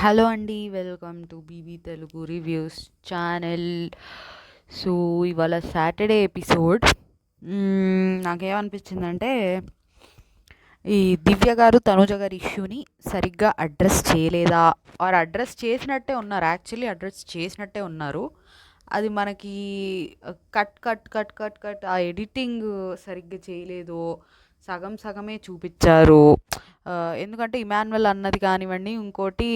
Hello అండి. Welcome to BB Telugu reviews channel. So ఇవాళ Saturday episode. నాకేమనిపించిందంటే ఈ దివ్య గారు తనుజ గారి ఇష్యూని సరిగ్గా అడ్రస్ చేయలేదా, ఆర్ అడ్రస్ చేసినట్టే ఉన్నారు, యాక్చువల్లీ అడ్రస్ చేసినట్టే ఉన్నారు. అది మనకి cut cut cut cut cut ఆ ఎడిటింగ్ సరిగ్గా చేయలేదు, సగం సగమే చూపించారు. ఎందుకంటే ఇమాన్యువల్ అన్నది కానివ్వండి, ఇంకోటి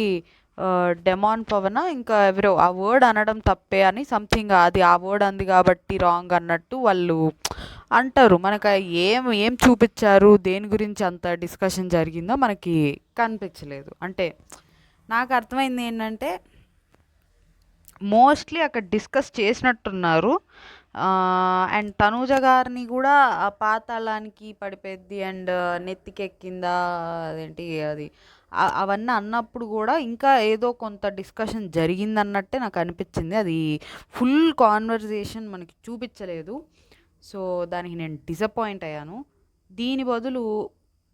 డెమాన్ పవన ఇంకా ఎవరో ఆ వర్డ్ అనడం తప్పే అని సంథింగ్, అది ఆ వర్డ్ అంది కాబట్టి రాంగ్ అన్నట్టు వాళ్ళు అంటారు. మనకు ఏం ఏం చూపించారు, దేని గురించి అంత డిస్కషన్ జరిగిందో మనకి కనిపించలేదు. అంటే నాకు అర్థమైంది ఏంటంటే మోస్ట్లీ అక్కడ డిస్కస్ చేసినట్టున్నారు. అండ్ తనూజ గారిని కూడా ఆ పాతాళానికి పడిపోద్ది అండ్ నెత్తికెక్కిందా అదేంటి అది అవన్నీ అన్నప్పుడు కూడా ఇంకా ఏదో కొంత డిస్కషన్ జరిగిందన్నట్టే నాకు అనిపించింది. అది ఫుల్ కాన్వర్జేషన్ మనకి చూపించలేదు. సో దానికి నేను డిసప్పాయింట్ అయ్యాను. దీని బదులు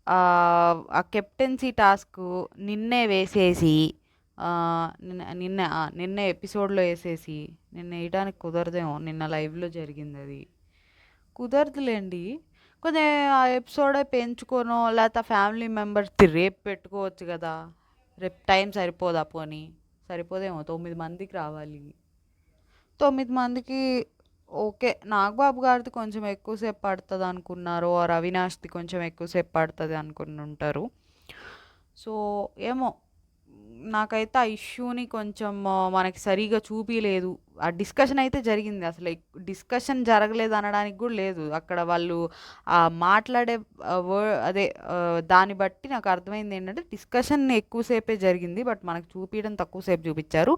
ఆ కెప్టెన్సీ టాస్క్ నిన్నే వేసేసి నిన్న ఎపిసోడ్లో వేసేసి, నిన్న వేయడానికి కుదరదేమో, నిన్న లైవ్లో జరిగింది అది కుదరదులేండి. కొంచెం ఆ ఎపిసోడే పెంచుకోనో లేకపోతే ఫ్యామిలీ మెంబర్స్ది రేపు పెట్టుకోవచ్చు కదా. రేపు టైం సరిపోదా? పోనీ సరిపోదేమో, 9 మందికి రావాలి. 9 మందికి ఓకే. నాగబాబు గారిది కొంచెం ఎక్కువసేపు పడుతుంది అనుకున్నారు, ఆర్ అవినాష్ది కొంచెం ఎక్కువసేపు పడుతుంది అనుకుని ఉంటారు. సో ఏమో, నాకైతే ఆ ఇష్యూని కొంచెం మనకి సరిగా చూపించలేదు. ఆ డిస్కషన్ అయితే జరిగింది, అసలు డిస్కషన్ జరగలేదు అనడానికి కూడా లేదు. అక్కడ వాళ్ళు మాట్లాడే అదే దాన్ని బట్టి నాకు అర్థమైంది ఏంటంటే డిస్కషన్ ఎక్కువసేపే జరిగింది, బట్ మనకు చూపించడం తక్కువసేపు చూపించారు.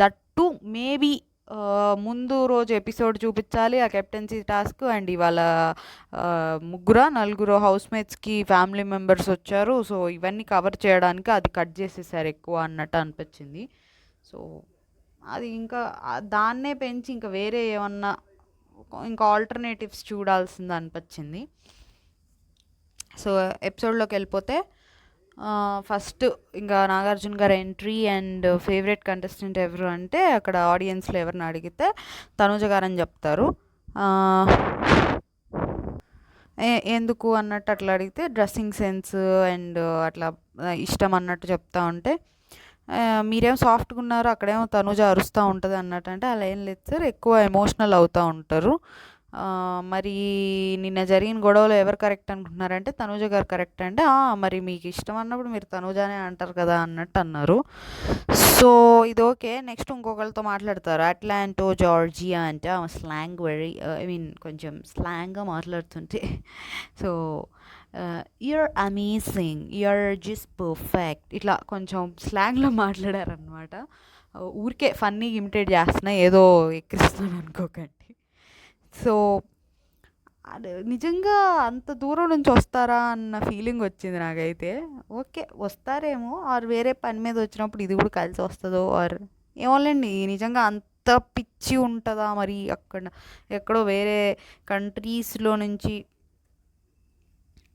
దట్ టు మేబీ ముందు రోజు ఎపిసోడ్ చూపించాలి ఆ కెప్టెన్సీ టాస్క్, అండ్ ఇవాళ నలుగురు హౌస్మేట్స్కి ఫ్యామిలీ మెంబర్స్ వచ్చారు. సో ఇవన్నీ కవర్ చేయడానికి అది కట్ చేసేసారు ఎక్కువ అన్నట్టు అనిపించింది. సో అది ఇంకా దాన్నే పెంచి ఇంకా వేరే ఏమన్నా ఇంకా ఆల్టర్నేటివ్స్ చూడాల్సింది అనిపించింది. సో ఎపిసోడ్లోకి వెళ్ళిపోతే ఫస్ట్ ఇంకా నాగార్జున గారి ఎంట్రీ అండ్ ఫేవరెట్ కంటెస్టెంట్ ఎవరు అంటే అక్కడ ఆడియన్స్లో ఎవరిని అడిగితే తనుజ గారని చెప్తారు. ఎందుకు అన్నట్టు అట్లా అడిగితే డ్రెస్సింగ్ సెన్స్ అండ్ అట్లా ఇష్టం అన్నట్టు చెప్తా ఉంటే, మీరేం సాఫ్ట్గా ఉన్నారు, అక్కడేమో తనుజ అరుస్తూ ఉంటుంది అన్నట్టు. అంటే అలా ఏం లేదు సార్, ఎక్కువ ఎమోషనల్ అవుతూ ఉంటారు. మరి నిన్న జరిగిన గొడవలో ఎవరు కరెక్ట్ అనుకుంటున్నారంటే తనూజ గారు కరెక్ట్ అంటే, మరి మీకు ఇష్టం అన్నప్పుడు మీరు తనూజానే అంటారు కదా అన్నట్టు అన్నారు. సో ఇది ఓకే. నెక్స్ట్ ఇంకొకరితో మాట్లాడతారు, అట్లాంటో జార్జియా అంటే ఆమె స్లాంగ్ వెరీ కొంచెం స్లాంగ్గా మాట్లాడుతుంటే, so you're amazing, you're just perfect, ఇట్లా కొంచెం స్లాంగ్లో మాట్లాడారనమాట. ఊరికే ఫన్నీగా ఇమిటేట్ చేస్తున్నా, ఏదో ఎక్కిస్తున్నాను అనుకోకండి. సో అది నిజంగా అంత దూరం నుంచి వస్తారా అన్న ఫీలింగ్ వచ్చింది నాకైతే. ఓకే వస్తారేమో, ఆర్ వేరే పని మీద వచ్చినప్పుడు ఇది కూడా కలిసి వస్తుందో, ఆర్ ఏమోలేండి. నిజంగా అంత పిచ్చి ఉంటుందా మరి అక్కడ, ఎక్కడో వేరే కంట్రీస్లో నుంచి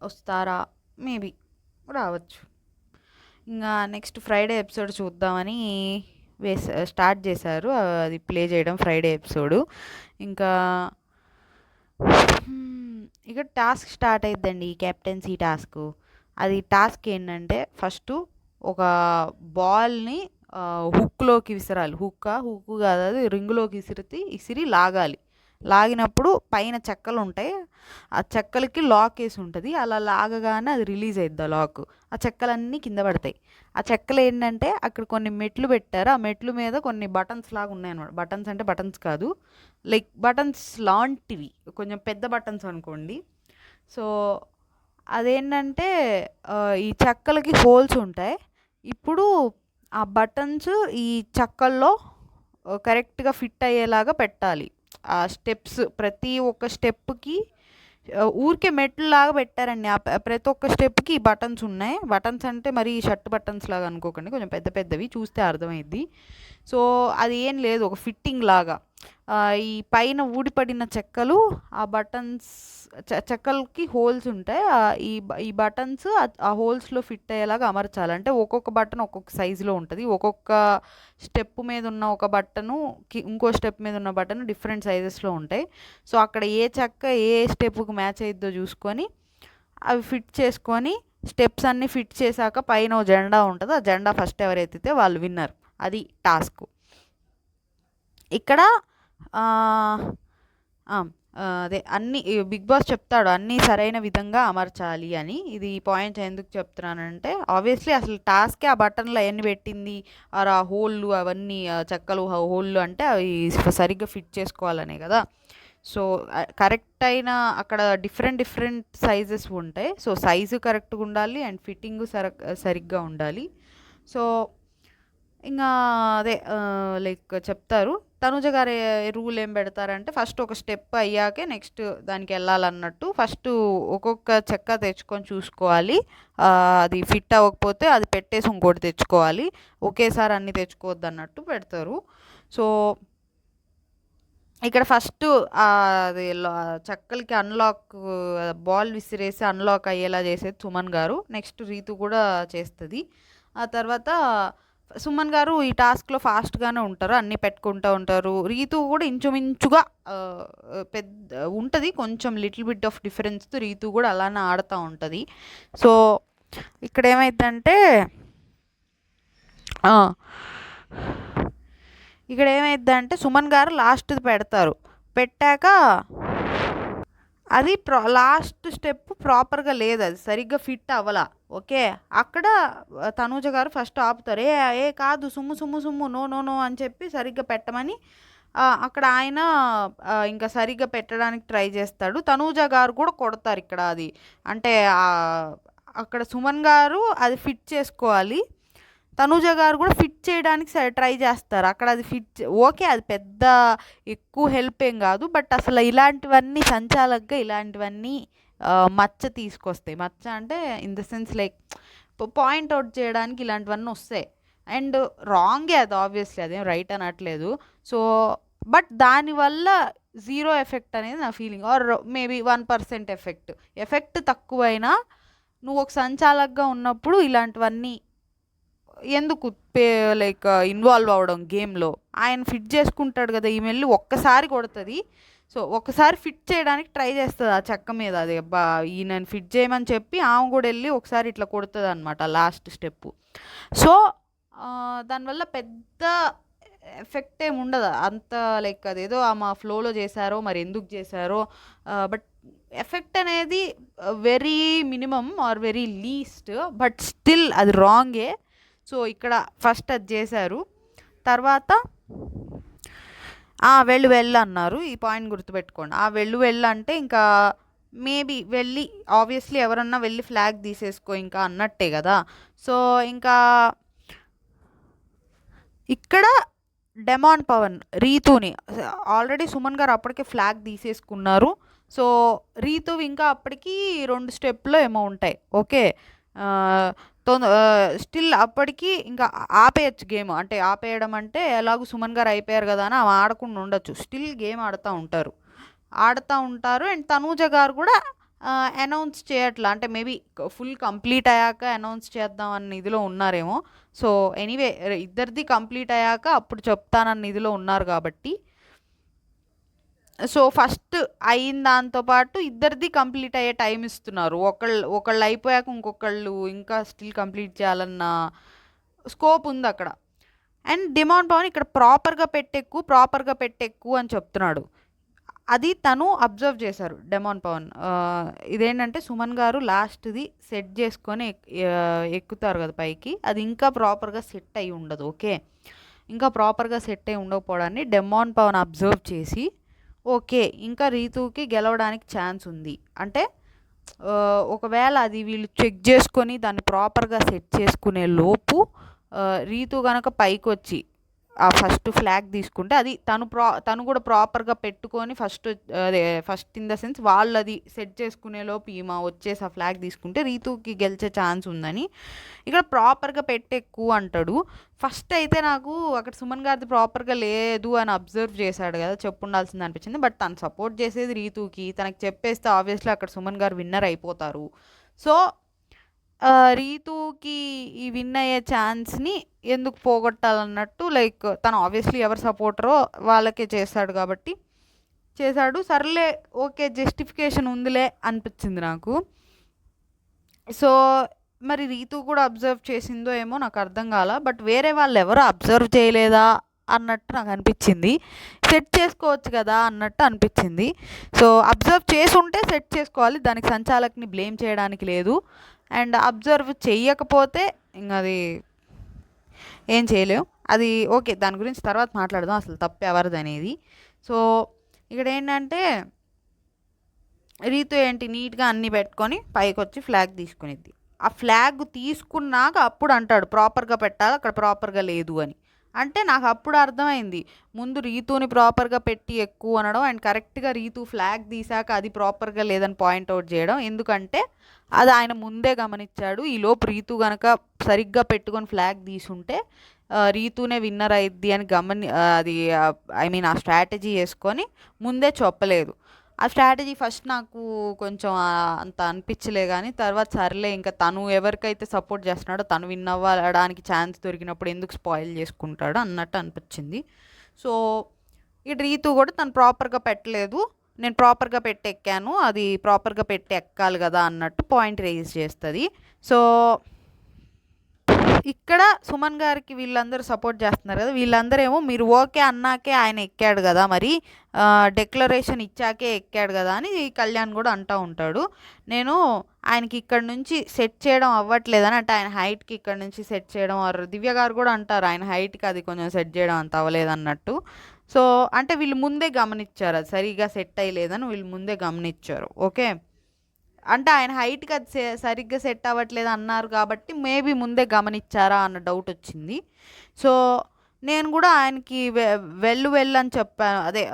వస్తారా? మేబీ రావచ్చు. ఇంకా నెక్స్ట్ ఫ్రైడే ఎపిసోడ్ చూద్దామని స్టార్ట్ చేశారు, అది ప్లే చేయడం ఫ్రైడే ఎపిసోడు. ఇంకా ఇక టాస్క్ స్టార్ట్ అయిద్దండి, కెప్టెన్సీ టాస్క్. అది టాస్క్ ఏంటంటే ఫస్ట్ ఒక బాల్ని హుక్లోకి విసరాలి. హుక్కు కాదు, అది రింగులోకి ఇసిరి లాగాలి. లాగినప్పుడు పైన చెక్కలు ఉంటాయి, ఆ చెక్కలకి లాక్ వేసి ఉంటుంది. అలా లాగగానే అది రిలీజ్ అయిద్ది ఆ లాక్. ఆ చెక్కలన్నీ కింద పడతాయి. ఆ చెక్కలు ఏంటంటే అక్కడ కొన్ని మెట్లు పెట్టారు, ఆ మెట్లు మీద కొన్ని బటన్స్ లాగా ఉన్నాయన్నమాట. బటన్స్ అంటే బటన్స్ కాదు, లైక్ బటన్స్ లాంటివి, కొంచెం పెద్ద బటన్స్ అనుకోండి. సో అదేంటంటే ఈ చెక్కలకి హోల్స్ ఉంటాయి. ఇప్పుడు ఆ బటన్స్ ఈ చెక్కల్లో కరెక్ట్గా ఫిట్ అయ్యేలాగా పెట్టాలి. ఆ స్టెప్స్ ప్రతి ఒక్క స్టెప్కి ఊరికే మెట్లు లాగా పెట్టారండి. ప్రతి ఒక్క స్టెప్కి బటన్స్ ఉన్నాయి. బటన్స్ అంటే మరి షర్ట్ బటన్స్ లాగా అనుకోకండి, కొంచెం పెద్ద పెద్దవి, చూస్తే అర్థమైద్ది. సో అది ఏం లేదు, ఒక ఫిట్టింగ్ లాగా. ఈ పైన ఊడిపడిన చెక్కలు ఆ బటన్స్ చెక్కలకి హోల్స్ ఉంటాయి. ఈ బటన్స్ ఆ హోల్స్లో ఫిట్ అయ్యేలాగా అమర్చాలి. అంటే ఒక్కొక్క బటన్ ఒక్కొక్క సైజులో ఉంటుంది. ఒక్కొక్క స్టెప్ మీద ఉన్న ఒక బటను ఇంకో స్టెప్ మీద ఉన్న బటన్ డిఫరెంట్ సైజెస్లో ఉంటాయి. సో అక్కడ ఏ చెక్క ఏ స్టెప్కి మ్యాచ్ అయిద్దో చూసుకొని అవి ఫిట్ చేసుకొని స్టెప్స్ అన్నీ ఫిట్ చేశాక పైన ఓ జెండా ఉంటుంది. ఆ జెండా ఫస్ట్ ఎవరు ఎత్తితే వాళ్ళు విన్నర్. అది టాస్క్. ఇక్కడ అదే అన్నీ బిగ్ బాస్ చెప్తాడు అన్నీ సరైన విధంగా అమర్చాలి అని. ఇది పాయింట్ ఎందుకు చెప్తున్నానంటే ఆబ్వియస్లీ అసలు టాస్కే ఆ బటన్లో అవన్నీ పెట్టింది, ఆ హోళ్ళు అవన్నీ చెక్కలు హోళ్ళు అంటే అవి సరిగ్గా ఫిట్ చేసుకోవాలనే కదా. సో కరెక్ట్ అయిన అక్కడ డిఫరెంట్ సైజెస్ ఉంటాయి. సో సైజు కరెక్ట్గా ఉండాలి అండ్ ఫిట్టింగ్ సరిగ్గా ఉండాలి. సో ఇంకా అదే లైక్ చెప్తారు. తనుజ గారి రూల్ ఏం పెడతారంటే ఫస్ట్ ఒక స్టెప్ అయ్యాకే నెక్స్ట్ దానికి వెళ్ళాలన్నట్టు. ఫస్ట్ ఒక్కొక్క చెక్క తెచ్చుకొని చూసుకోవాలి. అది ఫిట్ అవ్వకపోతే అది పెట్టేసి ఇంకోటి తెచ్చుకోవాలి. ఒకేసారి అన్నీ తెచ్చుకోవద్దు అన్నట్టు పెడతారు. సో ఇక్కడ ఫస్ట్ అది చెక్కలకి అన్లాక్ బాల్ విసిరేసి అన్లాక్ అయ్యేలా చేసేది సుమన్ గారు. నెక్స్ట్ రీతు కూడా చేస్తుంది. ఆ తర్వాత సుమన్ గారు ఈ టాస్క్లో ఫాస్ట్గానే ఉంటారు, అన్నీ పెట్టుకుంటూ ఉంటారు. రీతు కూడా ఇంచుమించుగా పెద్ద ఉంటుంది, కొంచెం లిటిల్ బిట్ ఆఫ్ డిఫరెన్స్తో రీతు కూడా అలానే ఆడుతూ ఉంటుంది. సో ఇక్కడ ఏమైందంటే సుమన్ గారు లాస్ట్ది పెడతారు. పెట్టాక అది లాస్ట్ స్టెప్ ప్రాపర్గా లేదు, అది సరిగ్గా ఫిట్ అవ్వలా. ఓకే, అక్కడ తనూజ గారు ఫస్ట్ ఆపుతారు. ఏ కాదు సుమ్ము నో నో నో అని చెప్పి సరిగ్గా పెట్టమని అక్కడ ఆయన ఇంకా సరిగ్గా పెట్టడానికి ట్రై చేస్తాడు. తనూజ గారు కూడా కొడతారు ఇక్కడ. అది అంటే అక్కడ సుమన్ గారు అది ఫిట్ చేసుకోవాలి, తనూజ గారు కూడా ఫిట్ చేయడానికి ట్రై చేస్తారు. అక్కడ అది ఓకే, అది పెద్ద ఎక్కువ హెల్ప్ ఏం కాదు. బట్ అసలు ఇలాంటివన్నీ సంచాలకుగా ఇలాంటివన్నీ మచ్చ తీసుకొస్తాయి. మచ్చ అంటే in the sense like point out చేయడానికి ఇలాంటివన్నీ వస్తాయి. అండ్ రాంగే అది, ఆబ్వియస్లీ అదేం రైట్ అనట్లేదు. సో బట్ దానివల్ల జీరో ఎఫెక్ట్ అనేది నా ఫీలింగ్, ఆర్ మేబీ 1% ఎఫెక్ట్ తక్కువైనా నువ్వు ఒక సంచాలకుగా ఉన్నప్పుడు ఇలాంటివన్నీ ఎందుకు లైక్ ఇన్వాల్వ్ అవ్వడం గేమ్లో. ఆయన ఫిట్ చేసుకుంటాడు కదా, ఈమె వెళ్ళి ఒక్కసారి కొడుతుంది. సో ఒకసారి ఫిట్ చేయడానికి ట్రై చేస్తుంది ఆ చెక్క మీద. అది ఈయనని ఫిట్ చేయమని చెప్పి ఆమె కూడా వెళ్ళి ఒకసారి ఇట్లా కొడుతుంది అనమాట లాస్ట్ స్టెప్. సో దానివల్ల పెద్ద ఎఫెక్ట్ ఏమి ఉండదు అంత, లైక్ అదేదో ఆమె ఫ్లోలో చేశారో మరి ఎందుకు చేశారో. బట్ ఎఫెక్ట్ అనేది very minimum or very least, but still అది రాంగే. సో ఇక్కడ ఫస్ట్ అది చేశారు. తర్వాత వెళ్ళు అన్నారు. ఈ పాయింట్ గుర్తుపెట్టుకోండి. వెళ్ళు అంటే ఇంకా మేబీ వెళ్ళి ఆబ్వియస్లీ ఎవరన్నా వెళ్ళి ఫ్లాగ్ తీసేసుకో ఇంకా అన్నట్టే కదా. సో ఇంకా ఇక్కడ డెమాన్ పవన్ రీతుని ఆల్రెడీ సుమన్ గారు అప్పటికే ఫ్లాగ్ తీసేసుకున్నారు. సో రీతు ఇంకా అప్పటికి 2 స్టెప్లో ఏమో ఉంటాయి. ఓకే, స్టిల్ అప్పటికి ఇంకా ఆపేయచ్చు గేమ్. అంటే ఆపేయడం అంటే ఎలాగూ సుమన్ గారు అయిపోయారు కదా అని ఆమె ఆడకుండా ఉండొచ్చు. స్టిల్ గేమ్ ఆడుతూ ఉంటారు. అండ్ తనూజ గారు కూడా అనౌన్స్ చేయట్లా, అంటే మేబీ ఫుల్ కంప్లీట్ అయ్యాక అనౌన్స్ చేద్దాం అన్న ఇదిలో ఉన్నారేమో. సో ఎనీవే ఇద్దరిది కంప్లీట్ అయ్యాక అప్పుడు చెప్తానన్న ఇదిలో ఉన్నారు కాబట్టి, సో ఫస్ట్ అయిన దాంతోపాటు ఇద్దరిది కంప్లీట్ అయ్యే టైం ఇస్తున్నారు. ఒకళ్ళు అయిపోయాక ఇంకొకళ్ళు ఇంకా స్టిల్ కంప్లీట్ చేయాలన్న స్కోప్ ఉంది అక్కడ. అండ్ డిమాండ్ పవన్ ఇక్కడ ప్రాపర్గా పెట్టెక్కు అని చెప్తున్నాడు. అది తను అబ్జర్వ్ చేశారు డెమాన్ పవన్. ఇదేంటంటే సుమన్ గారు లాస్ట్ది సెట్ చేసుకొని ఎక్కుతారు కదా పైకి, అది ఇంకా ప్రాపర్గా సెట్ అయి ఉండదు. ఓకే, ఇంకా ప్రాపర్గా సెట్ అయి ఉండకపోవడాన్ని డెమాన్ పవన్ అబ్జర్వ్ చేసి ఓకే ఇంకా రీతుకి గెలవడానికి ఛాన్స్ ఉంది అంటే, ఒకవేళ అది వీళ్ళు చెక్ చేసుకొని దాన్ని ప్రాపర్గా సెట్ చేసుకునే లోపు రీతు కనుక పైకి వచ్చి ఆ ఫస్ట్ ఫ్లాగ్ తీసుకుంటే అది తను కూడా ప్రాపర్గా పెట్టుకొని అదే ఫస్ట్ ఇన్ ద సెన్స్ వాళ్ళు అది సెట్ చేసుకునేలోపు ఈమె వచ్చేసి ఆ ఫ్లాగ్ తీసుకుంటే రీతుకి గెలిచే ఛాన్స్ ఉందని ఇక్కడ ప్రాపర్గా పెట్టెక్కు అంటాడు. ఫస్ట్ అయితే నాకు అక్కడ సుమన్ గారిది ప్రాపర్గా లేదు అని అబ్జర్వ్ చేశాడు కదా, చెప్పుండాల్సింది అనిపించింది. బట్ తను సపోర్ట్ చేసేది రీతుకి, తనకి చెప్పేస్తే ఆబ్వియస్లీ అక్కడ సుమన్ గారు విన్నర్ అయిపోతారు. సో రీతుకి ఈ విన్ అయ్యే ఛాన్స్ని ఎందుకు పోగొట్టాలన్నట్టు, లైక్ తను ఆబ్వియస్లీ ఎవరు సపోర్టరో వాళ్ళకే చేస్తాడు కాబట్టి చేశాడు. సర్లే ఓకే, జస్టిఫికేషన్ ఉందిలే అనిపించింది నాకు. సో మరి రీతు కూడా అబ్జర్వ్ చేసిందో ఏమో నాకు అర్థం కాల. బట్ వేరే వాళ్ళు ఎవరు అబ్జర్వ్ చేయలేదా అన్నట్టు నాకు అనిపించింది. సెట్ చేసుకోవచ్చు కదా అన్నట్టు అనిపించింది. సో అబ్జర్వ్ చేసి ఉంటే సెట్ చేసుకోవాలి, దానికి సంచాలకుని బ్లేమ్ చేయడానికి లేదు. అండ్ అబ్జర్వ్ చెయ్యకపోతే ఇంకా అది ఏం చేయలేం. అది ఓకే, దాని గురించి తర్వాత మాట్లాడదాం అసలు తప్పు ఎవరిది అనేది. సో ఇక్కడ ఏంటంటే రీతు ఏంటి నీట్గా అన్నీ పెట్టుకొని పైకి వచ్చి ఫ్లాగ్ తీసుకునేది. ఆ ఫ్లాగ్ తీసుకున్నాక అప్పుడు అంటాడు ప్రాపర్గా పెట్టాలి, అక్కడ ప్రాపర్గా లేదు అని. అంటే నాకు అప్పుడు అర్థమైంది, ముందు రీతుని ప్రాపర్గా పెట్టి ఎక్కువ అనడం అండ్ కరెక్ట్గా రీతు ఫ్లాగ్ తీసాక అది ప్రాపర్గా లేదని పాయింట్అవుట్ చేయడం. ఎందుకంటే అది ఆయన ముందే గమనించాడు. ఈలోపు రీతు కనుక సరిగ్గా పెట్టుకొని ఫ్లాగ్ తీసుంటే రీతునే విన్నర్ అయ్యిద్ది అని అది ఆ స్ట్రాటజీ వేసుకొని ముందే చెప్పలేదు. ఆ స్ట్రాటజీ ఫస్ట్ నాకు కొంచెం అంత అనిపించలే, కానీ తర్వాత సర్లే ఇంకా తను ఎవరికైతే సపోర్ట్ చేస్తున్నాడో తను విన్ అవ్వడానికి ఛాన్స్ దొరికినప్పుడు ఎందుకు స్పాయిల్ చేసుకుంటాడు అన్నట్టు అనిపించింది. సో ఈ రీతు కూడా తను ప్రాపర్గా పెట్టలేదు, నేను ప్రాపర్గా పెట్టి ఎక్కాను, అది ప్రాపర్గా పెట్టి ఎక్కాలి కదా అన్నట్టు పాయింట్ రేజ్ చేస్తుంది. సో ఇక్కడ సుమన్ గారికి వీళ్ళందరూ సపోర్ట్ చేస్తున్నారు కదా, వీళ్ళందరూ ఏమో మీరు ఓకే అన్నాకే ఆయన ఎక్కాడు కదా, మరి డిక్లరేషన్ ఇచ్చాకే ఎక్కాడు కదా అని కళ్యాణ్ కూడా అంటూ ఉంటాడు. నేను ఆయనకి ఇక్కడ నుంచి సెట్ చేయడం అవ్వట్లేదని, అంటే ఆయన హైట్కి ఇక్కడ నుంచి సెట్ చేయడం, దివ్య గారు కూడా అంటారు ఆయన హైట్కి అది కొంచెం సెట్ చేయడం అంత అవ్వలేదన్నట్టు. సో అంటే వీళ్ళు ముందే గమనించారు అది సరిగా సెట్ అయ్యలేదని, వీళ్ళు ముందే గమనించారు. ఓకే, అంటే ఆయన హైట్కి అది సరిగ్గా సెట్ అవ్వట్లేదు అన్నారు కాబట్టి మేబీ ముందే గమనించారా అన్న డౌట్ వచ్చింది. సో నేను కూడా ఆయనకి వెళ్ళు అని చెప్పాను, అదే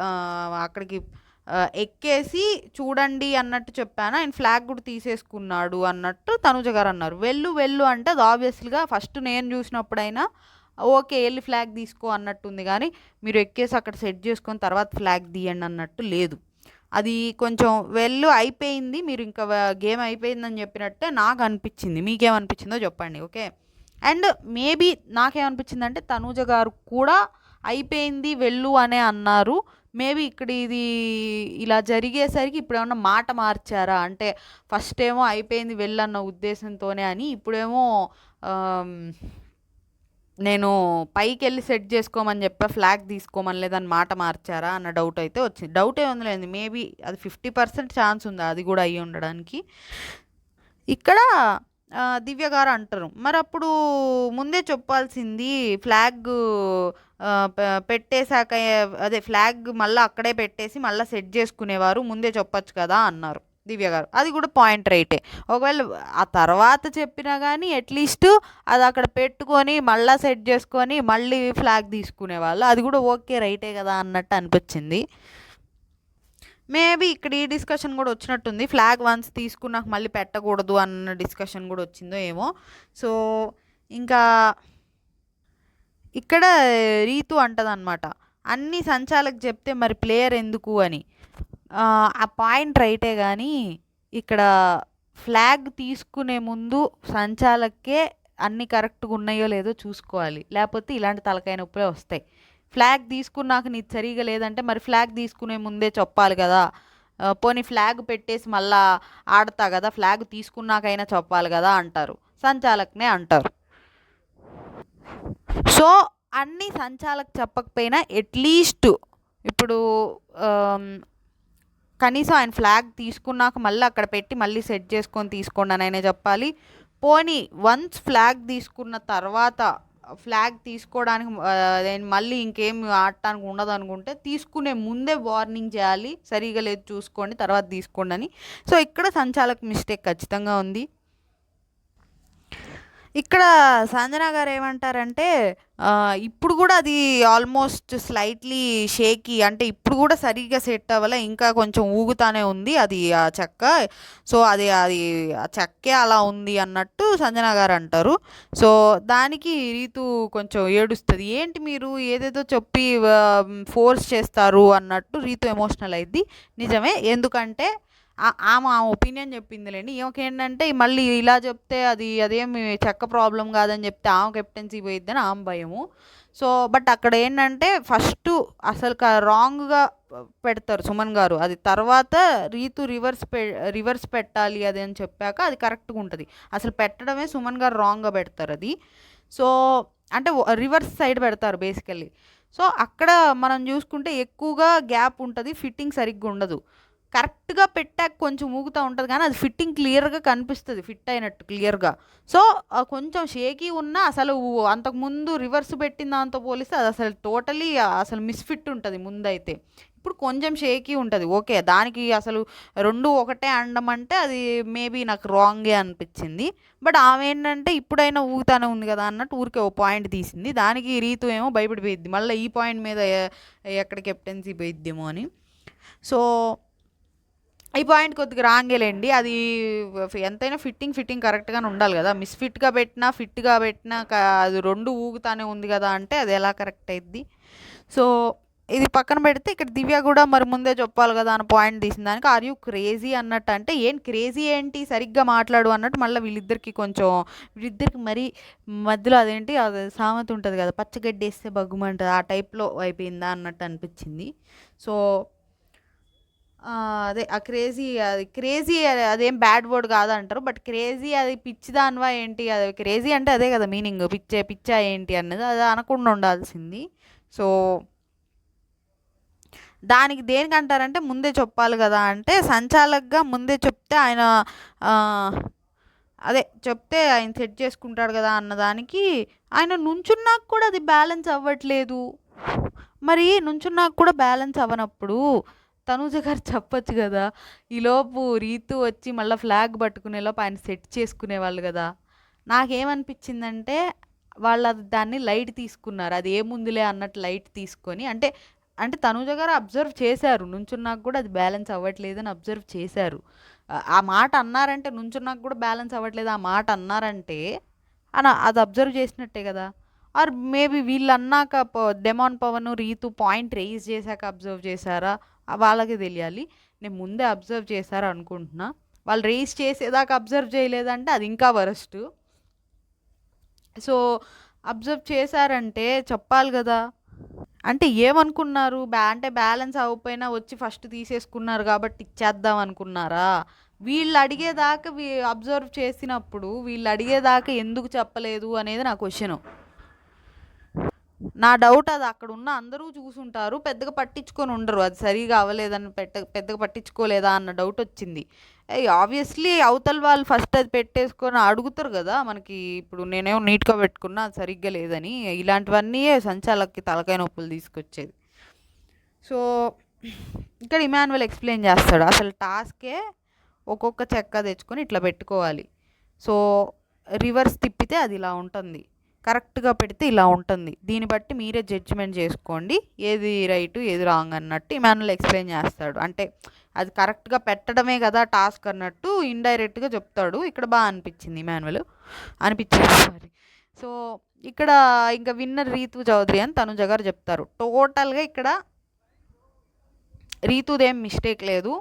అక్కడికి ఎక్కేసి చూడండి అన్నట్టు చెప్పాను. ఆయన ఫ్లాగ్ కూడా తీసేసుకున్నాడు అన్నట్టు తనుజ గారు అన్నారు. వెళ్ళు అంటే అది ఆబ్వియస్లీగా ఫస్ట్ నేను చూసినప్పుడైనా ఓకే వెళ్ళి ఫ్లాగ్ తీసుకో అన్నట్టుంది, కానీ మీరు ఎక్కేసి అక్కడ సెట్ చేసుకొని తర్వాత ఫ్లాగ్ తీయండి అన్నట్టు లేదు. అది కొంచెం అయిపోయింది, మీరు ఇంకా గేమ్ అయిపోయిందని చెప్పినట్టే నాకు అనిపించింది. మీకేమనిపించిందో చెప్పండి. ఓకే, అండ్ మేబీ నాకేమనిపించిందంటే తనూజ గారు కూడా అయిపోయింది వెళ్ళు అనే అన్నారు. మేబీ ఇక్కడ ఇది ఇలా జరిగేసరికి ఇప్పుడు ఏమన్నా మాట మార్చారా, అంటే ఫస్ట్ ఏమో అయిపోయింది వెళ్ళన్న ఉద్దేశంతోనే అని, ఇప్పుడేమో నేను పైకి వెళ్ళి సెట్ చేసుకోమని చెప్పా ఫ్లాగ్ తీసుకోమని లేదని మాట మార్చారా అన్న డౌట్ అయితే వచ్చింది. డౌట్ ఏముంది లేదు, మేబీ అది 50% ఛాన్స్ ఉంది అది కూడా అయ్యి ఉండడానికి. ఇక్కడ దివ్య గారు అంటారు మరి అప్పుడు ముందే చెప్పాల్సింది, ఫ్లాగ్ పెట్టేశాక అదే ఫ్లాగ్ మళ్ళీ అక్కడే పెట్టేసి మళ్ళీ సెట్ చేసుకునేవారు, ముందే చెప్పచ్చు కదా అన్నారు దివ్య గారు. అది కూడా పాయింట్ రైటే. ఒకవేళ ఆ తర్వాత చెప్పినా కానీ అట్లీస్ట్ అది అక్కడ పెట్టుకొని మళ్ళీ సెట్ చేసుకొని మళ్ళీ ఫ్లాగ్ తీసుకునేవాళ్ళు, అది కూడా ఓకే రైటే కదా అన్నట్టు అనిపించింది. మేబీ ఇక్కడ ఈ డిస్కషన్ కూడా వచ్చినట్టుంది, ఫ్లాగ్ వన్స్ తీసుకున్నాక మళ్ళీ పెట్టకూడదు అన్న డిస్కషన్ కూడా వచ్చిందో ఏమో. సో ఇంకా ఇక్కడ రీతు అంటదన్నమాట, అన్ని సంచాలకు చెప్తే మరి ప్లేయర్ ఎందుకు అని. ఆ పాయింట్ రైటే, కానీ ఇక్కడ ఫ్లాగ్ తీసుకునే ముందు సంచాలకే అన్నీ కరెక్ట్గా ఉన్నాయో లేదో చూసుకోవాలి, లేకపోతే ఇలాంటి తలకాయ నొప్పులే వస్తాయి. ఫ్లాగ్ తీసుకున్నాక నీది సరిగా లేదంటే మరి ఫ్లాగ్ తీసుకునే ముందే చెప్పాలి కదా, పోనీ ఫ్లాగ్ పెట్టేసి మళ్ళా ఆడతా కదా, ఫ్లాగ్ తీసుకున్నాకైనా చెప్పాలి కదా అంటారు, సంచాలకునే అంటారు. సో అన్ని సంచాలకు చెప్పకపోయినా అట్లీస్ట్ ఇప్పుడు కనీసం ఆయన ఫ్లాగ్ తీసుకున్నాక మళ్ళీ అక్కడ పెట్టి మళ్ళీ సెట్ చేసుకొని తీసుకోండి అని అయినా చెప్పాలి. పోనీ వన్స్ ఫ్లాగ్ తీసుకున్న తర్వాత ఫ్లాగ్ తీసుకోవడానికి మళ్ళీ ఇంకేం ఆడటానికి ఉండదు అనుకుంటే తీసుకునే ముందే వార్నింగ్ చేయాలి, సరిగా లేదు చూసుకోండి తర్వాత తీసుకోండి అని. సో ఇక్కడ సంచాలక మిస్టేక్ ఖచ్చితంగా ఉంది. ఇక్కడ సంజన గారు ఏమంటారంటే ఇప్పుడు కూడా అది ఆల్మోస్ట్ స్లైట్లీ షేకీ, అంటే ఇప్పుడు కూడా సరిగ్గా సెట్ అవ్వలే, ఇంకా కొంచెం ఊగుతానే ఉంది అది ఆ చెక్క. సో అది ఆ చెక్కే అలా ఉంది అన్నట్టు సంజన గారు అంటారు. సో దానికి రీతు కొంచెం ఏడుస్తుంది, ఏంటి మీరు ఏదేదో చెప్పి ఫోర్స్ చేస్తారు అన్నట్టు రీతు ఎమోషనల్ అయింది. నిజమే, ఎందుకంటే ఆమె ఒపీనియన్ చెప్పిందిలేండి. ఈమెకేంటంటే మళ్ళీ ఇలా చెప్తే అదేమి చెక్క ప్రాబ్లం కాదని చెప్తే ఆమె కెప్టెన్సీ పోయిద్దని ఆమె భయము. సో బట్ అక్కడ ఏంటంటే ఫస్ట్ అసలు రాంగ్గా పెడతారు సుమన్ గారు, అది తర్వాత రీతు రివర్స్ పెట్టాలి అది అని చెప్పాక అది కరెక్ట్గా ఉంటుంది. అసలు పెట్టడమే సుమన్ గారు రాంగ్గా పెడతారు అది. సో అంటే రివర్స్ సైడ్ పెడతారు బేసికల్లీ. సో అక్కడ మనం చూసుకుంటే ఎక్కువగా గ్యాప్ ఉంటుంది, ఫిట్టింగ్ సరిగ్గా ఉండదు. కరెక్ట్గా పెట్టాక కొంచెం ఊగుతూ ఉంటుంది కానీ అది ఫిట్టింగ్ క్లియర్గా కనిపిస్తుంది, ఫిట్ అయినట్టు క్లియర్గా. సో కొంచెం షేకీ ఉన్నా అసలు అంతకుముందు రివర్స్ పెట్టిన దాంతో పోలిస్తే అది అసలు టోటలీ అసలు మిస్ఫిట్ ఉంటుంది ముందైతే. ఇప్పుడు కొంచెం షేకీ ఉంటుంది, ఓకే, దానికి అసలు రెండు ఒకటే అనడం అంటే అది మేబీ నాకు రాంగే అనిపించింది. బట్ ఆమె ఏంటంటే ఇప్పుడైనా ఊగుతానే ఉంది కదా అన్నట్టు ఊరికే ఓ పాయింట్ తీసింది, దానికి రీతు ఏమో భయపడిపోయిద్ది మళ్ళీ ఈ పాయింట్ మీద ఎక్కడ కెప్టెన్సీ పోయిద్దేమో అని. సో ఈ పాయింట్ కొద్దిగా రాంగేలేండి, అది ఎంతైనా ఫిట్టింగ్ కరెక్ట్గానే ఉండాలి కదా, మిస్ఫిట్గా పెట్టినా ఫిట్గా పెట్టినా అది రెండు ఊగుతానే ఉంది కదా అంటే అది ఎలా కరెక్ట్ అయింది. సో ఇది పక్కన పెడితే ఇక్కడ దివ్య కూడా మరి ముందే చెప్పాలి కదా అని పాయింట్ తీసిన దానికి ఆర్ యూ క్రేజీ అన్నట్టు, అంటే క్రేజీ ఏంటి సరిగ్గా మాట్లాడు అన్నట్టు మళ్ళీ వీళ్ళిద్దరికి మరీ మధ్యలో అదేంటి అది సామెత ఉంటుంది కదా, పచ్చగడ్డి వేస్తే బగ్గుమంటుంది, ఆ టైప్లో అయిపోయిందా అన్నట్టు అనిపించింది. సో అదే ఆ క్రేజీ అదేం బ్యాడ్ వర్డ్ కాదంటారు, బట్ క్రేజీ అది పిచ్చిదానివా ఏంటి, అది క్రేజీ అంటే అదే కదా మీనింగ్, పిచ్చా ఏంటి అన్నది అది అనకుండా ఉండాల్సింది. సో దానికి దేనికి అంటారంటే ముందే చెప్పాలి కదా, అంటే సంచాలకుగా ముందే చెప్తే ఆయన చెప్తే ఆయన సెట్ చేసుకుంటాడు కదా అన్నదానికి, ఆయన నుంచున్నాక కూడా అది బ్యాలెన్స్ అవ్వట్లేదు. మరి నుంచున్నాక కూడా బ్యాలెన్స్ అవ్వనప్పుడు తనూజ గారు చెప్పొచ్చు కదా, ఈలోపు రీతు వచ్చి మళ్ళీ ఫ్లాగ్ పట్టుకునేలోపు ఆయన సెట్ చేసుకునేవాళ్ళు కదా. నాకేమనిపించిందంటే వాళ్ళు దాన్ని లైట్ తీసుకున్నారు, అది ఏముందిలే అన్నట్టు లైట్ తీసుకొని, అంటే తనూజ గారు అబ్జర్వ్ చేశారు నుంచున్నాక కూడా అది బ్యాలెన్స్ అవ్వట్లేదు అని అబ్జర్వ్ చేశారు. ఆ మాట అన్నారంటే నుంచున్నాక కూడా బ్యాలెన్స్ అవ్వట్లేదు ఆ మాట అన్నారంటే అది అబ్జర్వ్ చేసినట్టే కదా. ఆర్ మేబీ వీళ్ళు అన్నాక demon Pavan Rithu point raise చేశాక అబ్జర్వ్ చేశారా వాళ్ళకి తెలియాలి. నేను ముందే అబ్జర్వ్ చేశారా అనుకుంటున్నా, వాళ్ళు రేజ్ చేసేదాకా అబ్జర్వ్ చేయలేదంటే అది ఇంకా వరస్ట్. సో అబ్జర్వ్ చేశారంటే చెప్పాలి కదా, అంటే ఏమనుకున్నారు అంటే బ్యాలెన్స్ అవ్వకపోయినా వచ్చి ఫస్ట్ తీసేసుకున్నారు కాబట్టి ఇచ్చేద్దాం అనుకున్నారా, వీళ్ళు అడిగేదాకా అబ్జర్వ్ చేసినప్పుడు వీళ్ళు అడిగేదాకా ఎందుకు చెప్పలేదు అనేది నా క్వశ్చను. నా డౌట్ అది అక్కడ ఉన్న అందరూ చూసుంటారు, పెద్దగా పట్టించుకొని ఉండరు, అది సరిగా అవ్వలేదని పెద్దగా పట్టించుకోలేదా అన్న డౌట్ వచ్చింది. ఆబ్వియస్లీ అవతల వాళ్ళు ఫస్ట్ అది పెట్టేసుకొని అడుగుతారు కదా మనకి, ఇప్పుడు నేనేమో నీట్గా పెట్టుకున్నా అది సరిగ్గా లేదని, ఇలాంటివన్నీ సంచాలకి తలకాయ నొప్పులు తీసుకొచ్చేది. సో ఇక్కడ ఇమాన్యువల్ ఎక్స్ప్లెయిన్ చేస్తాడు అసలు టాస్కే ఒక్కొక్క చెక్క తెచ్చుకొని ఇట్లా పెట్టుకోవాలి, సో రివర్స్ తిప్పితే అది ఇలా ఉంటుంది, కరెక్ట్గా పెడితే ఇలా ఉంటుంది, దీన్ని బట్టి మీరే జడ్జిమెంట్ చేసుకోండి ఏది రైట్ ఏది రాంగ్ అన్నట్టు ఇమాన్యువల్ ఎక్స్ప్లెయిన్ చేస్తాడు. అంటే అది కరెక్ట్గా పెట్టడమే కదా టాస్క్ అన్నట్టు ఇండైరెక్ట్గా చెప్తాడు. ఇక్కడ బాగా అనిపించింది సారీ. సో ఇక్కడ ఇంకా విన్నర్ రీతు చౌదరి అని తనుజ గారు చెప్తారు. టోటల్గా ఇక్కడ రీతుదేం మిస్టేక్ లేదు,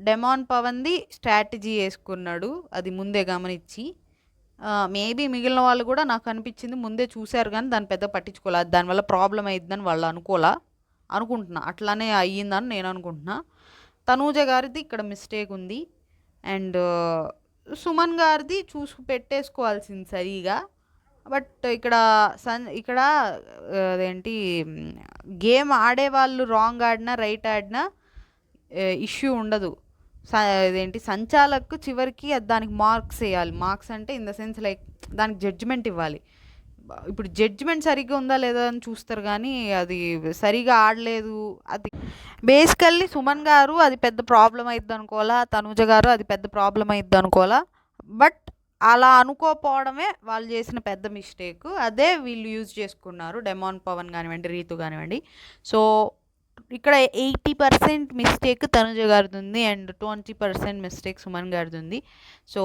డెమాన్ పవన్ది స్ట్రాటజీ వేసుకున్నాడు అది ముందే గమనించి. మేబీ మిగిలిన వాళ్ళు కూడా నాకు అనిపించింది ముందే చూశారు కానీ దాన్ని పెద్ద పట్టించుకోలేదు, దానివల్ల ప్రాబ్లం అయ్యిద్దని వాళ్ళు అనుకుంటున్నా, అట్లానే అయ్యిందని నేను అనుకుంటున్నా. తనూజ గారిది ఇక్కడ మిస్టేక్ ఉంది, అండ్ సుమన్ గారిది చూసి పెట్టేసుకోవాల్సింది సరిగా. బట్ ఇక్కడ అదేంటి గేమ్ ఆడేవాళ్ళు రాంగ్ ఆడినా రైట్ ఆడినా ఇష్యూ ఉండదు. ఇదేంటి సంచాలకు చివరికి దానికి మార్క్స్ వేయాలి, మార్క్స్ అంటే ఇన్ ద సెన్స్ లైక్ దానికి జడ్జిమెంట్ ఇవ్వాలి. ఇప్పుడు జడ్జిమెంట్ సరిగ్గా ఉందా లేదా అని చూస్తారు కానీ అది సరిగా ఆడలేదు, అది బేసికల్లీ సుమన్ గారు అది పెద్ద ప్రాబ్లం అవుద్ది అనుకోవాలా, తనూజ గారు అది పెద్ద ప్రాబ్లం అవుద్ది అనుకోవాలా. బట్ అలా అనుకోపోవడమే వాళ్ళు చేసిన పెద్ద మిస్టేక్. అదే వీళ్ళు యూజ్ చేసుకున్నారు, డెమాన్ పవన్ కానివ్వండి, రీతు కానివ్వండి. సో ఇక్కడ 80% మిస్టేక్ తనుజ గారిది ఉంది అండ్ 20% మిస్టేక్ సుమన్ గారిది ఉంది. సో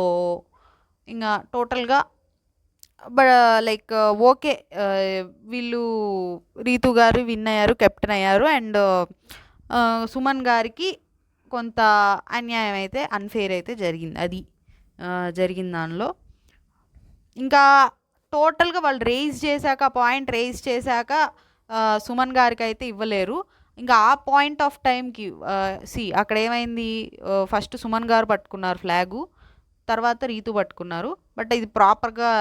ఇంకా టోటల్గా లైక్ ఓకే, వీళ్ళు రీతు గారు విన్ అయ్యారు, కెప్టెన్ అయ్యారు. అండ్ సుమన్ గారికి కొంత అన్యాయం అయితే, అన్ఫేర్ అయితే జరిగింది. అది జరిగిన దానిలో ఇంకా టోటల్గా వాళ్ళు రేజ్ చేశాక, పాయింట్ రేజ్ చేశాక సుమన్ గారికి అయితే ఇవ్వలేరు. ఇంకా ఆ పాయింట్ ఆఫ్ టైంకి అక్కడ ఏమైంది, ఫస్ట్ సుమన్ గారు పట్టుకున్నారు ఫ్లాగు, తర్వాత రీతు పట్టుకున్నారు. బట్ ఇది ప్రాపర్గా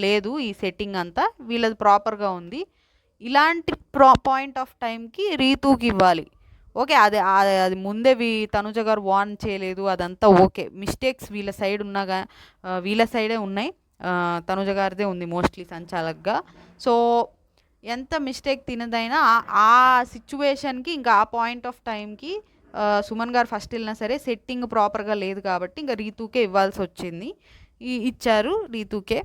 లేదు, ఈ సెట్టింగ్ అంతా వీళ్ళది ప్రాపర్గా ఉంది. ఇలాంటి పాయింట్ ఆఫ్ టైంకి రీతుకి ఇవ్వాలి. ఓకే, అది ముందే తనుజ గారు వార్న్ చేయలేదు, అదంతా ఓకే. మిస్టేక్స్ వీళ్ళ సైడ్ ఉన్నాగా, వీళ్ళ సైడే ఉన్నాయి, తనుజ గారిదే ఉంది మోస్ట్లీ సంచాలక్గా. సో ఎంత మిస్టేక్ తినదైనా ఆ సిచ్యువేషన్కి, ఇంకా ఆ పాయింట్ ఆఫ్ టైంకి సుమన్ గారు ఫస్ట్ వెళ్ళినా సరే సెట్టింగ్ ప్రాపర్గా లేదు కాబట్టి ఇంకా రీతుకే ఇవ్వాల్సి వచ్చింది. ఇచ్చారు రీతుకే.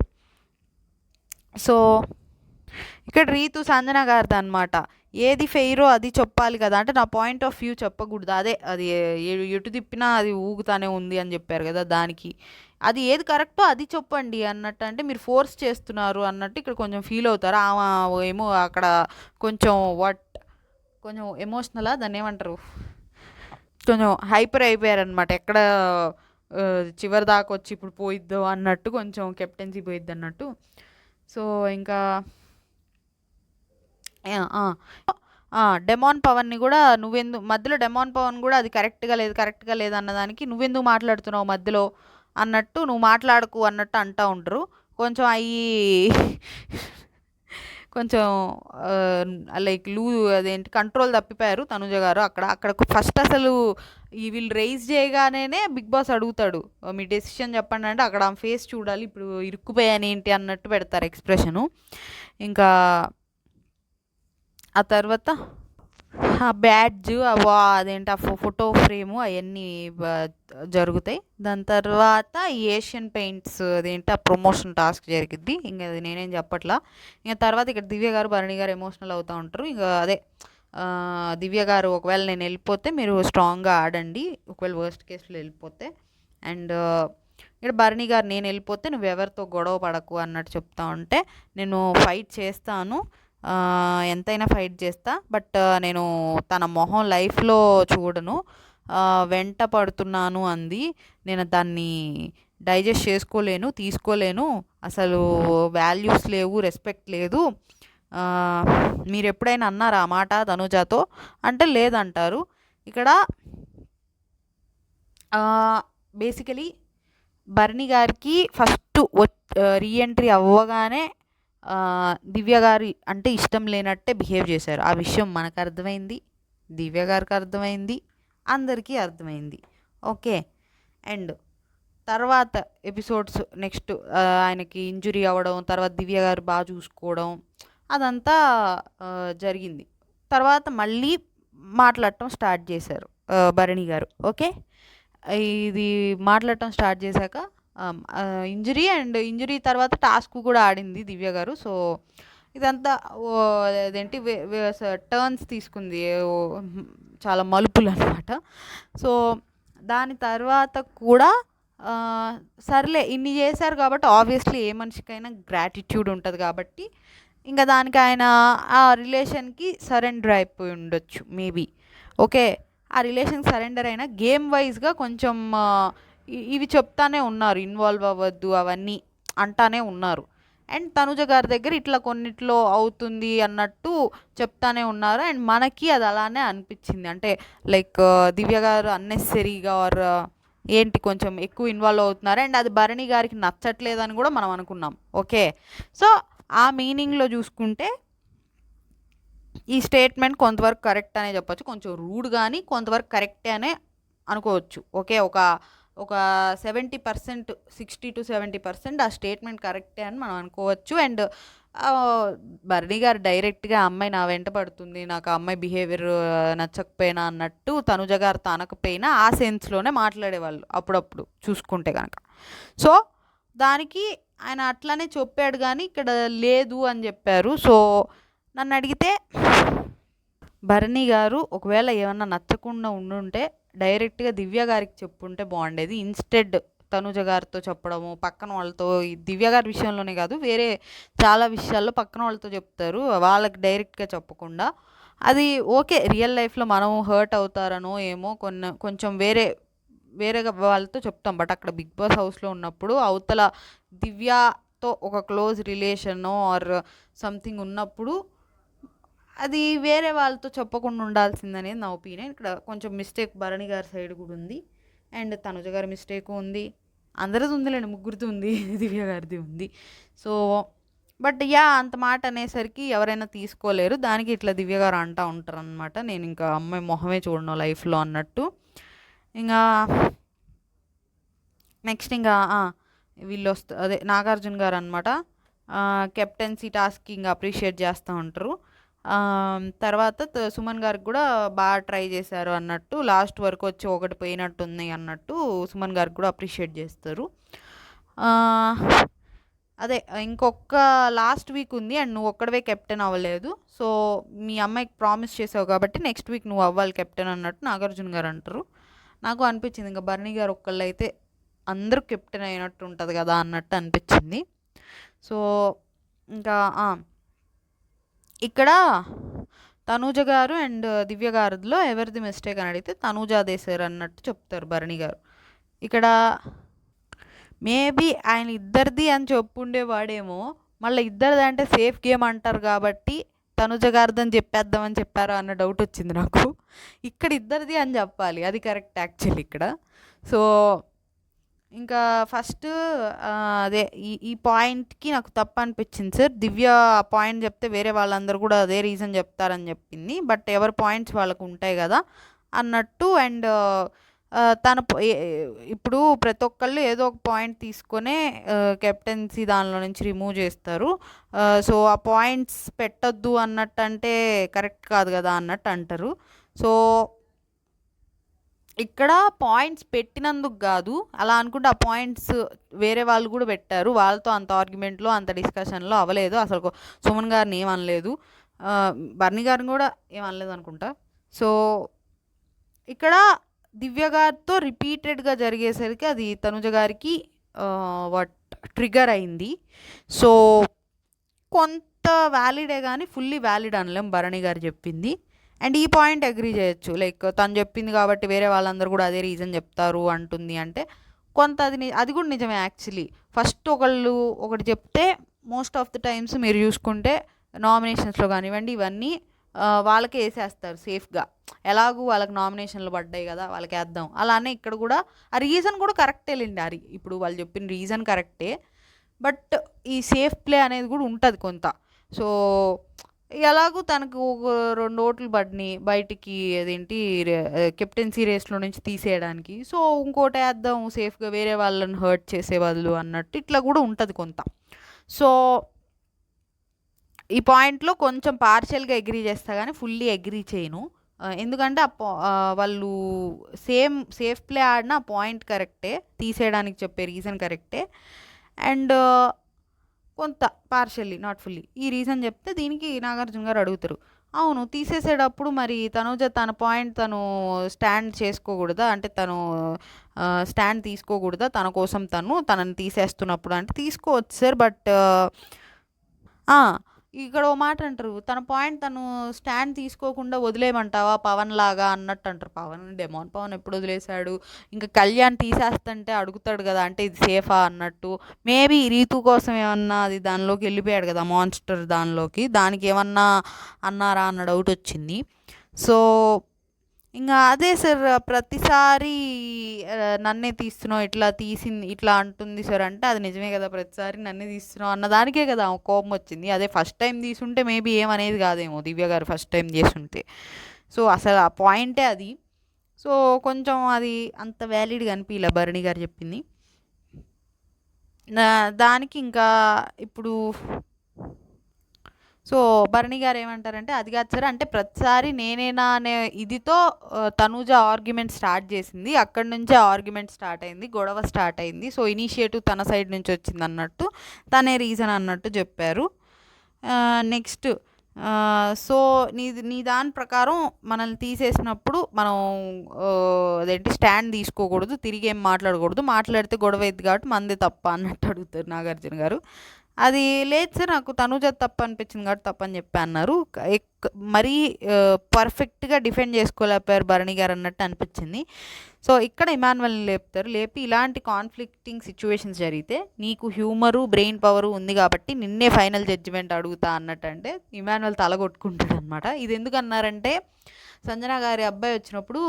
సో ఇక్కడ రీతు సంజన గారిది అనమాట. ఏది ఫెయిరో అది చెప్పాలి కదా, అంటే నా పాయింట్ ఆఫ్ వ్యూ చెప్పకూడదు, అది ఎటు తిప్పినా అది ఊగుతానే ఉంది అని చెప్పారు కదా, దానికి అది ఏది కరెక్టో అది చెప్పండి అన్నట్టు. అంటే మీరు ఫోర్స్ చేస్తున్నారు అన్నట్టు ఇక్కడ కొంచెం ఫీల్ అవుతారు. ఏమో అక్కడ కొంచెం కొంచెం ఎమోషనలా దాన్ని ఏమంటారు, కొంచెం హైపర్ అయిపోయారనమాట. ఎక్కడ చివరి దాకా వచ్చి ఇప్పుడు పోయిద్దో అన్నట్టు, కొంచెం కెప్టెన్సీ పోయిద్ది అన్నట్టు. సో ఇంకా డెమాన్ పవన్ని కూడా మధ్యలో డెమాన్ పవన్ కూడా అది కరెక్ట్గా లేదు అన్నదానికి నువ్వెందుకు మాట్లాడుతున్నావు మధ్యలో అన్నట్టు, నువ్వు మాట్లాడకు అన్నట్టు అంటూ ఉంటారు. కొంచెం కొంచెం లైక్ అదేంటి కంట్రోల్ తప్పిపోయారు తనుజ గారు అక్కడ ఫస్ట్ అసలు వీళ్ళు రైజ్ చేయగానే బిగ్ బాస్ అడుగుతాడు, మీ డెసిషన్ చెప్పండి అంటే అక్కడ ఆ ఫేస్ చూడాలి, ఇప్పుడు ఇరుక్కుపోయాను ఏంటి అన్నట్టు పెడతారు ఎక్స్ప్రెషను. ఇంకా ఆ తర్వాత బ్యాడ్జ్ అదేంటి ఆ ఫోటో ఫ్రేము అవన్నీ జరుగుతాయి. దాని తర్వాత ఏషియన్ పెయింట్స్ అదేంటి ఆ ప్రమోషన్ టాస్క్ జరిగిద్ది. ఇంకా అది నేనేం చెప్పట్లా. ఇంకా తర్వాత ఇక్కడ దివ్య గారు, భరణి గారు ఎమోషనల్ అవుతూ ఉంటారు. ఇంకా అదే దివ్య గారు, ఒకవేళ నేను వెళ్ళిపోతే మీరు స్ట్రాంగ్గా ఆడండి, ఒకవేళ వర్స్ట్ కేసులో వెళ్ళిపోతే. అండ్ ఇక్కడ భరణి గారు, నేను వెళ్ళిపోతే నువ్వు ఎవరితో గొడవ పడకు అన్నట్టు చెప్తా ఉంటే, నేను ఫైట్ చేస్తాను, ఎంతైనా ఫైట్ చేస్తా, బట్ నేను తన మొహం లైఫ్లో చూడను, వెంట పడుతున్నాను అంది, నేను దాన్ని డైజెస్ట్ తీసుకోలేను, అసలు వాల్యూస్ లేవు, రెస్పెక్ట్ లేదు, మీరు ఎప్పుడైనా అన్నారా ఆ మాట తనుజాతో అంటే లేదంటారు. ఇక్కడ బేసికలీ భరణి గారికి ఫస్ట్ రీఎంట్రీ అవ్వగానే దివ్య గారి అంటే ఇష్టం లేనట్టే బిహేవ్ చేశారు. ఆ విషయం మనకు అర్థమైంది, దివ్య గారికి అర్థమైంది, అందరికీ అర్థమైంది. ఓకే, అండ్ తర్వాత ఎపిసోడ్స్ నెక్స్ట్ ఆయనకి ఇంజురీ అవ్వడం, తర్వాత దివ్య గారు బాగా చూసుకోవడం, అదంతా జరిగింది. తర్వాత మళ్ళీ మాట్లాడటం స్టార్ట్ చేశారు భరణి గారు. ఓకే, ఇది మాట్లాడటం స్టార్ట్ చేశాక ఇంజురీ తర్వాత టాస్క్ కూడా ఆడింది దివ్య గారు. సో ఇదంతా అదేంటి టర్న్స్ తీసుకుంది, చాలా మలుపులు అనమాట. సో దాని తర్వాత కూడా సర్లే ఇన్ని చేశారు కాబట్టి ఆబ్వియస్లీ ఏ మనిషికైనా గ్రాటిట్యూడ్ ఉంటుంది కాబట్టి ఇంకా దానికి ఆయన ఆ రిలేషన్కి సరెండర్ అయిపోయి ఉండొచ్చు మేబీ. ఓకే, ఆ రిలేషన్కి సరెండర్ అయినా గేమ్ వైజ్గా కొంచెం ఇవి చెప్తానే ఉన్నారు, ఇన్వాల్వ్ అవ్వద్దు అవన్నీ అంటానే ఉన్నారు. అండ్ తనుజ గారి దగ్గర ఇట్లా కొన్నిట్లో అవుతుంది అన్నట్టు చెప్తానే ఉన్నారు. అండ్ మనకి అది అలానే అనిపించింది, అంటే లైక్ దివ్య గారు అన్నెసరీగా ఆర్ ఏంటి కొంచెం ఎక్కువ ఇన్వాల్వ్ అవుతున్నారు, అండ్ అది భరణి గారికి నచ్చట్లేదని కూడా మనం అనుకున్నాం. ఓకే, సో ఆ మీనింగ్లో చూసుకుంటే ఈ స్టేట్మెంట్ కొంతవరకు కరెక్ట్ అనే చెప్పొచ్చు, కొంచెం రూడ్ కానీ కొంతవరకు కరెక్టే అనే అనుకోవచ్చు. ఓకే, ఒక 70%, 60 to 70% ఆ స్టేట్మెంట్ కరెక్టే అని మనం అనుకోవచ్చు. అండ్ భరణి గారు డైరెక్ట్గా అమ్మాయి నా వెంట పడుతుంది, నాకు ఆ అమ్మాయి బిహేవియర్ నచ్చకపోయినా అన్నట్టు తనుజ గారు తనకపోయినా ఆ సెన్స్లోనే మాట్లాడేవాళ్ళు అప్పుడప్పుడు చూసుకుంటే కనుక. సో దానికి ఆయన అట్లానే చెప్పాడు కానీ ఇక్కడ లేదు అని చెప్పారు. సో నన్ను అడిగితే భరణి గారు ఒకవేళ ఏమన్నా నచ్చకుండా ఉండుంటే డైరెక్ట్గా దివ్య గారికి చెప్పుంటే బాగుండేది. ఇన్స్టెడ్ తనుజ గారితో చెప్పడము, పక్కన వాళ్ళతో, ఈ దివ్య గారి విషయంలోనే కాదు వేరే చాలా విషయాల్లో పక్కన వాళ్ళతో చెప్తారు, వాళ్ళకి డైరెక్ట్గా చెప్పకుండా. అది ఓకే, రియల్ లైఫ్లో మనం హర్ట్ అవుతారనో ఏమో కొంచెం వేరే వేరే వాళ్ళతో చెప్తాం. బట్ అక్కడ బిగ్ బాస్ హౌస్లో ఉన్నప్పుడు అవతల దివ్యతో ఒక క్లోజ్ రిలేషనో ఆర్ సంథింగ్ ఉన్నప్పుడు అది వేరే వాళ్ళతో చెప్పకుండా ఉండాల్సిందనేది నా ఒపీనియన్. ఇక్కడ కొంచెం మిస్టేక్ భరణి గారి సైడ్ కూడా ఉంది, అండ్ తనుజ గారి మిస్టేక్ ఉంది, అందరిది ఉందిలేండి, ముగ్గురిది ఉంది, దివ్య గారిది ఉంది. సో బట్ అంత మాట అనేసరికి ఎవరైనా తీసుకోలేరు. దానికి ఇట్లా దివ్య గారు అంటూ ఉంటారు అనమాట, నేను ఇంకా అమ్మాయి మొహమే చూడను లైఫ్లో అన్నట్టు. ఇంకా నెక్స్ట్ ఇంకా వీళ్ళు అదే నాగార్జున గారు అనమాట, కెప్టెన్సీ టాస్క్ ఇంకా అప్రిషియేట్ చేస్తూ ఉంటారు. తర్వాత సుమన్ గారికి కూడా బాగా ట్రై చేశారు అన్నట్టు, లాస్ట్ వరకు వచ్చి ఒకటి పోయినట్టుంది అన్నట్టు సుమన్ గారికి కూడా అప్రిషియేట్ చేస్తారు. అదే ఇంకొక లాస్ట్ వీక్ ఉంది అండ్ నువ్వు ఒక్కడవే కెప్టెన్ అవ్వలేదు, సో మీ అమ్మాయికి ప్రామిస్ చేసావు కాబట్టి నెక్స్ట్ వీక్ నువ్వు అవ్వాలి కెప్టెన్ అన్నట్టు నాగార్జున గారు అంటారు. నాకు అనిపించింది ఇంకా భరణి గారు ఒక్కళ్ళు అయితే అందరూ కెప్టెన్ అయినట్టు ఉంటుంది కదా అన్నట్టు అనిపించింది. సో ఇంకా ఇక్కడ తనూజ గారు అండ్ దివ్య గారిలో ఎవరిది మిస్టేక్ అని అడిగితే తనూజాదే సార్ అన్నట్టు చెప్తారు భరణి గారు. ఇక్కడ మేబీ ఆయన ఇద్దరిది అని చెప్పుండేవాడేమో, మళ్ళీ ఇద్దరిది అంటే సేఫ్ గేమ్ అంటారు కాబట్టి తనుజ గారిదని చెప్పేద్దామని చెప్పారా అన్న డౌట్ వచ్చింది నాకు. ఇక్కడ ఇద్దరిది అని చెప్పాలి, అది కరెక్ట్ యాక్చువల్లీ ఇక్కడ. సో ఇంకా ఫస్ట్ అదే ఈ పాయింట్కి నాకు తప్పు అనిపించింది సార్. దివ్య ఆ పాయింట్ చెప్తే వేరే వాళ్ళందరూ కూడా అదే రీజన్ చెప్తారని చెప్పింది, బట్ ఎవరి పాయింట్స్ వాళ్ళకు ఉంటాయి కదా అన్నట్టు. అండ్ తన ఇప్పుడు ప్రతి ఒక్కళ్ళు ఏదో ఒక పాయింట్ తీసుకొనే కెప్టెన్సీ దానిలో నుంచి రిమూవ్ చేస్తారు. సో ఆ పాయింట్స్ పెట్టొద్దు అన్నట్టు అంటే కరెక్ట్ కాదు కదా అన్నట్టు అంటారు. సో ఇక్కడ పాయింట్స్ పెట్టినందుకు కాదు, అలా అనుకుంటే ఆ పాయింట్స్ వేరే వాళ్ళు కూడా పెట్టారు, వాళ్ళతో అంత ఆర్గ్యుమెంట్లో అంత డిస్కషన్లో అవ్వలేదు. అసలు సుమన్ గారిని ఏమనలేదు, బర్నీ గారిని కూడా ఏమనలేదు అనుకుంటా. సో ఇక్కడ దివ్య గారితో రిపీటెడ్గా జరిగేసరికి అది తనుజ గారికి వాట్ ట్రిగర్ అయింది. సో కొంత వ్యాలిడే కానీ ఫుల్లీ వ్యాలిడ్ అనలేం భరణి గారు చెప్పింది. అండ్ ఈ పాయింట్ అగ్రీ చేయొచ్చు, లైక్ తను చెప్పింది కాబట్టి వేరే వాళ్ళందరూ కూడా అదే రీజన్ చెప్తారు అంటుంది అంటే కొంత అది కూడా నిజమే యాక్చువల్లీ. ఫస్ట్ ఒకళ్ళు ఒకటి చెప్తే మోస్ట్ ఆఫ్ ద టైమ్స్ మీరు చూసుకుంటే నామినేషన్స్లో కానివ్వండి ఇవన్నీ వాళ్ళకే వేసేస్తారు సేఫ్గా, ఎలాగూ వాళ్ళకి నామినేషన్లు పడ్డాయి కదా వాళ్ళకి వేద్దాం. అలానే ఇక్కడ కూడా ఆ రీజన్ కూడా కరెక్టే లేండి, ఇప్పుడు వాళ్ళు చెప్పిన రీజన్ కరెక్టే, బట్ ఈ సేఫ్ ప్లే అనేది కూడా ఉంటుంది కొంత. సో ఎలాగూ తనకు ఒక 2 ఓట్లు పడినాయి బయటికి, అదేంటి కెప్టెన్సీ రేస్లో నుంచి తీసేయడానికి, సో ఇంకోటి వేద్దాం సేఫ్గా వేరే వాళ్ళని హర్ట్ చేసేవాళ్ళు అన్నట్టు ఇట్లా కూడా ఉంటుంది కొంత. సో ఈ పాయింట్లో కొంచెం పార్షియల్గా అగ్రీ చేస్తా కానీ ఫుల్లీ అగ్రీ చేయను, ఎందుకంటే వాళ్ళు సేఫ్ ప్లే ఆడిన ఆ పాయింట్ కరెక్టే, తీసేయడానికి చెప్పే రీజన్ కరెక్టే, అండ్ కొంత పార్షియల్లీ నాట్ ఫుల్లీ ఈ రీజన్ చెప్తే దీనికి నాగార్జున గారు అడుగుతారు, అవును తీసేసేటప్పుడు మరి తనుజ తన పాయింట్ తను స్టాండ్ చేసుకోకూడదా, అంటే తను స్టాండ్ తీసుకోకూడదా తన కోసం తనని తీసేస్తున్నప్పుడు అంటే తీసుకోవచ్చు సార్, బట్ ఇక్కడ ఓ మాట అంటారు, తన పాయింట్ తను స్టాండ్ తీసుకోకుండా వదిలేయమంటావా పవన్ లాగా అన్నట్టు అంటారు. డెమోన్ పవన్ ఎప్పుడు వదిలేశాడు, ఇంకా కళ్యాణ్ తీసేస్తుంటే అడుగుతాడు కదా అంటే ఇది సేఫా అన్నట్టు. మేబీ రీతు కోసం ఏమన్నా అది దానిలోకి వెళ్ళిపోయాడు కదా మాన్స్టర్ దానిలోకి, దానికి ఏమన్నా అన్నారా అన్న డౌట్ వచ్చింది. సో ఇంకా అదే సార్ ప్రతిసారి నన్నే తీస్తున్నావు ఇట్లా అంటుంది సార్ అంటే అది నిజమే కదా, ప్రతిసారి నన్నే తీస్తున్నావు అన్నదానికే కదా కోపం వచ్చింది. అదే ఫస్ట్ టైం తీసుంటే మేబీ ఏమనేది కాదేమో దివ్య గారు ఫస్ట్ టైం చేసుంటే. సో అసలు ఆ పాయింటే అది. సో కొంచెం అది అంత వ్యాలిడ్గా అనిపించలే భరణి గారు చెప్పింది. దానికి ఇంకా ఇప్పుడు సో భరణి గారు ఏమంటారంటే, అది కాదు సార్, అంటే ప్రతిసారి నేనేనా అనే ఇదితో తనూజ ఆర్గ్యుమెంట్ స్టార్ట్ చేసింది, అక్కడి నుంచే ఆర్గ్యుమెంట్ స్టార్ట్ అయింది, గొడవ స్టార్ట్ అయింది. సో ఇనిషియేటివ్ తన సైడ్ నుంచి వచ్చింది అన్నట్టు, తనే రీజన్ అన్నట్టు చెప్పారు. నెక్స్ట్ సో నీ దాని ప్రకారం మనల్ని తీసేసినప్పుడు మనం అదేంటి స్టాండ్ తీసుకోకూడదు, తిరిగి ఏం మాట్లాడకూడదు, మాట్లాడితే గొడవ అయింది కాబట్టి మందే తప్ప అన్నట్టు అడుగుతారు నాగార్జున గారు. అది లేదు సార్, నాకు తనుజ తప్పు అనిపించింది కాబట్టి తప్పని చెప్పి అన్నారు. మరీ పర్ఫెక్ట్గా డిఫెండ్ చేసుకోలేకపోయారు భరణి గారు అన్నట్టు అనిపించింది. సో ఇక్కడ ఇమాన్యువల్ని లేపుతారు, లేపి ఇలాంటి కాన్ఫ్లిక్టింగ్ సిచ్యువేషన్స్ జరిగితే నీకు హ్యూమరు బ్రెయిన్ పవరు ఉంది కాబట్టి నిన్నే ఫైనల్ జడ్జిమెంట్ అడుగుతా అన్నట్టు. అంటే ఇమాన్యువల్ తల కొట్టుకుంటాడు అనమాట. ఇది ఎందుకు అన్నారంటే, సంజన గారి అబ్బాయి వచ్చినప్పుడు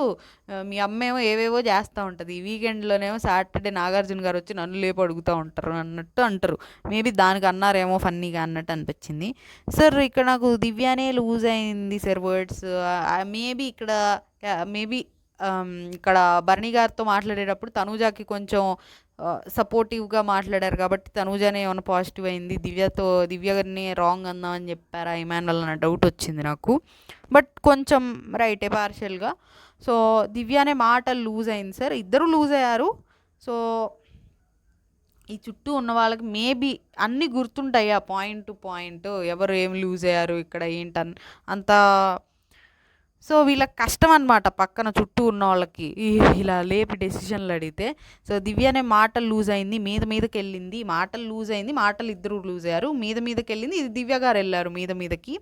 మీ అమ్మేమో ఏవేవో చేస్తూ ఉంటుంది, ఈ వీకెండ్లోనేమో సాటర్డే నాగార్జున గారు వచ్చి నన్ను లేపు అడుగుతూ ఉంటారు అన్నట్టు అంటారు. మేబీ దానికి అన్నారేమో ఫన్నీగా అన్నట్టు అనిపించింది. సార్ ఇక్కడ నాకు దివ్యానే లూజ్ అయింది సార్ వర్డ్స్. మేబీ ఇక్కడ భరణి గారితో మాట్లాడేటప్పుడు తనూజాకి కొంచెం సపోర్టివ్గా మాట్లాడారు కాబట్టి తనూజానే ఏమైనా పాజిటివ్ అయింది, దివ్య గారిని రాంగ్ అందామని చెప్పారా ఇమాన్యువల్ అన్న డౌట్ వచ్చింది నాకు. బట్ కొంచెం రైటే పార్షియల్గా. సో దివ్యానే మాటలు లూజ్ అయింది సార్, ఇద్దరు లూజ్ అయ్యారు. సో ఈ చుట్టూ ఉన్న వాళ్ళకి మేబీ అన్నీ గుర్తుంటాయి ఆ పాయింట్ టు పాయింట్, ఎవరు ఏం లూజ్ అయ్యారు ఇక్కడ ఏంటని అంత. సో వీళ్ళకి కష్టం అనమాట పక్కన చుట్టూ ఉన్న వాళ్ళకి ఇలా లేపి డెసిషన్లు అడిగితే. సో దివ్యనే మాటలు లూజ్ అయింది, మీదకి వెళ్ళింది, మాటలు లూజ్ అయింది, మాటలు ఇద్దరు లూజ్ అయ్యారు, మీదకి వెళ్ళింది, ఇది దివ్య గారు వెళ్ళారు మీదకి.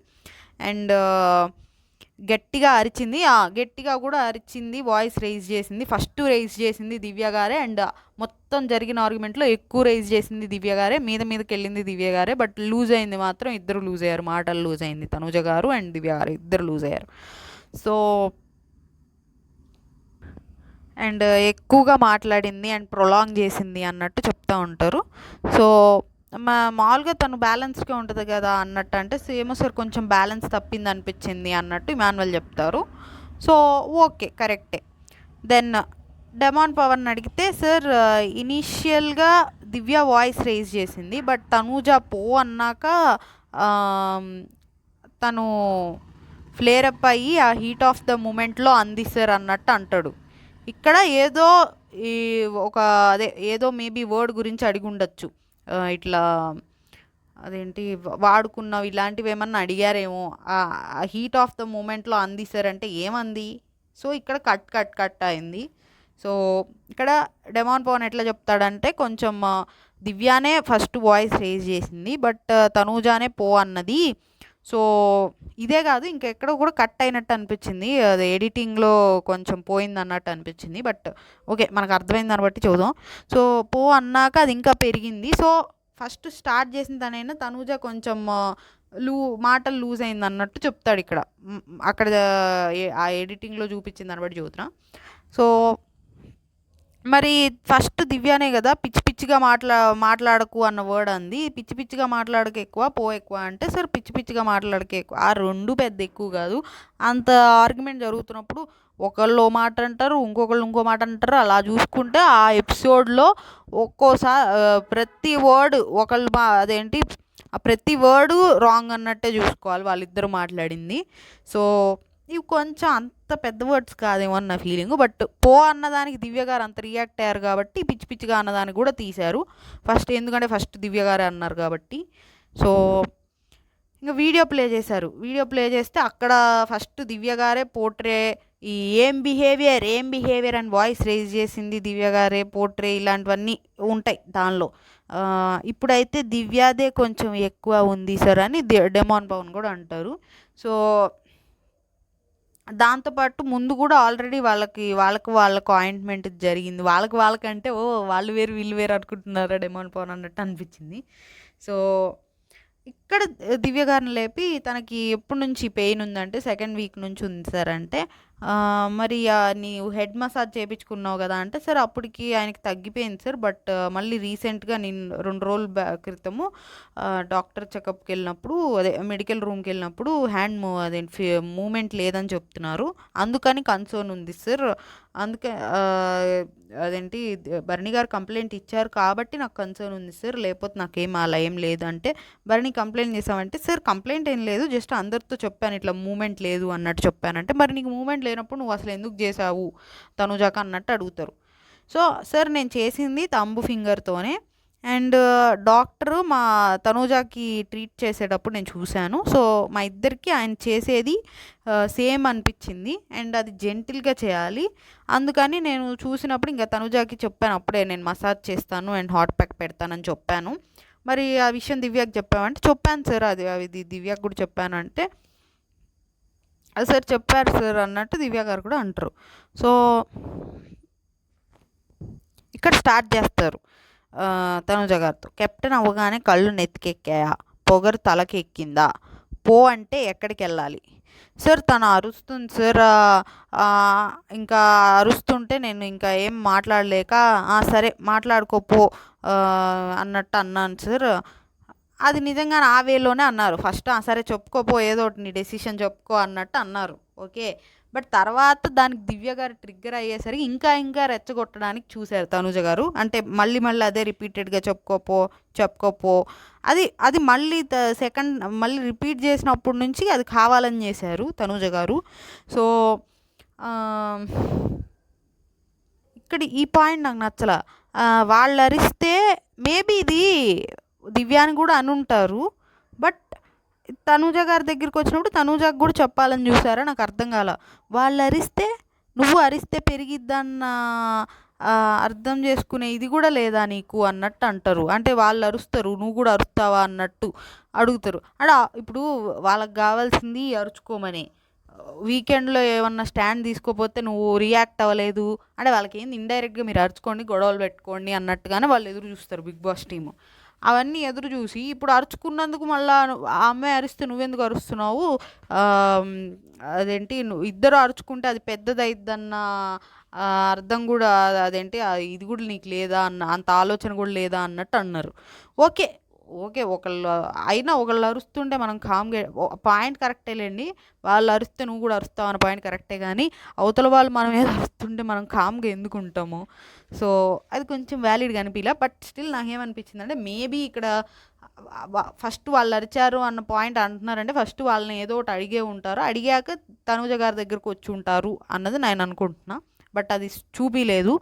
అండ్ గట్టిగా అరిచింది, గట్టిగా కూడా అరిచింది, వాయిస్ రైజ్ చేసింది, ఫస్ట్ రైజ్ చేసింది దివ్య గారే. అండ్ మొత్తం జరిగిన ఆర్గ్యుమెంట్లో ఎక్కువ రైజ్ చేసింది దివ్య గారే, మీదకి వెళ్ళింది దివ్య గారే. బట్ లూజ్ అయింది మాత్రం ఇద్దరు లూజ్ అయ్యారు, మాటలు లూజ్ అయింది తనుజ గారు అండ్ దివ్య గారు ఇద్దరు లూజ్ అయ్యారు. సో అండ్ ఎక్కువగా మాట్లాడింది అండ్ ప్రొలాంగ్ చేసింది అన్నట్టు చెప్తూ ఉంటారు. సో మామూలుగా తను బ్యాలెన్స్గా ఉంటుంది కదా అన్నట్టు, అంటే సేమో సార్ కొంచెం బ్యాలెన్స్ తప్పింది అనిపించింది అన్నట్టు ఇమాన్యువల్ చెప్తారు. సో ఓకే, కరెక్టే. దెన్ డెమాన్ పవన్ అడిగితే, సార్ ఇనీషియల్గా దివ్య వాయిస్ రైజ్ చేసింది, బట్ తనూజ పో అన్నాక తను ఫ్లేరప్ అయ్యి ఆ హీట్ ఆఫ్ ద మూమెంట్లో అంది సార్ అన్నట్టు అంటాడు. ఇక్కడ ఏదో మేబీ వర్డ్ గురించి అడిగి ఉండొచ్చు, ఇట్లా అదేంటి వాడుకున్నవి ఇలాంటివి ఏమన్నా అడిగారేమో. ఆ హీట్ ఆఫ్ ద మూమెంట్లో అంది సార్ అంటే ఏమంది? సో ఇక్కడ కట్ అయింది. సో ఇక్కడ డెమాన్ పవన్ ఎట్లా చెప్తాడంటే, కొంచెం దివ్యానే ఫస్ట్ వాయిస్ రేజ్ చేసింది, బట్ తనూజానే పో అన్నది. సో ఇదే కాదు ఇంకెక్కడ కూడా కట్ అయినట్టు అనిపించింది, అది ఎడిటింగ్లో కొంచెం పోయింది అన్నట్టు అనిపించింది. బట్ ఓకే, మనకు అర్థమైంది దాన్ని బట్టి చూద్దాం. సో పో అన్నాక అది ఇంకా పెరిగింది. సో ఫస్ట్ స్టార్ట్ చేసిన తనైనా తనూజ కొంచెం మాటలు లూజ్ అయింది అన్నట్టు చెప్తాడు ఇక్కడ. అక్కడ ఆ ఎడిటింగ్లో చూపించిన దాన్ని బట్టి చూద్దాం. సో మరి ఫస్ట్ దివ్యానే కదా పిచ్చి పిచ్చిగా మాట్లాడకు అన్న వర్డ్ అంది. పిచ్చి పిచ్చిగా మాట్లాడక ఎక్కువ, పో ఎక్కువ అంటే, సార్ పిచ్చి పిచ్చిగా మాట్లాడక ఎక్కువ, ఆ రెండు పెద్ద ఎక్కువ కాదు. అంత ఆర్గ్యుమెంట్ జరుగుతున్నప్పుడు ఒకళ్ళు మాట అంటారు, ఇంకొకళ్ళు ఇంకో మాట అంటారు. అలా చూసుకుంటే ఆ ఎపిసోడ్లో ఒక్కోసారి ప్రతి వర్డ్ ప్రతి వర్డు రాంగ్ అన్నట్టే చూసుకోవాలి వాళ్ళిద్దరు మాట్లాడింది. సో ఇవి కొంచెం అంత పెద్ద వర్డ్స్ కాదేమో అన్న ఫీలింగ్. బట్ పో అన్నదానికి దివ్య గారు అంత రియాక్ట్ అయ్యారు కాబట్టి పిచ్చి పిచ్చిగా అన్నదానికి కూడా తీశారు ఎందుకంటే ఫస్ట్ దివ్య గారే అన్నారు కాబట్టి. సో ఇంకా వీడియో ప్లే చేశారు. వీడియో ప్లే చేస్తే అక్కడ ఫస్ట్ దివ్య గారే పోర్ట్రే ఏం బిహేవియర్ అని వాయిస్ రేజ్ చేసింది దివ్య గారే, పోర్ట్రే ఇలాంటివన్నీ ఉంటాయి దానిలో. ఇప్పుడైతే దివ్యాదే కొంచెం ఎక్కువ ఉంది సార్ అని డెమాన్ పవన్ కూడా అంటారు. సో దాంతోపాటు ముందు కూడా ఆల్రెడీ వాళ్ళకు అపాయింట్మెంట్ జరిగింది. వాళ్ళకంటే వాళ్ళు వేరు వీళ్ళు వేరు అనుకుంటున్నారా డెమాన్ పవన్ అన్నట్టు అనిపించింది. సో ఇక్కడ దివ్య గారిని లేపి తనకి ఎప్పటి నుంచి పెయిన్ ఉందంటే 2nd వీక్ నుంచి ఉంది సార్ అంటే, మరి నీవు హెడ్ మసాజ్ చేపించుకున్నావు కదా అంటే, సార్ అప్పటికి ఆయనకి తగ్గిపోయింది సార్. బట్ మళ్ళీ రీసెంట్గా నేను 2 రోజుల క్రితము డాక్టర్ చెకప్కి వెళ్ళినప్పుడు, అదే మెడికల్ రూమ్కి వెళ్ళినప్పుడు హ్యాండ్ అదేంటి మూమెంట్ లేదని చెప్తున్నారు, అందుకని కన్సర్న్ ఉంది సార్. అందుకే అదేంటి భరణి గారు కంప్లైంట్ ఇచ్చారు కాబట్టి నాకు కన్సర్న్ ఉంది సార్, లేకపోతే నాకేం అలా ఏం లేదు అంటే, భరణి కంప్లైంట్ చేసామంటే, సార్ కంప్లైంట్ ఏం లేదు, జస్ట్ అందరితో చెప్పాను ఇట్లా మూమెంట్ లేదు అన్నట్టు చెప్పానంటే, మరి నీకు మూమెంట్ లేనప్పుడు నువ్వు అసలు ఎందుకు చేసావు తనుజాక అన్నట్టు అడుగుతారు. సో సార్ నేను చేసింది తంబు ఫింగర్తోనే, అండ్ డాక్టరు మా తనూజాకి ట్రీట్ చేసేటప్పుడు నేను చూశాను. సో మా ఇద్దరికి ఆయన చేసేది సేమ్ అనిపించింది, అండ్ అది జెంటిల్గా చేయాలి. అందుకని నేను చూసినప్పుడు ఇంకా తనూజాకి చెప్పాను, అప్పుడే నేను మసాజ్ చేస్తాను అండ్ హాట్ ప్యాక్ పెడతానని చెప్పాను. మరి ఆ విషయం దివ్యకి చెప్పామంటే, చెప్పాను సార్, అది దివ్యకి కూడా చెప్పాను అంటే, అది సార్ చెప్పారు సార్ అన్నట్టు దివ్య గారు కూడా అంటారు. సో ఇక్కడ స్టార్ట్ చేస్తారు తనుజ గారితో. కెప్టెన్ అవ్వగానే కళ్ళు నెత్తికెక్కాయా, పొగరు తలకి ఎక్కిందా, పో అంటే ఎక్కడికి వెళ్ళాలి సార్, తను అరుస్తుంది సార్, ఇంకా అరుస్తుంటే నేను ఇంకా ఏం మాట్లాడలేక సరే మాట్లాడుకోపో అన్నట్టు అన్నాను సార్. అది నిజంగా ఆ వేలోనే అన్నారు. ఫస్ట్ సరే చెప్పుకోపో, ఏదో ఒకటి నీ డెసిషన్ చెప్పుకో అన్నట్టు అన్నారు, ఓకే. బట్ తర్వాత దానికి దివ్య గారు ట్రిగ్గర్ అయ్యేసరికి ఇంకా ఇంకా రెచ్చగొట్టడానికి చూశారు తనుజ గారు. అంటే మళ్ళీ అదే రిపీటెడ్గా చెప్పుకోపో అది అది మళ్ళీ సెకండ్ మళ్ళీ రిపీట్ చేసినప్పటి నుంచి అది కావాలని చేశారు తనుజ గారు. సో ఇక్కడ ఈ పాయింట్ నాకు నచ్చల. వాళ్ళు అరిస్తే మేబీ ఇది దివ్యాని కూడా అనుంటారు, బట్ తనూజ గారి దగ్గరికి వచ్చినప్పుడు తనూజకు కూడా చెప్పాలని చూసారా, నాకు అర్థం కాల. వాళ్ళు అరిస్తే నువ్వు అరిస్తే పెరిగిద్దన్న అర్థం చేసుకునే ఇది కూడా లేదా నీకు అన్నట్టు అంటారు. అంటే వాళ్ళు అరుస్తారు, నువ్వు కూడా అరుస్తావా అన్నట్టు అడుగుతారు. అంటే ఇప్పుడు వాళ్ళకి కావాల్సింది అరుచుకోమని, వీకెండ్లో ఏమన్నా స్టాండ్ తీసుకోపోతే నువ్వు రియాక్ట్ అవ్వలేదు అంటే వాళ్ళకి ఏంది, ఇండైరెక్ట్గా మీరు అరుచుకోండి, గొడవలు పెట్టుకోండి అన్నట్టుగానే వాళ్ళు ఎదురు చూస్తారు బిగ్ బాస్ టీము. అవన్నీ ఎదురు చూసి ఇప్పుడు అరుచుకున్నందుకు మళ్ళీ ఆ అమ్మాయి అరిస్తే నువ్వెందుకు అరుస్తున్నావు, అదేంటి నువ్వు ఇద్దరు అరుచుకుంటే అది పెద్దదైద్దన్న అర్థం కూడా, అదేంటి ఇది కూడా నీకు లేదా అంత ఆలోచన కూడా లేదా అన్నట్టు అన్నారు. ఓకే ఓకే ఒకళ్ళు అరుస్తుంటే మనం కామ్గా, పాయింట్ కరెక్టేలేండి, వాళ్ళు అరిస్తే నువ్వు కూడా అరుస్తావు అన్న పాయింట్ కరెక్టే, కానీ అవతల వాళ్ళు మనం ఏదో అరుస్తుంటే మనం కామ్గా ఎందుకు ఉంటాము. సో అది కొంచెం వ్యాలిడ్గా అనిపించలే. బట్ స్టిల్ నాకేమనిపించింది అంటే, మేబీ ఇక్కడ ఫస్ట్ వాళ్ళు అరిచారు అన్న పాయింట్ అంటున్నారంటే, ఫస్ట్ వాళ్ళని ఏదో ఒకటి అడిగే ఉంటారు, అడిగాక తనూజ గారి దగ్గరకు వచ్చి ఉంటారు అన్నది నేను అనుకుంటున్నా. బట్ అది చూపిలేదు,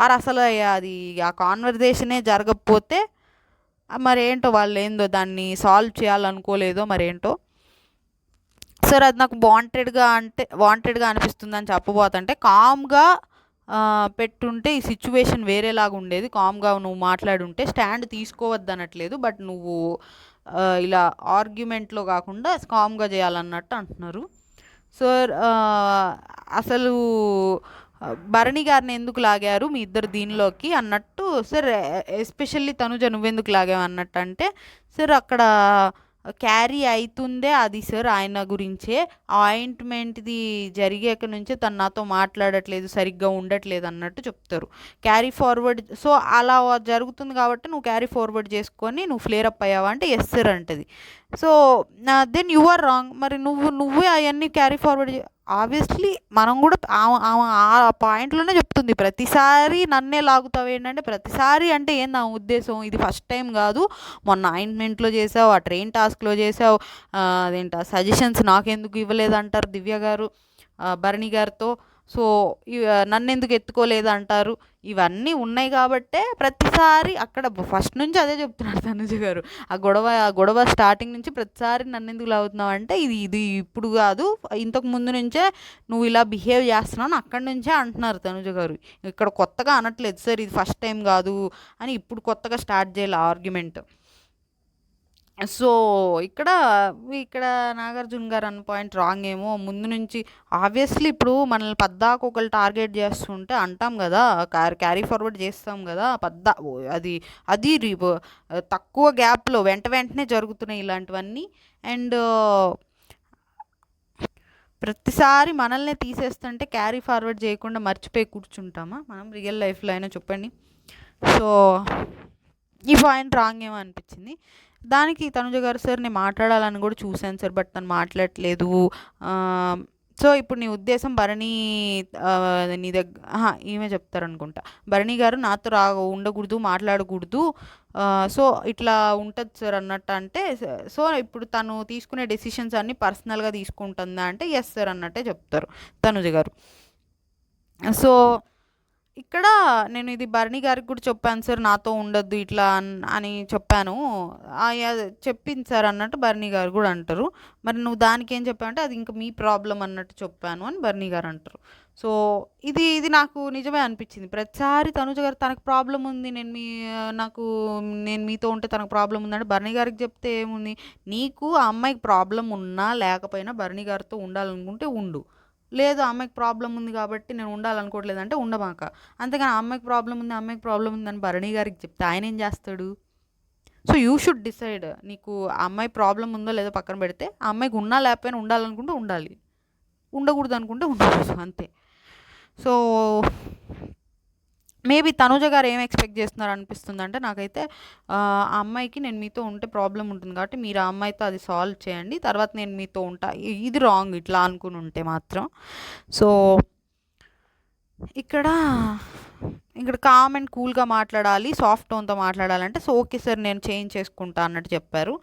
ఆర్ అసలు అది ఆ కాన్వర్జేషనే జరగకపోతే మరేంటో వాళ్ళు ఏందో దాన్ని సాల్వ్ చేయాలనుకోలేదో మరేంటో. సార్ అది నాకు వాంటెడ్గా అనిపిస్తుందని చెప్పబోతుంటే, కామ్గా పెట్టుంటే ఈ సిచ్యువేషన్ వేరేలాగా ఉండేది. కామ్గా నువ్వు మాట్లాడుంటే, స్టాండ్ తీసుకోవద్దు అనట్లేదు, బట్ నువ్వు ఇలా ఆర్గ్యుమెంట్లో కాకుండా కామ్గా చేయాలన్నట్టు అంటున్నారు. సార్ అసలు భరణి గారిని ఎందుకు లాగారు మీ ఇద్దరు దీనిలోకి అన్నట్టు, సార్ ఎస్పెషల్లీ తనుజ నువ్వెందుకు లాగావు అన్నట్టు అంటే, సార్ అక్కడ క్యారీ అవుతుందే అది సార్ ఆయన గురించే, ఆయింట్మెంట్ది జరిగాక నుంచే తను నాతో మాట్లాడట్లేదు, సరిగ్గా ఉండట్లేదు అన్నట్టు చెప్తారు. క్యారీ ఫార్వర్డ్, సో అలా జరుగుతుంది కాబట్టి నువ్వు క్యారీ ఫార్వర్డ్ చేసుకొని నువ్వు ఫ్లేర్ అప్ అయ్యావా అంటే ఎస్ సార్ అంటది. So then you are wrong. మరి నువ్వే అవన్నీ క్యారీ ఫార్వర్డ్ ఆబ్వియస్లీ మనం కూడా ఆ పాయింట్లోనే చెప్తుంది, ప్రతిసారి నన్నే లాగుతావు ఏంటంటే, ప్రతిసారి అంటే ఏం నా ఉద్దేశం, ఇది ఫస్ట్ టైం కాదు, మొన్న ఆయింట్మెంట్లో చేసావు, ఆ ట్రైన్ టాస్క్లో చేసావు, అదేంట సజెషన్స్ నాకెందుకు ఇవ్వలేదంటారు దివ్య గారు భరణి గారితో. సో నన్ను ఎందుకు ఎత్తుకోలేదు అంటారు. ఇవన్నీ ఉన్నాయి కాబట్టే ప్రతిసారి అక్కడ ఫస్ట్ నుంచి అదే చెప్తున్నారు తనుజ గారు. ఆ గొడవ స్టార్టింగ్ నుంచి ప్రతిసారి నన్ను ఎందుకు లాగుతున్నావు అంటే, ఇది ఇప్పుడు కాదు, ఇంతకు ముందు నుంచే నువ్వు ఇలా బిహేవ్ చేస్తున్నావు అక్కడి నుంచే అంటున్నారు తనుజ గారు. ఇక్కడ కొత్తగా అనట్లేదు సార్, ఇది ఫస్ట్ టైం కాదు అని ఇప్పుడు కొత్తగా స్టార్ట్ చేయాలి ఆర్గ్యుమెంట్. సో ఇక్కడ నాగార్జున గారు అన్న పాయింట్ రాంగ్ ఏమో. ముందు నుంచి ఆబ్వియస్లీ ఇప్పుడు మనల్ని పద్దాకు ఒకళ్ళు టార్గెట్ చేస్తుంటే అంటాం కదా, క్యారీ ఫార్వర్డ్ చేస్తాం కదా, అది తక్కువ గ్యాప్లో వెంటనే జరుగుతున్నాయి ఇలాంటివన్నీ. అండ్ ప్రతిసారి మనల్నే తీసేస్తుంటే క్యారీ ఫార్వర్డ్ చేయకుండా మర్చిపోయి కూర్చుంటామా మనం రియల్ లైఫ్లో అయినా చెప్పండి. సో ఈ పాయింట్ రాంగ్ ఏమో అనిపించింది. దానికి తనుజ గారు, సార్ నేను మాట్లాడాలని కూడా చూశాను సార్, బట్ తను మాట్లాడట్లేదు. సో ఇప్పుడు నీ ఉద్దేశం భరణి నీ ఈమె చెప్తారనుకుంటా, భరణి గారు నాతో ఉండకూడదు, మాట్లాడకూడదు, సో ఇట్లా ఉంటుంది సార్ అన్నట్టు అంటే, సో ఇప్పుడు తను తీసుకునే డెసిషన్స్ అన్నీ పర్సనల్గా తీసుకుంటుందా అంటే ఎస్ సార్ అన్నట్టే చెప్తారు తనుజ గారు. సో ఇక్కడ నేను ఇది భరణి గారికి కూడా చెప్పాను సార్, నాతో ఉండొద్దు ఇట్లా అని చెప్పాను, చెప్పింది సార్ అన్నట్టు భరణి గారు కూడా అంటారు. మరి నువ్వు దానికి ఏం చెప్పావు అంటే అది ఇంకా మీ ప్రాబ్లం అన్నట్టు చెప్పాను అని భరణి గారు అంటారు. సో ఇది ఇది నాకు నిజమే అనిపించింది. ప్రతిసారి తనుజ గారు తనకు ప్రాబ్లం ఉంది, నేను మీతో ఉంటే తనకు ప్రాబ్లం ఉందంటే భరణి గారికి చెప్తే ఏముంది, నీకు ఆ అమ్మాయికి ప్రాబ్లం ఉన్నా లేకపోయినా భరణి గారితో ఉండాలనుకుంటే ఉండు, లేదు ఆ అమ్మాయికి ప్రాబ్లం ఉంది కాబట్టి నేను ఉండాలనుకోవట్లేదు అంటే ఉండమాక. అంతేగాని ఆ అమ్మాయికి ప్రాబ్లం ఉంది అని భరణి గారికి చెప్తే ఆయన ఏం చేస్తాడు? సో యూ షుడ్ డిసైడ్, నీకు ఆ అమ్మాయి ప్రాబ్లం ఉందో లేదో పక్కన పెడితే ఆ అమ్మాయికి ఉన్నా లేకపోయినా ఉండాలనుకుంటే ఉండాలి, ఉండకూడదు అనుకుంటే ఉండకూడదు, అంతే. సో మేబీ తనుజ గారు ఏం ఎక్స్పెక్ట్ చేస్తున్నారు అనిపిస్తుంది అంటే నాకైతే, ఆ అమ్మాయికి నేను మీతో ఉంటే ప్రాబ్లం ఉంటుంది కాబట్టి మీరు ఆ అమ్మాయితో అది సాల్వ్ చేయండి, తర్వాత నేను మీతో ఉంటా, ఇది రాంగ్ ఇట్లా అనుకుని ఉంటే మాత్రం. సో ఇక్కడ కామ్ అండ్ కూల్గా మాట్లాడాలి, సాఫ్ట్ టోన్తో మాట్లాడాలంటే సో ఓకే సార్ నేను చేంజ్ చేసుకుంటా అన్నట్టు చెప్పారు.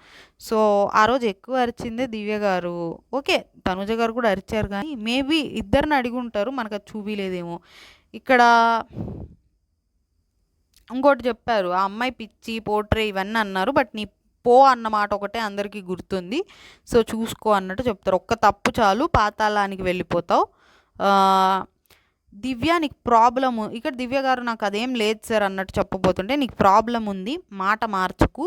సో ఆ రోజు ఎక్కువ అరిచిందే దివ్య గారు. ఓకే తనుజ గారు కూడా అరిచారు, కానీ మేబీ ఇద్దరిని అడిగి ఉంటారు, మనకు అది చూపిలేదేమో. ఇక్కడ ఇంకోటి చెప్పారు, ఆ అమ్మాయి పిచ్చి పోట్రే ఇవన్నీ అన్నారు, బట్ నీ పో అన్నమాట ఒకటే అందరికీ గుర్తుంది, సో చూసుకో అన్నట్టు చెప్తారు. ఒక్క తప్పు చాలు పాతాళానికి వెళ్ళిపోతావు. దివ్య నీకు ప్రాబ్లము, ఇక్కడ దివ్య గారు నాకు అదేం లేదు సార్ అన్నట్టు చెప్పబోతుంటే, నీకు ప్రాబ్లం ఉంది, మాట మార్చుకు,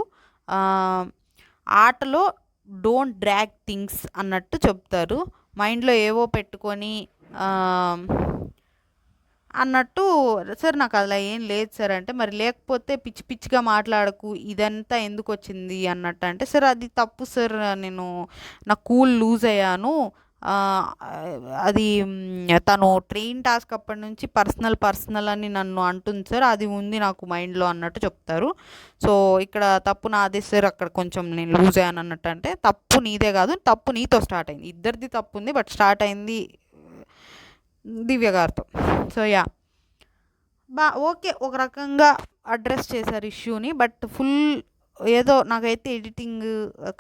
ఆటలో డోంట్ డ్రాగ్ థింగ్స్ అన్నట్టు చెప్తారు. మైండ్లో ఏవో పెట్టుకొని అన్నట్టు, సార్ నాకు అలా ఏం లేదు సార్ అంటే, మరి లేకపోతే పిచ్చి పిచ్చిగా మాట్లాడకు, ఇదంతా ఎందుకు వచ్చింది అన్నట్టు అంటే, సార్ అది తప్పు సార్, నేను నా కూల్ లూజ్ అయ్యాను, అది తను ట్రైన్ టాస్క్ అప్పటి నుంచి పర్సనల్ అని నన్ను అంటుంది సార్, అది ఉంది నాకు మైండ్లో అన్నట్టు చెప్తారు. సో ఇక్కడ తప్పు నాదే సార్, అక్కడ కొంచెం నేను లూజ్ అయ్యాను అన్నట్టు అంటే, తప్పు నీదే కాదు, తప్పు నీతో స్టార్ట్ అయింది, ఇద్దరిది తప్పు ఉంది, బట్ స్టార్ట్ అయింది దివ్య గారితో. సో యా ఓకే ఒక రకంగా అడ్రస్ చేశారు ఇష్యూని, బట్ ఫుల్ ఏదో నాకైతే ఎడిటింగ్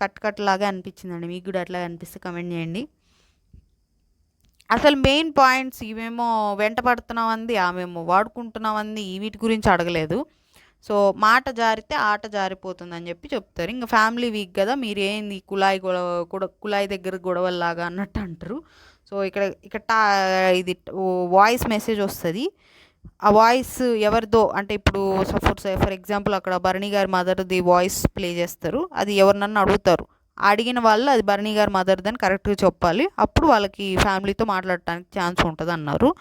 కట్ లాగా అనిపించిందండి. మీకు కూడా అట్లాగే అనిపిస్తే కమెంట్ చేయండి. అసలు మెయిన్ పాయింట్స్ ఇవేమో వెంట పడుతున్నామంది, ఆమెమో వాడుకుంటున్నామంది, వీటి గురించి అడగలేదు. సో మాట జారితే ఆట జారిపోతుందని చెప్తారు. ఇంకా ఫ్యామిలీ వీక్ కదా, మీరు ఏంది కుళాయి దగ్గర గొడవల్లాగా అన్నట్టు అంటారు. సో ఇక్కడ ఇది వాయిస్ మెసేజ్ వస్తుంది, ఆ వాయిస్ ఎవరిదో అంటే ఇప్పుడు ఫర్ ఎగ్జాంపుల్ అక్కడ భరణి గారి మదర్ది వాయిస్ ప్లే చేస్తారు, అది ఎవరినన్నా అడుగుతారు, అడిగిన వాళ్ళు అది భరణి గారి మదర్ది అని కరెక్ట్గా చెప్పాలి, అప్పుడు వాళ్ళకి ఫ్యామిలీతో మాట్లాడటానికి ఛాన్స్ ఉంటుంది అన్నారు.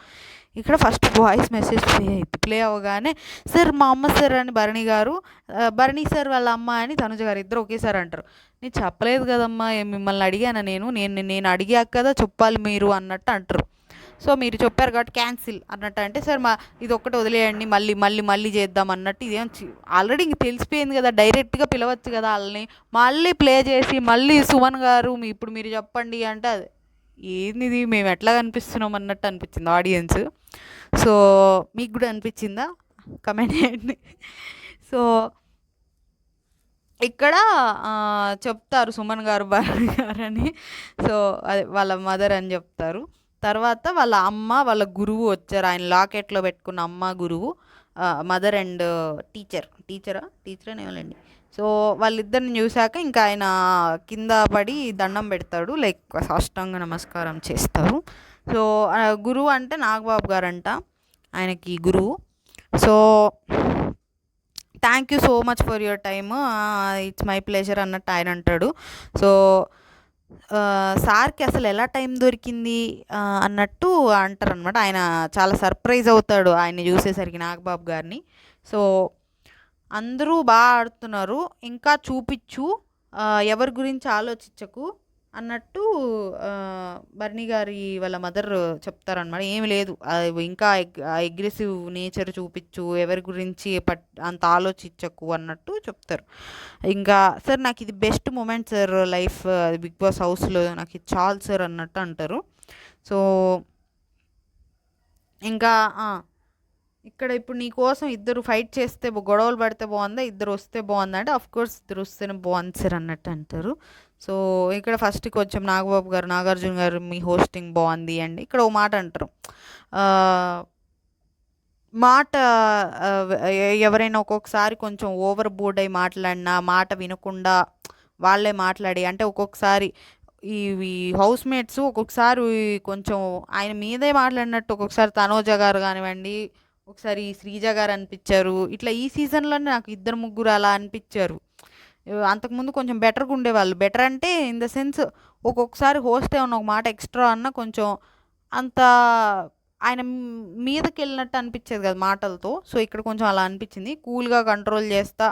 ఇక్కడ ఫస్ట్ వాయిస్ మెసేజ్ ప్లే అవ్వగానే సార్ మా అమ్మ సార్ అని భరణి సార్ వాళ్ళ అమ్మ అని తనుజ గారు ఇద్దరు ఒకేసారి అంటారు. నేను చెప్పలేదు కదమ్మా, మిమ్మల్ని అడిగాను, నేను అడిగాక కదా చెప్పాలి మీరు అన్నట్టు అంటారు. సో మీరు చెప్పారు కాబట్టి క్యాన్సిల్ అన్నట్టు అంటే, సార్ ఇది ఒక్కటి వదిలేయండి, మళ్ళీ చేద్దాం అన్నట్టు, ఇదేం ఆల్రెడీ ఇంక తెలిసిపోయింది కదా, డైరెక్ట్గా పిలవచ్చు కదా వాళ్ళని, మళ్ళీ ప్లే చేసి మళ్ళీ సుమన్ గారు ఇప్పుడు మీరు చెప్పండి అంటే అది ఏంది, ఇది మేము ఎట్లా కనిపిస్తున్నాం అన్నట్టు అనిపించింది ఆడియన్స్. సో మీకు కూడా అనిపించిందా? కమెంట్ చేయండి. సో ఇక్కడ చెప్తారు సుమన్ గారు భరణి గారు అని, సో అదే వాళ్ళ మదర్ అని చెప్తారు. తర్వాత వాళ్ళ అమ్మ వాళ్ళ గురువు వచ్చారు, ఆయన లాకెట్లో పెట్టుకున్న అమ్మ గురువు, మదర్ అండ్ టీచరేనేవాళ్ళండి. సో వాళ్ళిద్దరిని చూశాక ఇంకా ఆయన కింద పడి దండం పెడతాడు, లైక్ సాష్టాంగ నమస్కారం చేస్తారు. సో గురువు అంటే నాగబాబు గారంట ఆయనకి గురువు. So thank you so much for your time, it's my pleasure అన్నట్టు ఆయన అంటాడు. సో సార్కి అసలు ఎలా టైం దొరికింది అన్నట్టు అంటారు అనమాట. ఆయన చాలా సర్ప్రైజ్ అవుతాడు ఆయన్ని చూసేసరికి, నాగబాబు గారిని. సో అందరూ బాగా ఆడుతున్నారు, ఇంకా చూపించు, ఎవరి గురించి ఆలోచించకు, అన్నట్టు బర్నీ గారి వాళ్ళ మదర్ చెప్తారనమాట. ఏమి లేదు, ఇంకా అగ్రెసివ్ నేచర్ చూపించు, ఎవరి గురించి అంత ఆలోచించకు అన్నట్టు చెప్తారు. ఇంకా సార్ నాకు ఇది best moment sir life Bigg Boss హౌస్లో, నాకు ఇది చాలు సార్ అన్నట్టు అంటారు. సో ఇంకా ఇక్కడ ఇప్పుడు నీ కోసం ఇద్దరు ఫైట్ చేస్తే గొడవలు పడితే బాగుందా, ఇద్దరు వస్తే బాగుందా అంటే కోర్స్ ఇద్దరు వస్తేనే బాగుంది సార్ అన్నట్టు అంటారు. సో ఇక్కడ ఫస్ట్ కొంచెం నాగబాబు గారు, నాగార్జున గారు మీ హోస్టింగ్ బాగుంది అండి. ఇక్కడ ఓ మాట అంటారు, మాట ఎవరైనా ఒక్కొక్కసారి కొంచెం ఓవర్ బోర్డ్ అయి మాట్లాడినా, మాట వినకుండా వాళ్ళే మాట్లాడి, అంటే ఒక్కొక్కసారి ఈ హౌస్ మేట్స్ ఒక్కొక్కసారి కొంచెం ఆయన మీదే మాట్లాడినట్టు ఒక్కొక్కసారి తనోజ గారు కానివ్వండి, ఒకసారి శ్రీజ గారు అనిపించారు. ఇట్లా ఈ సీజన్లోనే నాకు ఇద్దరు ముగ్గురు అలా అనిపించారు. అంతకుముందు కొంచెం బెటర్గా ఉండేవాళ్ళు. బెటర్ అంటే ఇన్ ద సెన్స్ ఒక్కొక్కసారి హోస్ట్ ఏమన్నా ఒక మాట ఎక్స్ట్రా అన్న కొంచెం అంత ఆయన మీదకి వెళ్ళినట్టు అనిపించేది కదా మాటలతో. సో ఇక్కడ కొంచెం అలా అనిపించింది. కూల్గా కంట్రోల్ చేస్తా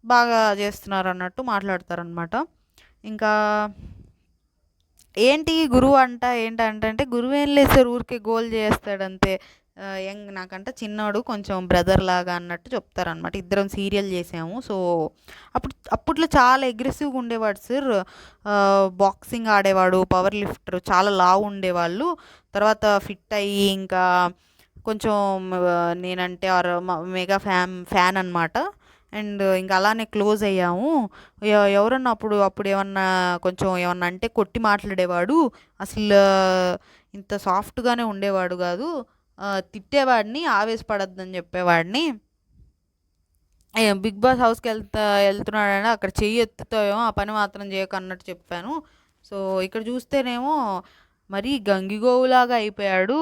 బాగా చేస్తున్నారు అన్నట్టు మాట్లాడతారనమాట. ఇంకా ఏంటి గురువు అంట ఏంటంటే, గురువు ఏం లేదు సార్, ఊరికే గోల్ చేస్తాడంతే, నాకంటే చిన్నోడు కొంచెం బ్రదర్ లాగా అన్నట్టు చెప్తారనమాట. ఇద్దరం సీరియల్ చేసాము. సో అప్పట్లో చాలా అగ్రెసివ్గా ఉండేవాడు సార్. బాక్సింగ్ ఆడేవాడు, పవర్ లిఫ్టర్, చాలా లావు ఉండేవాళ్ళు. తర్వాత ఫిట్ అయ్యి ఇంకా కొంచెం నేనంటే మెగా ఫ్యాన్ అనమాట. అండ్ ఇంకా అలానే క్లోజ్ అయ్యాము. ఎవరన్నా అప్పుడు ఏమన్నా కొంచెం ఏమన్నా అంటే కొట్టి మాట్లాడేవాడు. అసలు ఇంత సాఫ్ట్గానే ఉండేవాడు కాదు, తిట్టేవాడిని, ఆవేశపడద్దని చెప్పేవాడిని. బిగ్ బాస్ హౌస్కి వెళ్తున్నాడని అక్కడ చెయ్యి ఎత్తుతాయేమో, ఆ పని మాత్రం చేయకు అన్నట్టు చెప్పాను. సో ఇక్కడ చూస్తేనేమో మరీ గంగిగోవులాగా అయిపోయాడు.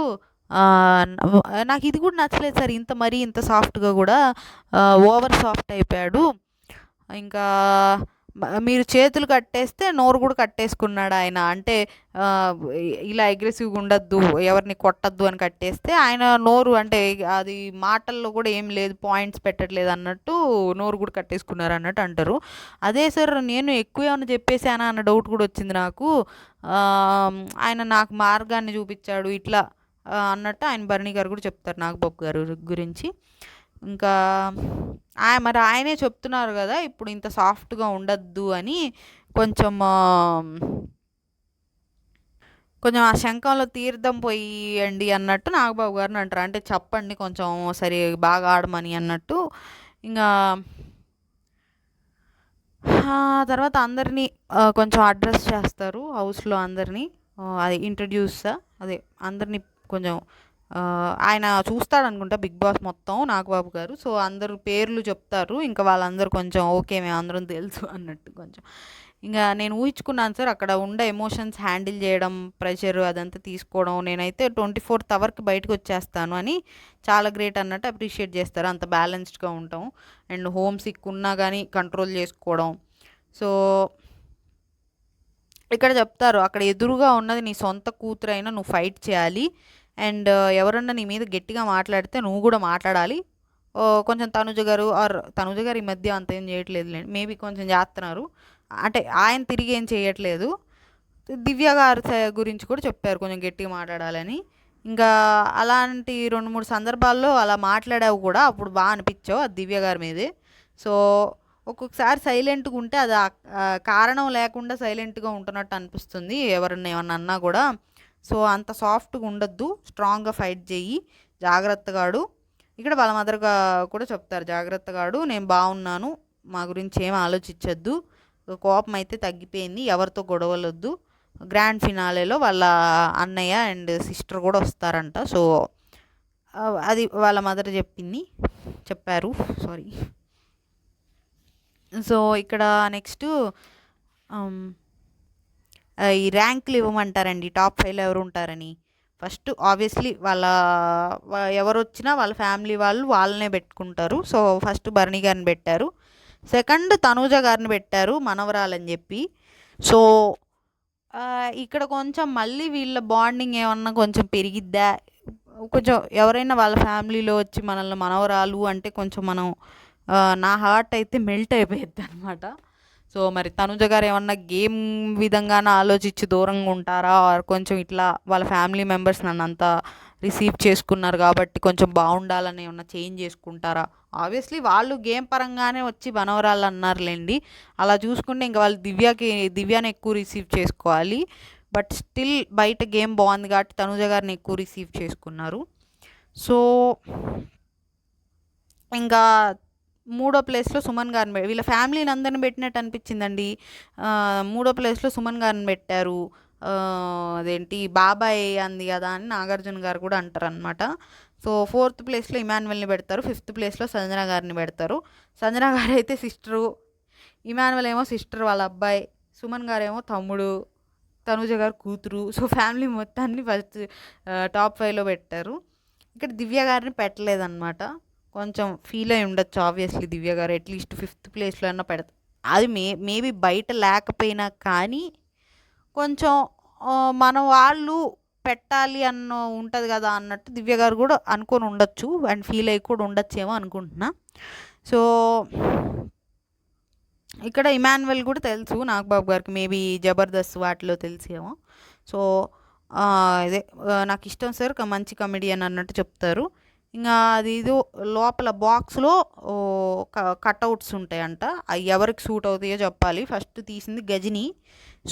నాకు ఇది కూడా నచ్చలేదు సార్, ఇంత సాఫ్ట్గా కూడా ఓవర్ సాఫ్ట్ అయిపోయాడు. ఇంకా మీరు చేతులు కట్టేస్తే నోరు కూడా కట్టేసుకున్నాడు ఆయన. అంటే ఇలా అగ్రెసివ్గా ఉండద్దు, ఎవరిని కొట్టద్దు అని కట్టేస్తే ఆయన నోరు, అంటే అది మాటల్లో కూడా ఏం లేదు, పాయింట్స్ పెట్టట్లేదు అన్నట్టు నోరు కూడా కట్టేసుకున్నారు అన్నట్టు అంటారు. అదే సార్ నేను ఎక్కువ ఏమైనా చెప్పేశానా అన్న డౌట్ కూడా వచ్చింది నాకు. ఆయన నాకు మార్గాన్ని చూపించాడు ఇట్లా అన్నట్టు ఆయన బర్నీ గారు కూడా చెప్తారు నాగబాబు గారు గురించి. ఇంకా మరి ఆయనే చెప్తున్నారు కదా ఇప్పుడు ఇంత సాఫ్ట్గా ఉండద్దు అని, కొంచెం ఆ శంఖంలో తీర్థం పోయండి అన్నట్టు నాగబాబు గారిని అంటారు. అంటే చెప్పండి కొంచెం సరే బాగా ఆడమని అన్నట్టు. ఇంకా తర్వాత అందరినీ కొంచెం అడ్రస్ చేస్తారు హౌస్లో అందరినీ, అది ఇంట్రడ్యూస్, అదే అందరినీ కొంచెం ఆయన చూస్తాడనుకుంటా బిగ్ బాస్ మొత్తం నాగబాబు గారు. సో అందరు పేర్లు చెప్తారు. ఇంకా వాళ్ళందరూ కొంచెం ఓకే మేము అందరం తెలుసు అన్నట్టు కొంచెం. ఇంకా నేను ఊహించుకున్నాను సార్ అక్కడ ఉండే ఎమోషన్స్ హ్యాండిల్ చేయడం, ప్రెషర్ అదంతా తీసుకోవడం. నేనైతే 24th అవర్కి బయటకు వచ్చేస్తాను అని, చాలా గ్రేట్ అన్నట్టు అప్రిషియేట్ చేస్తారు. అంత బ్యాలెన్స్డ్గా ఉంటాం అండ్ హోమ్ సిక్ ఉన్నా కానీ కంట్రోల్ చేసుకోవడం. సో ఇక్కడ చెప్తారు అక్కడ ఎదురుగా ఉన్నది నీ సొంత కూతురైనా నువ్వు ఫైట్ చేయాలి. అండ్ ఎవరన్నా నీ మీద గట్టిగా మాట్లాడితే నువ్వు కూడా మాట్లాడాలి. కొంచెం తనుజ గారు ఈ మధ్య అంత ఏం చేయట్లేదులేండి, మేబీ కొంచెం చేస్తున్నారు, అంటే ఆయన తిరిగి ఏం చేయట్లేదు. దివ్య గారి గురించి కూడా చెప్పారు కొంచెం గట్టిగా మాట్లాడాలని. ఇంకా అలాంటి 2-3 సందర్భాల్లో అలా మాట్లాడావు కూడా, అప్పుడు బాగా అనిపించావు అది దివ్య గారి మీదే. సో ఒక్కొక్కసారి సైలెంట్గా ఉంటే అది కారణం లేకుండా సైలెంట్గా ఉంటున్నట్టు అనిపిస్తుంది ఎవరన్నా ఏమన్నా అన్నా కూడా. సో అంత సాఫ్ట్గా ఉండద్దు, స్ట్రాంగ్గా ఫైట్ చెయ్యి, జాగ్రత్తగాడు. ఇక్కడ వాళ్ళ మదర్గా కూడా చెప్తారు, జాగ్రత్తగాడు, నేను బాగున్నాను, మా గురించి ఏం ఆలోచించద్దు, కోపం అయితే తగ్గిపోయింది, ఎవరితో గొడవలొద్దు. గ్రాండ్ ఫినాలేలో వాళ్ళ అన్నయ్య అండ్ సిస్టర్ కూడా వస్తారంట. సో అది వాళ్ళ మదర్ చెప్పారు. సో ఇక్కడ నెక్స్ట్ ఈ ర్యాంకులు ఇవ్వమంటారండి, టాప్ 5లో ఎవరు ఉంటారని. ఫస్ట్ ఆబ్వియస్లీ ఎవరు వచ్చినా వాళ్ళ ఫ్యామిలీ వాళ్ళనే పెట్టుకుంటారు. సో ఫస్ట్ బర్నీ గారిని పెట్టారు, సెకండ్ తనూజ గారిని పెట్టారు మనవరాలని చెప్పి. సో ఇక్కడ కొంచెం మళ్ళీ వీళ్ళ బాండింగ్ ఏమన్నా కొంచెం పెరిగిద్దా, కొంచెం ఎవరైనా వాళ్ళ ఫ్యామిలీలో వచ్చి మనల్ని మనవరాలు అంటే కొంచెం మనం నా హార్ట్ అయితే మెల్ట్ అయిపోయిద్ది అనమాట. సో మరి తనుజ గారు ఏమన్నా గేమ్ విధంగానే ఆలోచించి దూరంగా ఉంటారా, ఆర్ కొంచెం ఇట్లా వాళ్ళ ఫ్యామిలీ మెంబర్స్ నన్ను అంతా రిసీవ్ చేసుకున్నారు కాబట్టి కొంచెం బాగుండాలని ఏమన్నా చేంజ్ చేసుకుంటారా? ఆబ్వియస్లీ వాళ్ళు గేమ్ పరంగానే వచ్చి మనవరాళ్ళు అన్నారులేండి. అలా చూసుకుంటే ఇంకా వాళ్ళు దివ్యాని ఎక్కువ రిసీవ్ చేసుకోవాలి. బట్ స్టిల్ బయట గేమ్ బాగుంది కాబట్టి తనుజ గారిని ఎక్కువ రిసీవ్ చేసుకున్నారు. సో ఇంకా మూడో ప్లేస్లో సుమన్ గారిని వీళ్ళ ఫ్యామిలీని అందరిని పెట్టినట్టు అనిపించిందండి. మూడో ప్లేస్లో సుమన్ గారిని పెట్టారు. అదేంటి బాబాయ్ అంది కదా అని నాగార్జున గారు కూడా అంటారనమాట. సో ఫోర్త్ ప్లేస్లో ఇమాన్యువల్ని పెడతారు. ఫిఫ్త్ ప్లేస్లో సంజన గారిని పెడతారు. సంజన గారు అయితే సిస్టరు, ఇమాన్యువల్ ఏమో సిస్టర్ వాళ్ళ అబ్బాయి, సుమన్ గారేమో తమ్ముడు, తనుజ గారు కూతురు. సో ఫ్యామిలీ మొత్తాన్ని ఫస్ట్ టాప్ 5లో పెట్టారు. ఇక్కడ దివ్య గారిని పెట్టలేదన్నమాట. కొంచెం ఫీల్ అయి ఉండొచ్చు ఆబ్వియస్లీ దివ్య గారు అట్లీస్ట్ ఫిఫ్త్ ప్లేస్లో అన్నా పెడతారు. అది మేబీ బయట లేకపోయినా కానీ కొంచెం మన వాళ్ళు పెట్టాలి అన్న ఉంటుంది కదా అన్నట్టు దివ్య గారు కూడా అనుకొని ఉండొచ్చు అండ్ ఫీల్ అయ్యి కూడా ఉండొచ్చేమో అనుకుంటున్నా. సో ఇక్కడ ఇమాన్యువల్ కూడా తెలుసు నాగబాబు గారికి, మేబీ జబర్దస్త్ వాటిలో తెలిసేమో. సో ఇదే నాకు ఇష్టం సార్, మంచి కమెడియన్ అన్నట్టు చెప్తారు. ఇంకా అది ఇది లోపల బాక్స్లో కట్అవుట్స్ ఉంటాయంట. అవి ఎవరికి సూట్ అవుతాయో చెప్పాలి. ఫస్ట్ తీసింది గజని,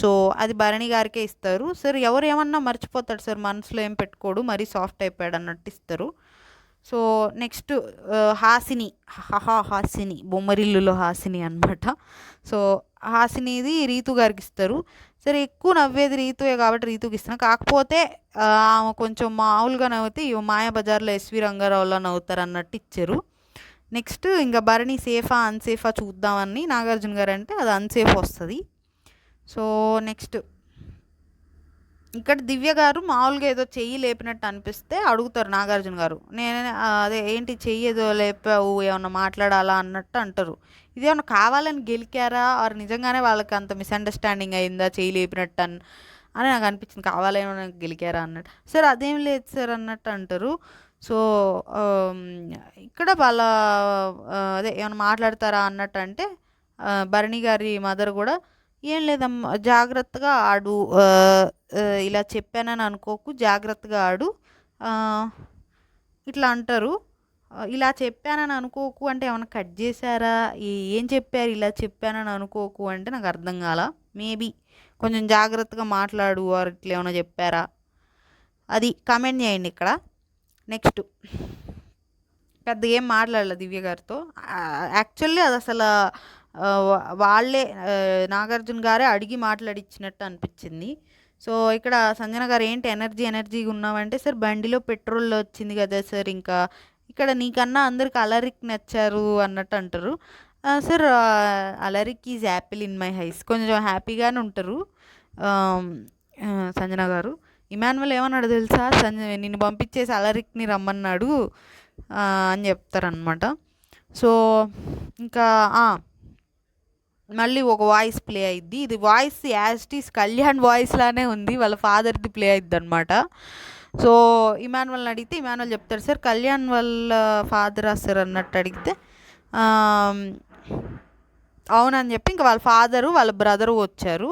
సో అది భరణి గారికే ఇస్తారు. సార్ ఎవరు ఏమన్నా మర్చిపోతాడు సార్, మనసులో ఏం పెట్టుకోడు, మరీ సాఫ్ట్ అయిపోయాడు అన్నట్టు ఇస్తారు. సో నెక్స్ట్ హాసిని, హాసిని బొమ్మరిల్లులో హాసిని అనమాట. సో హాసినిది రీతు గారికి ఇస్తారు. సరే ఎక్కువ నవ్వేది రీతుయే కాబట్టి రీతుకి ఇస్తాను. కాకపోతే ఆమె కొంచెం మామూలుగా నవ్వుతే మాయాబజార్లో ఎస్వి రంగారావులో నవ్వుతారు అన్నట్టు ఇచ్చారు. నెక్స్ట్ ఇంకా భరణి సేఫా అన్సేఫా చూద్దామని నాగార్జున గారు అంటే అది అన్సేఫ్ వస్తుంది. సో నెక్స్ట్ ఇక్కడ దివ్య గారు మామూలుగా ఏదో చెయ్యి లేపినట్టు అనిపిస్తే అడుగుతారు నాగార్జున గారు, నేనే అదే ఏంటి చెయ్యి ఏదో లేపావు ఏమన్నా మాట్లాడాలా అన్నట్టు అంటారు. ఇదేమన్నా కావాలని గెలికారా ఆర్ నిజంగానే వాళ్ళకి అంత మిస్అండర్స్టాండింగ్ అయిందా చెయ్యి లేపినట్టు అని నాకు అనిపించింది, కావాలేమన్నా గెలికారా అన్నట్టు. సార్ అదేం లేదు సార్ అన్నట్టు అంటారు. సో ఇక్కడ వాళ్ళ అదే ఏమైనా మాట్లాడతారా అన్నట్టు అంటే భరణి గారి మదర్ కూడా ఏం లేదమ్మా జాగ్రత్తగా ఆడు, ఇలా చెప్పానని అనుకోకు, జాగ్రత్తగా ఆడు ఇట్లా అంటారు. ఇలా చెప్పానని అనుకోకు అంటే ఏమైనా కట్ చేశారా, ఏం చెప్పారు ఇలా చెప్పానని అనుకోకు అంటే నాకు అర్థం కాల. మేబీ కొంచెం జాగ్రత్తగా మాట్లాడు ఆర్ ఇట్లా ఏమైనా చెప్పారా, అది కామెంట్ చేయండి ఇక్కడ. నెక్స్ట్ పెద్దగా ఏం మాట్లాడలేదు దివ్య గారితో. యాక్చువల్లీ అది అసలు వాళ్ళే నాగార్జున గారే అడిగి మాట్లాడిచ్చినట్టు అనిపించింది. సో ఇక్కడ సంజన గారు ఏంటి ఎనర్జీగా ఉన్నామంటే, సార్ బండిలో పెట్రోల్ వచ్చింది కదా సార్, ఇంకా ఇక్కడ నీకన్నా అందరికి అలరిక్ నచ్చారు అన్నట్టు అంటారు. Sir Alaric is apple in my eyes, కొంచెం హ్యాపీగానే ఉంటారు సంజన గారు. ఇమాన్యువల్ ఏమన్నాడు తెలుసా, నిన్ను పంపించేసి అలరిక్ని రమ్మన్నాడు అని చెప్తారనమాట. సో ఇంకా మళ్ళీ ఒక వాయిస్ ప్లే అయ్యిద్ది. ఇది వాయిస్ యాస్టీస్ కళ్యాణ్ వాయిస్ లానే ఉంది, వాళ్ళ ఫాదర్ది ప్లే అయ్యిద్ది అనమాట. సో ఇమాన్యువల్ని అడిగితే ఇమాన్యువల్ చెప్తారు, సార్ కళ్యాణ్ వాళ్ళ ఫాదరా సార్ అన్నట్టు అడిగితే అవునని చెప్పి ఇంకా వాళ్ళ ఫాదరు వాళ్ళ బ్రదరు వచ్చారు.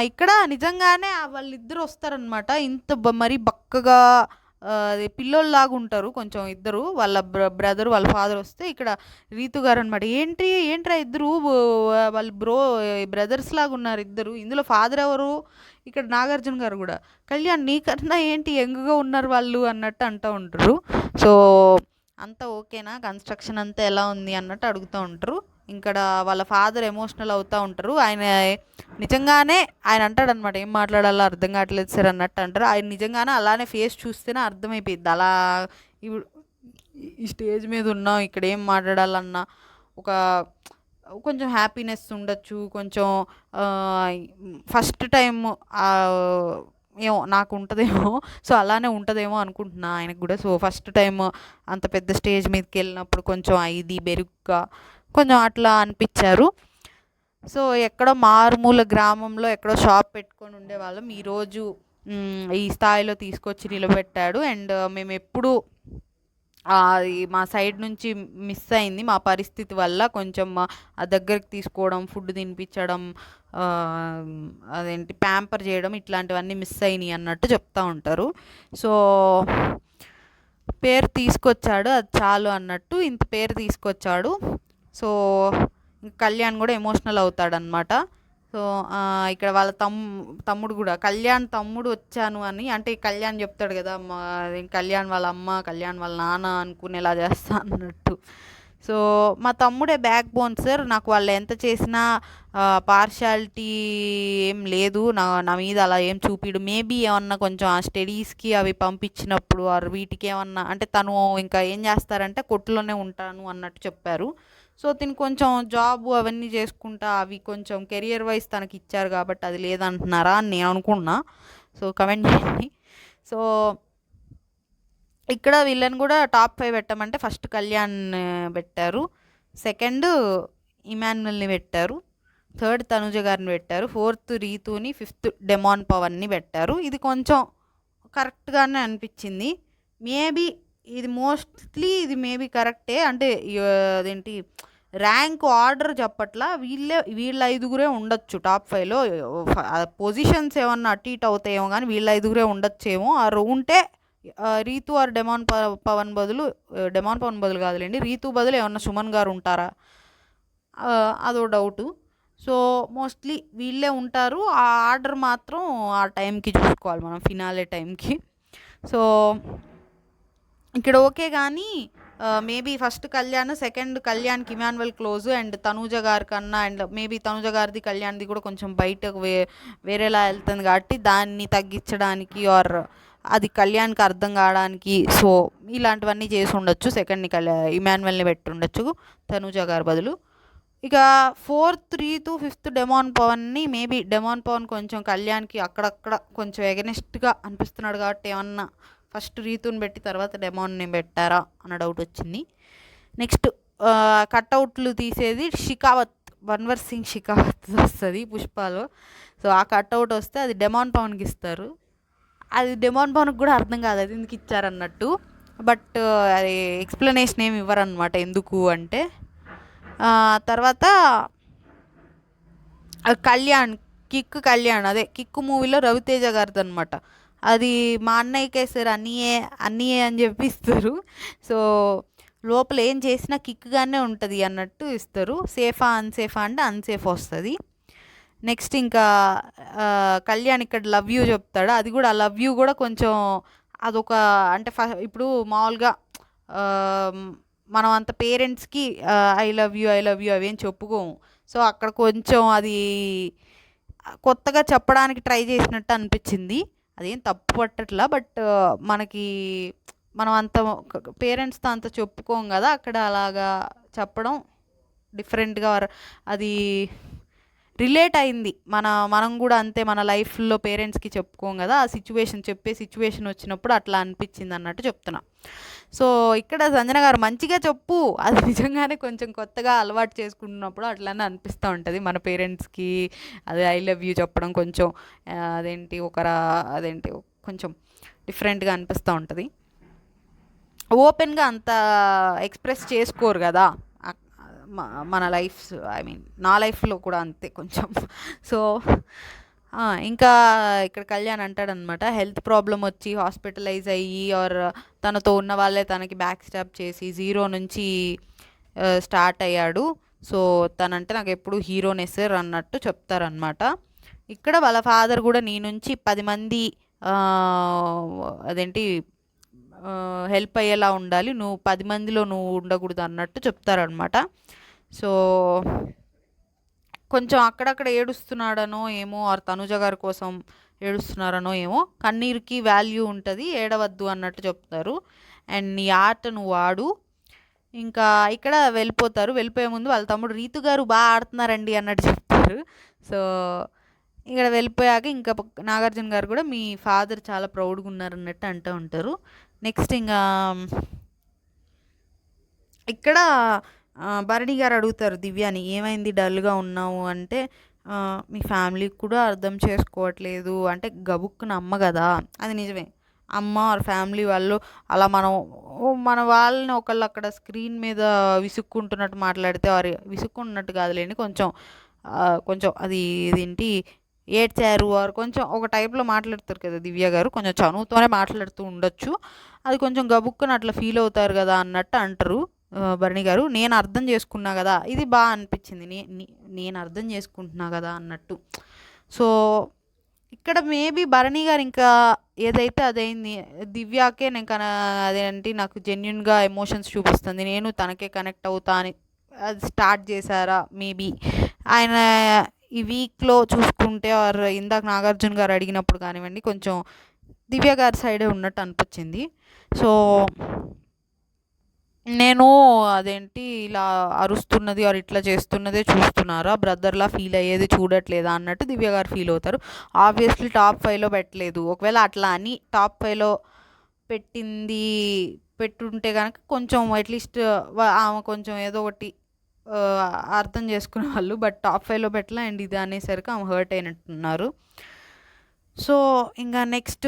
ఇక్కడ నిజంగానే వాళ్ళిద్దరు వస్తారనమాట. ఇంత మరీ బక్కగా పిల్లోల్లాగా ఉంటారు కొంచెం ఇద్దరు, వాళ్ళ బ్రదర్ వాళ్ళ ఫాదర్ వస్తే ఇక్కడ రీతు గారు అనమాట, ఏంట్రా ఇద్దరు వాళ్ళు బ్రదర్స్ లాగా ఉన్నారు ఇద్దరు, ఇందులో ఫాదర్ ఎవరు, ఇక్కడ నాగార్జున గారు కూడా కళ్యాణ్ నీకన్నా ఏంటి యంగ్గా ఉన్నారు వాళ్ళు అన్నట్టు అంటూ ఉంటారు. సో అంతా ఓకేనా, కన్స్ట్రక్షన్ అంతా ఎలా ఉంది అన్నట్టు అడుగుతూ ఉంటారు. ఇక్కడ వాళ్ళ ఫాదర్ ఎమోషనల్ అవుతూ ఉంటారు. ఆయన నిజంగానే ఆయన అంటాడు అనమాట, ఏం మాట్లాడాలో అర్థం కావట్లేదు సార్ అన్నట్టు అంటారు. ఆయన నిజంగానే అలానే ఫేస్ చూస్తేనే అర్థమైపోయింది, అలా ఇప్పుడు ఈ స్టేజ్ మీద ఉన్నాం, ఇక్కడ ఏం మాట్లాడాలన్నా ఒక కొంచెం హ్యాపీనెస్ ఉండొచ్చు, కొంచెం ఫస్ట్ టైం ఏమో నాకు ఉంటుందేమో, సో అలానే ఉంటుందేమో అనుకుంటున్నా ఆయనకు కూడా. సో ఫస్ట్ టైం అంత పెద్ద స్టేజ్ మీదకి వెళ్ళినప్పుడు కొంచెం ఇది బెరుగ్గా కొంచెం అట్లా అనిపించారు. సో ఎక్కడో మారుమూల గ్రామంలో ఎక్కడో షాప్ పెట్టుకొని ఉండేవాళ్ళం, ఈరోజు ఈ స్థాయిలో తీసుకొచ్చి నిలబెట్టాడు. అండ్ మేము ఎప్పుడు అది మా సైడ్ నుంచి మిస్ అయింది మా పరిస్థితి వల్ల. కొంచెం దగ్గరికి తీసుకోవడం, ఫుడ్ తినిపించడం, అదేంటి ప్యాంపర్ చేయడం, ఇట్లాంటివన్నీ మిస్ అయినాయి అన్నట్టు చెప్తా ఉంటారు. సో పేరు తీసుకొచ్చాడు, అది చాలు అన్నట్టు ఇంత పేరు తీసుకొచ్చాడు. సో కళ్యాణ్ కూడా ఎమోషనల్ అవుతాడనమాట. సో ఇక్కడ వాళ్ళ తమ్ముడు కూడా, కళ్యాణ్ తమ్ముడు వచ్చాను అని, అంటే కళ్యాణ్ చెప్తాడు కదా, కళ్యాణ్ వాళ్ళ అమ్మ, కళ్యాణ్ వాళ్ళ నాన్న అనుకునేలా చేస్తా అన్నట్టు. సో మా తమ్ముడే బ్యాక్ బోన్ సార్. నాకు వాళ్ళు ఎంత చేసినా పార్షాలిటీ ఏం లేదు నా మీద, అలా ఏం చూపిడు. మేబీ ఏమన్నా కొంచెం ఆ స్టడీస్కి అవి పంపించినప్పుడు వీటికి ఏమన్నా అంటే, తను ఇంకా ఏం చేస్తారంటే కొట్టులోనే ఉంటాను అన్నట్టు చెప్పారు. సో తిని కొంచెం జాబ్ అవన్నీ చేసుకుంటా, అవి కొంచెం కెరియర్ వైజ్ తనకి ఇచ్చారు కాబట్టి అది లేదంటున్నారా అని నేను అనుకున్నా. సో కమెంట్ చేయండి. సో ఇక్కడ వీళ్ళని కూడా టాప్ 5 పెట్టమంటే ఫస్ట్ కళ్యాణ్ పెట్టారు, సెకండ్ ఇమాన్యుల్ని పెట్టారు, థర్డ్ తనుజ గారిని పెట్టారు, ఫోర్త్ రీతుని, ఫిఫ్త్ డెమాన్ పవన్ని పెట్టారు. ఇది కొంచెం కరెక్ట్గానే అనిపించింది. మేబీ ఇది మేబీ కరెక్టే. అంటే అదేంటి ర్యాంక్ ఆర్డర్ చెప్పట్లా, వీళ్ళ 5గురే ఉండొచ్చు టాప్ 5లో. పొజిషన్స్ ఏమన్నా అటు ఇటు అవుతాయేమో కానీ వీళ్ళ 5గురే ఉండొచ్చేమో. ఉంటే రీతు ఆర్ డెమాన్ పవన్ బదులు కాదులేండి, రీతు బదులు ఏమన్నా సుమన్ గారు ఉంటారా, అదో డౌటు. సో మోస్ట్లీ వీళ్ళే ఉంటారు. ఆ ఆర్డర్ మాత్రం ఆ టైంకి చూసుకోవాలి మనం, ఫినాలే టైంకి. సో ఇక్కడ ఓకే, కానీ మేబీ ఫస్ట్ కళ్యాణ్, సెకండ్ కళ్యాణ్కి ఇమాన్యుల్ క్లోజ్, అండ్ తనూజ గారి కన్నా, అండ్ మేబీ తనూజ గారిది కళ్యాణ్ది కూడా కొంచెం బయటకు వేరేలా వెళ్తుంది కాబట్టి దాన్ని తగ్గించడానికి ఆర్ అది కళ్యాణ్కి అర్థం కావడానికి, సో ఇలాంటివన్నీ చేసి ఉండొచ్చు. సెకండ్ని ఇమాన్యుల్ని పెట్టి ఉండొచ్చు తనూజ గారి బదులు. ఇక ఫోర్త్ రీతు, ఫిఫ్త్ డెమాన్ పవన్ని, మేబీ డెమాన్ పవన్ కొంచెం కళ్యాణ్కి అక్కడక్కడ కొంచెం ఎగనెస్ట్గా అనిపిస్తున్నాడు కాబట్టి ఏమన్నా ఫస్ట్ రీతుని పెట్టి తర్వాత డెమాన్ని పెట్టారా అన్న డౌట్ వచ్చింది. నెక్స్ట్ కట్అవుట్లు తీసేది షికావత్, వన్వర్ సింగ్ షికావత్ వస్తుంది పుష్పలో. సో ఆ కట్అవుట్ వస్తే అది డెమాన్ పవన్కి ఇస్తారు. అది డెమాన్ పవన్కి కూడా అర్థం కాదు అది ఎందుకు ఇచ్చారన్నట్టు. బట్ అది ఎక్స్ప్లెనేషన్ ఏమి ఇవ్వరన్నమాట ఎందుకు అంటే. తర్వాత కళ్యాణ్ అదే కిక్ మూవీలో రవితేజ గారిది అనమాట. అది మా అన్నయ్యకే సార్, అన్నయ్యే అని చెప్పి ఇస్తారు. సో లోపల ఏం చేసినా కిక్గానే ఉంటుంది అన్నట్టు ఇస్తారు. సేఫా అన్సేఫా అంటే అన్సేఫ్ వస్తుంది. నెక్స్ట్ ఇంకా కళ్యాణ్ ఇక్కడ లవ్ యూ చెప్తాడు. అది కూడా లవ్ యూ కూడా కొంచెం అదొక అంటే ఇప్పుడు మామూలుగా మనం అంత పేరెంట్స్కి ఐ లవ్ యూ అవేం చెప్పుకోము. సో అక్కడ కొంచెం అది కొత్తగా చెప్పడానికి ట్రై చేసినట్టు అనిపించింది. అదేం తప్పు పట్టట్లా, బట్ మనం అంత పేరెంట్స్తో అంత చెప్పుకోం కదా, అక్కడ అలాగా చెప్పడం డిఫరెంట్గా అది రిలేట్ అయింది. మనం కూడా అంతే, మన లైఫ్లో పేరెంట్స్కి చెప్పుకోం కదా, ఆ చెప్పే సిచ్యువేషన్ వచ్చినప్పుడు అట్లా అనిపించింది అన్నట్టు చెప్తున్నా. సో ఇక్కడ సంజన గారు మంచిగా చెప్పు, అది నిజంగానే కొంచెం కొత్తగా అలవాటు చేసుకుంటున్నప్పుడు అట్లానే అనిపిస్తూ ఉంటుంది మన పేరెంట్స్కి. అదే ఐ లవ్ యూ చెప్పడం కొంచెం అదేంటి కొంచెం డిఫరెంట్గా అనిపిస్తూ ఉంటుంది. ఓపెన్గా అంత ఎక్స్ప్రెస్ చేసుకోరు కదా మన లైఫ్, నా లైఫ్లో కూడా అంతే కొంచెం. సో ఇంకా ఇక్కడ కళ్యాణ్ అంటాడనమాట, హెల్త్ ప్రాబ్లం వచ్చి హాస్పిటలైజ్ అయ్యి ఆర్ తనతో ఉన్న వాళ్ళే తనకి బ్యాక్ స్టాప్ చేసి 0 నుంచి స్టార్ట్ అయ్యాడు. సో తనంటే నాకు ఎప్పుడు హీరోనే సార్ అన్నట్టు చెప్తారనమాట. ఇక్కడ వాళ్ళ ఫాదర్ కూడా నీ నుంచి 10 మంది అదేంటి హెల్ప్ అయ్యేలా ఉండాలి, నువ్వు 10 మందిలో నువ్వు ఉండకూడదు అన్నట్టు చెప్తారనమాట. సో కొంచెం అక్కడక్కడ ఏడుస్తున్నాడనో ఏమో, ఆర్ తనుజ గారి కోసం ఏడుస్తున్నారనో ఏమో, కన్నీరుకి వాల్యూ ఉంటుంది, ఏడవద్దు అన్నట్టు చెప్తారు. అండ్ నీ ఆర్ట్ నువ్వు ఆడు. ఇంకా ఇక్కడ వెళ్ళిపోయే ముందు వాళ్ళ తమ్ముడు రీతు గారు బాగా ఆడుతున్నారండి అన్నట్టు చెప్తారు. సో ఇక్కడ వెళ్ళిపోయాక ఇంకా నాగార్జున గారు కూడా మీ ఫాదర్ చాలా ప్రౌడ్గా ఉన్నారన్నట్టు అంటూ ఉంటారు. నెక్స్ట్ ఇంకా ఇక్కడ భరణి గారు అడుగుతారు దివ్యాని, ఏమైంది డల్గా ఉన్నావు అంటే, మీ ఫ్యామిలీకి కూడా అర్థం చేసుకోవట్లేదు అంటే, గబుక్కున అమ్మ కదా, అది నిజమే, అమ్మ ఆర్ ఫ్యామిలీ వాళ్ళు అలా మన వాళ్ళని ఒకళ్ళు అక్కడ స్క్రీన్ మీద విసుక్కుంటున్నట్టు మాట్లాడితే ఆర్ విసుక్కుంటున్నట్టు కాదులేండి, కొంచెం అది ఇదేంటి ఏడ్చారు ఆర్ కొంచెం ఒక టైప్లో మాట్లాడతారు కదా దివ్య గారు, కొంచెం చనువుతోనే మాట్లాడుతూ ఉండొచ్చు, అది కొంచెం గబుక్కుని అట్లా ఫీల్ అవుతారు కదా అన్నట్టు అంటారు భరణి గారు. నేను అర్థం చేసుకున్నా కదా, ఇది బాగా అనిపించింది, నేను అర్థం చేసుకుంటున్నా కదా అన్నట్టు. సో ఇక్కడ మేబీ భరణి గారు ఇంకా ఏదైతే అదైంది, దివ్యాకే నేను అదేంటి నాకు జెన్యున్గా ఎమోషన్స్ చూపిస్తుంది, నేను తనకే కనెక్ట్ అవుతా అని అది స్టార్ట్ చేశారా మేబీ. ఆయన ఈ వీక్లో చూసుకుంటే ఆర్ ఇందాక నాగార్జున గారు అడిగినప్పుడు కానివ్వండి, కొంచెం దివ్య గారి సైడే ఉన్నట్టు అనిపించింది. సో నేను అదేంటి ఇలా అరుస్తున్నది ఆర్ ఇట్లా చేస్తున్నదే చూస్తున్నారా, బ్రదర్లా ఫీల్ అయ్యేది చూడట్లేదా అన్నట్టు దివ్య గారు ఫీల్ అవుతారు. ఆబ్వియస్లీ టాప్ 5లో పెట్టలేదు, ఒకవేళ అట్లా అని టాప్ 5లో పెట్టుంటే కనుక కొంచెం అట్లీస్ట్ ఆమె కొంచెం ఏదో ఒకటి అర్థం చేసుకునే వాళ్ళు. బట్ టాప్ 5లో పెట్టలే, అండ్ ఇది అనేసరికి ఆమె హర్ట్ అయినట్టున్నారు. సో ఇంకా నెక్స్ట్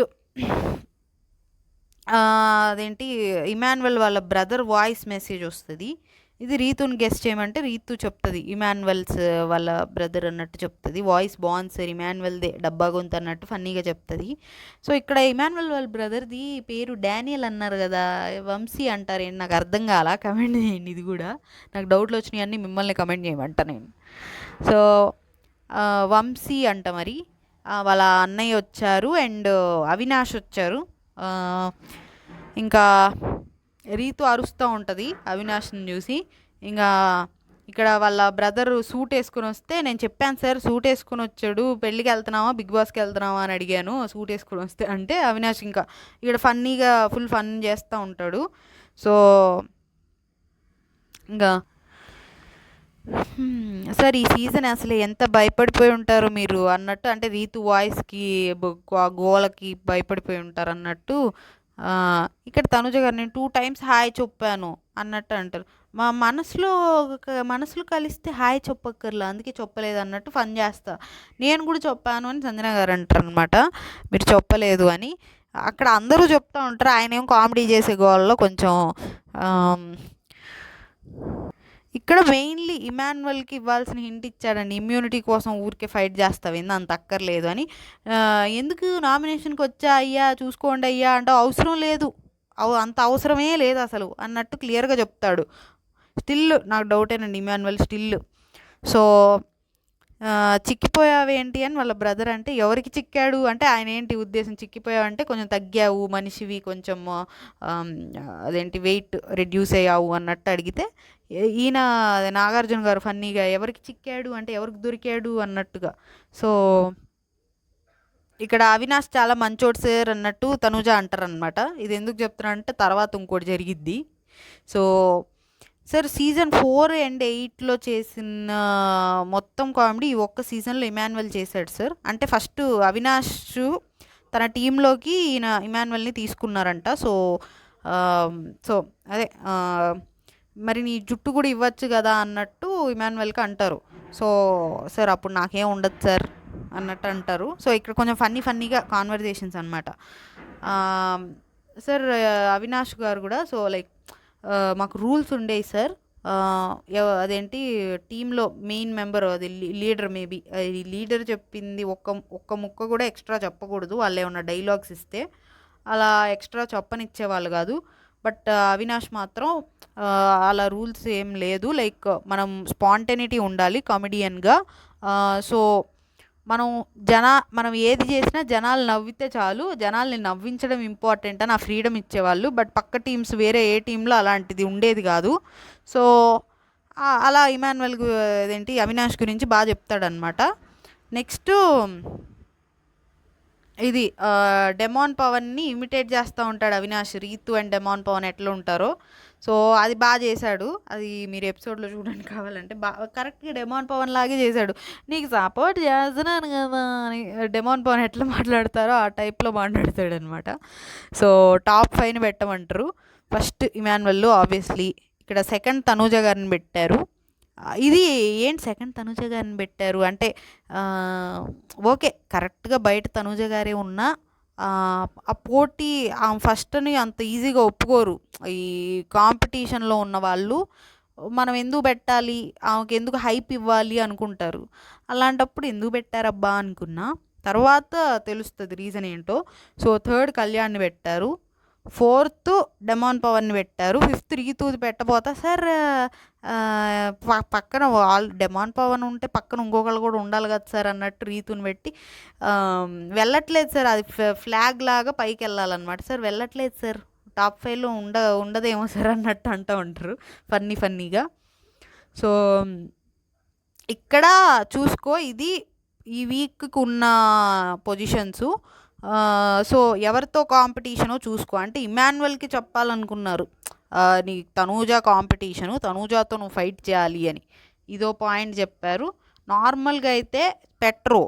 అదేంటి ఇమాన్యువల్ వాళ్ళ బ్రదర్ వాయిస్ మెసేజ్ వస్తుంది. ఇది రీతుని గెస్ట్ చేయమంటే రీతు చెప్తుంది ఇమాన్యువల్స్ వాళ్ళ బ్రదర్ అన్నట్టు చెప్తుంది. వాయిస్ బాగుంది సార్, ఇమాన్యువల్దే డబ్బా గొంతు అన్నట్టు ఫన్నీగా చెప్తుంది. సో ఇక్కడ ఇమాన్యువల్ వాళ్ళ బ్రదర్ది పేరు డానియల్ అన్నారు కదా, వంశీ అంటారు ఏంటి నాకు అర్థం కాలా, కమెంట్ చేయండి. ఇది కూడా నాకు డౌట్లు వచ్చినాయి అన్నీ మిమ్మల్ని కమెంట్ చేయమంట నేను. సో వంశీ అంట మరి, వాళ్ళ అన్నయ్య వచ్చారు అండ్ అవినాష్ వచ్చారు. ఇంకా రీతు అరుస్తూ ఉంటుంది అవినాష్ని చూసి. ఇంకా ఇక్కడ వాళ్ళ బ్రదర్ సూట్ వేసుకుని వస్తే నేను చెప్పాను సార్ సూట్ వేసుకుని వచ్చాడు, పెళ్ళికి వెళ్తున్నావా బిగ్ బాస్కి వెళ్తున్నావా అని అడిగాను, సూట్ వేసుకుని వస్తే అంటే అవినాష్ ఇంకా ఇక్కడ ఫన్నీగా ఫుల్ ఫన్ చేస్తూ ఉంటాడు. సో ఇంకా సార్ ఈ సీజన్ అసలు ఎంత భయపడిపోయి ఉంటారు మీరు అన్నట్టు, అంటే రీతు వాయిస్కి గోలకి భయపడిపోయి ఉంటారు అన్నట్టు. ఇక్కడ తనుజ గారు నేను 2 times హాయ్ చెప్పాను అన్నట్టు అంటారు. మా మనసులో కలిస్తే హాయ్ చెప్పక్కర్లా, అందుకే చెప్పలేదు అన్నట్టు ఫన్ చేస్తా. నేను కూడా చెప్పాను అని సంజన గారు అంటారు అనమాట, మీరు చెప్పలేదు అని. అక్కడ అందరూ చెప్తూ ఉంటారు, ఆయన ఏం కామెడీ చేసే గోల్లో కొంచెం. ఇక్కడ మెయిన్లీ ఇమాన్యువల్కి ఇవ్వాల్సిన హింట్ ఇచ్చాడండి, ఇమ్యూనిటీ కోసం ఊరికే ఫైట్ చేస్తావు ఏంది అంత అక్కర్లేదు అని. ఎందుకు నామినేషన్కి వచ్చా అయ్యా చూసుకోండి అయ్యా అంటే అవసరం లేదు, అంత అవసరమే లేదు అసలు అన్నట్టు క్లియర్గా చెప్తాడు. స్టిల్ నాకు డౌటేనండి ఇమాన్యువల్ స్టిల్. సో చిక్కిపోయావేంటి అని వాళ్ళ బ్రదర్ అంటే, ఎవరికి చిక్కాడు అంటే ఆయన ఏంటి ఉద్దేశం, చిక్కిపోయావు అంటే కొంచెం తగ్గావు మనిషివి, కొంచెం అదేంటి వెయిట్ రెడ్యూస్ అయ్యావు అన్నట్టు అడిగితే ఈయన నాగార్జున గారు ఫన్నీగా ఎవరికి చిక్కాడు అంటే ఎవరికి దొరికాడు అన్నట్టుగా. సో ఇక్కడ అవినాష్ చాలా మంచోడు సార్ అన్నట్టు తనుజ అంటారనమాట. ఇది ఎందుకు చెప్తున్నా అంటే తర్వాత ఇంకోటి జరిగిద్ది. సో సార్ సీజన్ 4 and 8లో చేసిన మొత్తం కామెడీ ఈ ఒక్క సీజన్లో ఇమాన్యువల్ చేశాడు సార్. అంటే ఫస్ట్ అవినాష్ తన టీంలోకి ఈయన ఇమాన్యువల్ని తీసుకున్నారంట. సో సో అదే మరి నీ జుట్టు కూడా ఇవ్వచ్చు కదా అన్నట్టు ఇమాన్యువల్కి అంటారు. సో సార్ అప్పుడు నాకేం ఉండదు సార్ అన్నట్టు అంటారు. సో ఇక్కడ కొంచెం ఫన్నీగా కాన్వర్జేషన్స్ అనమాట. సార్ అవినాష్ గారు కూడా సో లైక్ మాకు రూల్స్ ఉండేవి సార్, అదేంటి టీంలో మెయిన్ మెంబర్ అది లీడర్, మేబీ లీడర్ చెప్పింది ఒక్క ముక్క కూడా ఎక్స్ట్రా చెప్పకూడదు, వాళ్ళు ఏమన్నా డైలాగ్స్ ఇస్తే అలా ఎక్స్ట్రా చెప్పనిచ్చేవాళ్ళు కాదు. బట్ అవినాష్ మాత్రం అలా రూల్స్ ఏం లేదు, లైక్ మనం స్పాంటేనిటీ ఉండాలి కామెడియన్గా. సో మనం ఏది చేసినా జనాలు నవ్వితే చాలు, జనాల్ని నవ్వించడం ఇంపార్టెంట్ అని ఆ ఫ్రీడమ్ ఇచ్చేవాళ్ళు. బట్ పక్క టీమ్స్ వేరే ఏ టీంలో అలాంటిది ఉండేది కాదు. సో అలా ఇమాన్యువల్ అదేంటి అవినాష్ గురించి బాగా చెప్తాడనమాట. నెక్స్ట్ ఇది డెమాన్ పవన్ని ఇమిటేట్ చేస్తూ ఉంటాడు అవినాష్, రీతు అండ్ డెమాన్ పవన్ ఎట్లా ఉంటారో. సో అది బాగా చేశాడు, అది మీరు ఎపిసోడ్లో చూడండి కావాలంటే. కరెక్ట్గా డెమాన్ పవన్ లాగే చేశాడు, నీకు సపోర్ట్ చేస్తున్నాను కదా అని డెమాన్ పవన్ ఎట్లా మాట్లాడతారో ఆ టైప్లో మాట్లాడతాడు అనమాట. సో టాప్ 5ని పెట్టమంటారు. ఫస్ట్ ఇమాన్యువల్ ఆబ్వియస్లీ, ఇక్కడ సెకండ్ తనూజ గారిని పెట్టారు. ఇది ఏంటి సెకండ్ తనూజ గారిని పెట్టారు అంటే ఓకే కరెక్ట్గా బయట తనూజ గారే ఉన్నా ఆ పోటీ ఫస్ట్‌ని అంత ఈజీగా ఒప్పుకోరు. ఈ కాంపిటీషన్‌లో ఉన్నవాళ్ళు మనం ఎందుకు పెట్టాలి? ఆమెకెందుకు హైప్ ఇవ్వాలి అనుకుంటారు. అలాంటప్పుడు ఎందుకు పెట్టారబ్బా అనుకున్నా. తర్వాత తెలుస్తది రీజన్ ఏంటో. సో, థర్డ్ కళ్యాణ్‌ని పెట్టారు. ఫోర్త్ డెమాన్ పవన్‌ని పెట్టారు. ఫిఫ్త్ రీతూది పెట్టబోతే సార్ పక్కన డెమాన్ పవన్ ఉంటే పక్కన ఇంకొకళ్ళు కూడా ఉండాలి కదా సార్ అన్నట్టు రీతుని పెట్టి వెళ్ళట్లేదు సార్, అది ఫ్లాగ్ లాగా పైకి వెళ్ళాలన్నమాట సార్, వెళ్ళట్లేదు సార్, టాప్ 5లో ఉండదేమో సార్ అన్నట్టు అంటూ ఉంటారు ఫన్నీగా. సో ఇక్కడ చూసుకో, ఇది ఈ వీక్కి ఉన్న పొజిషన్స్. సో ఎవరితో కాంపిటీషనో చూసుకో. అంటే ఇమాన్యువల్కి చెప్పాలనుకున్నారు, నీ తనూజ కాంపిటీషను, తనూజాతో నువ్వు ఫైట్ చేయాలి అని, ఇదో పాయింట్ చెప్పారు. నార్మల్గా అయితే పెట్టరు,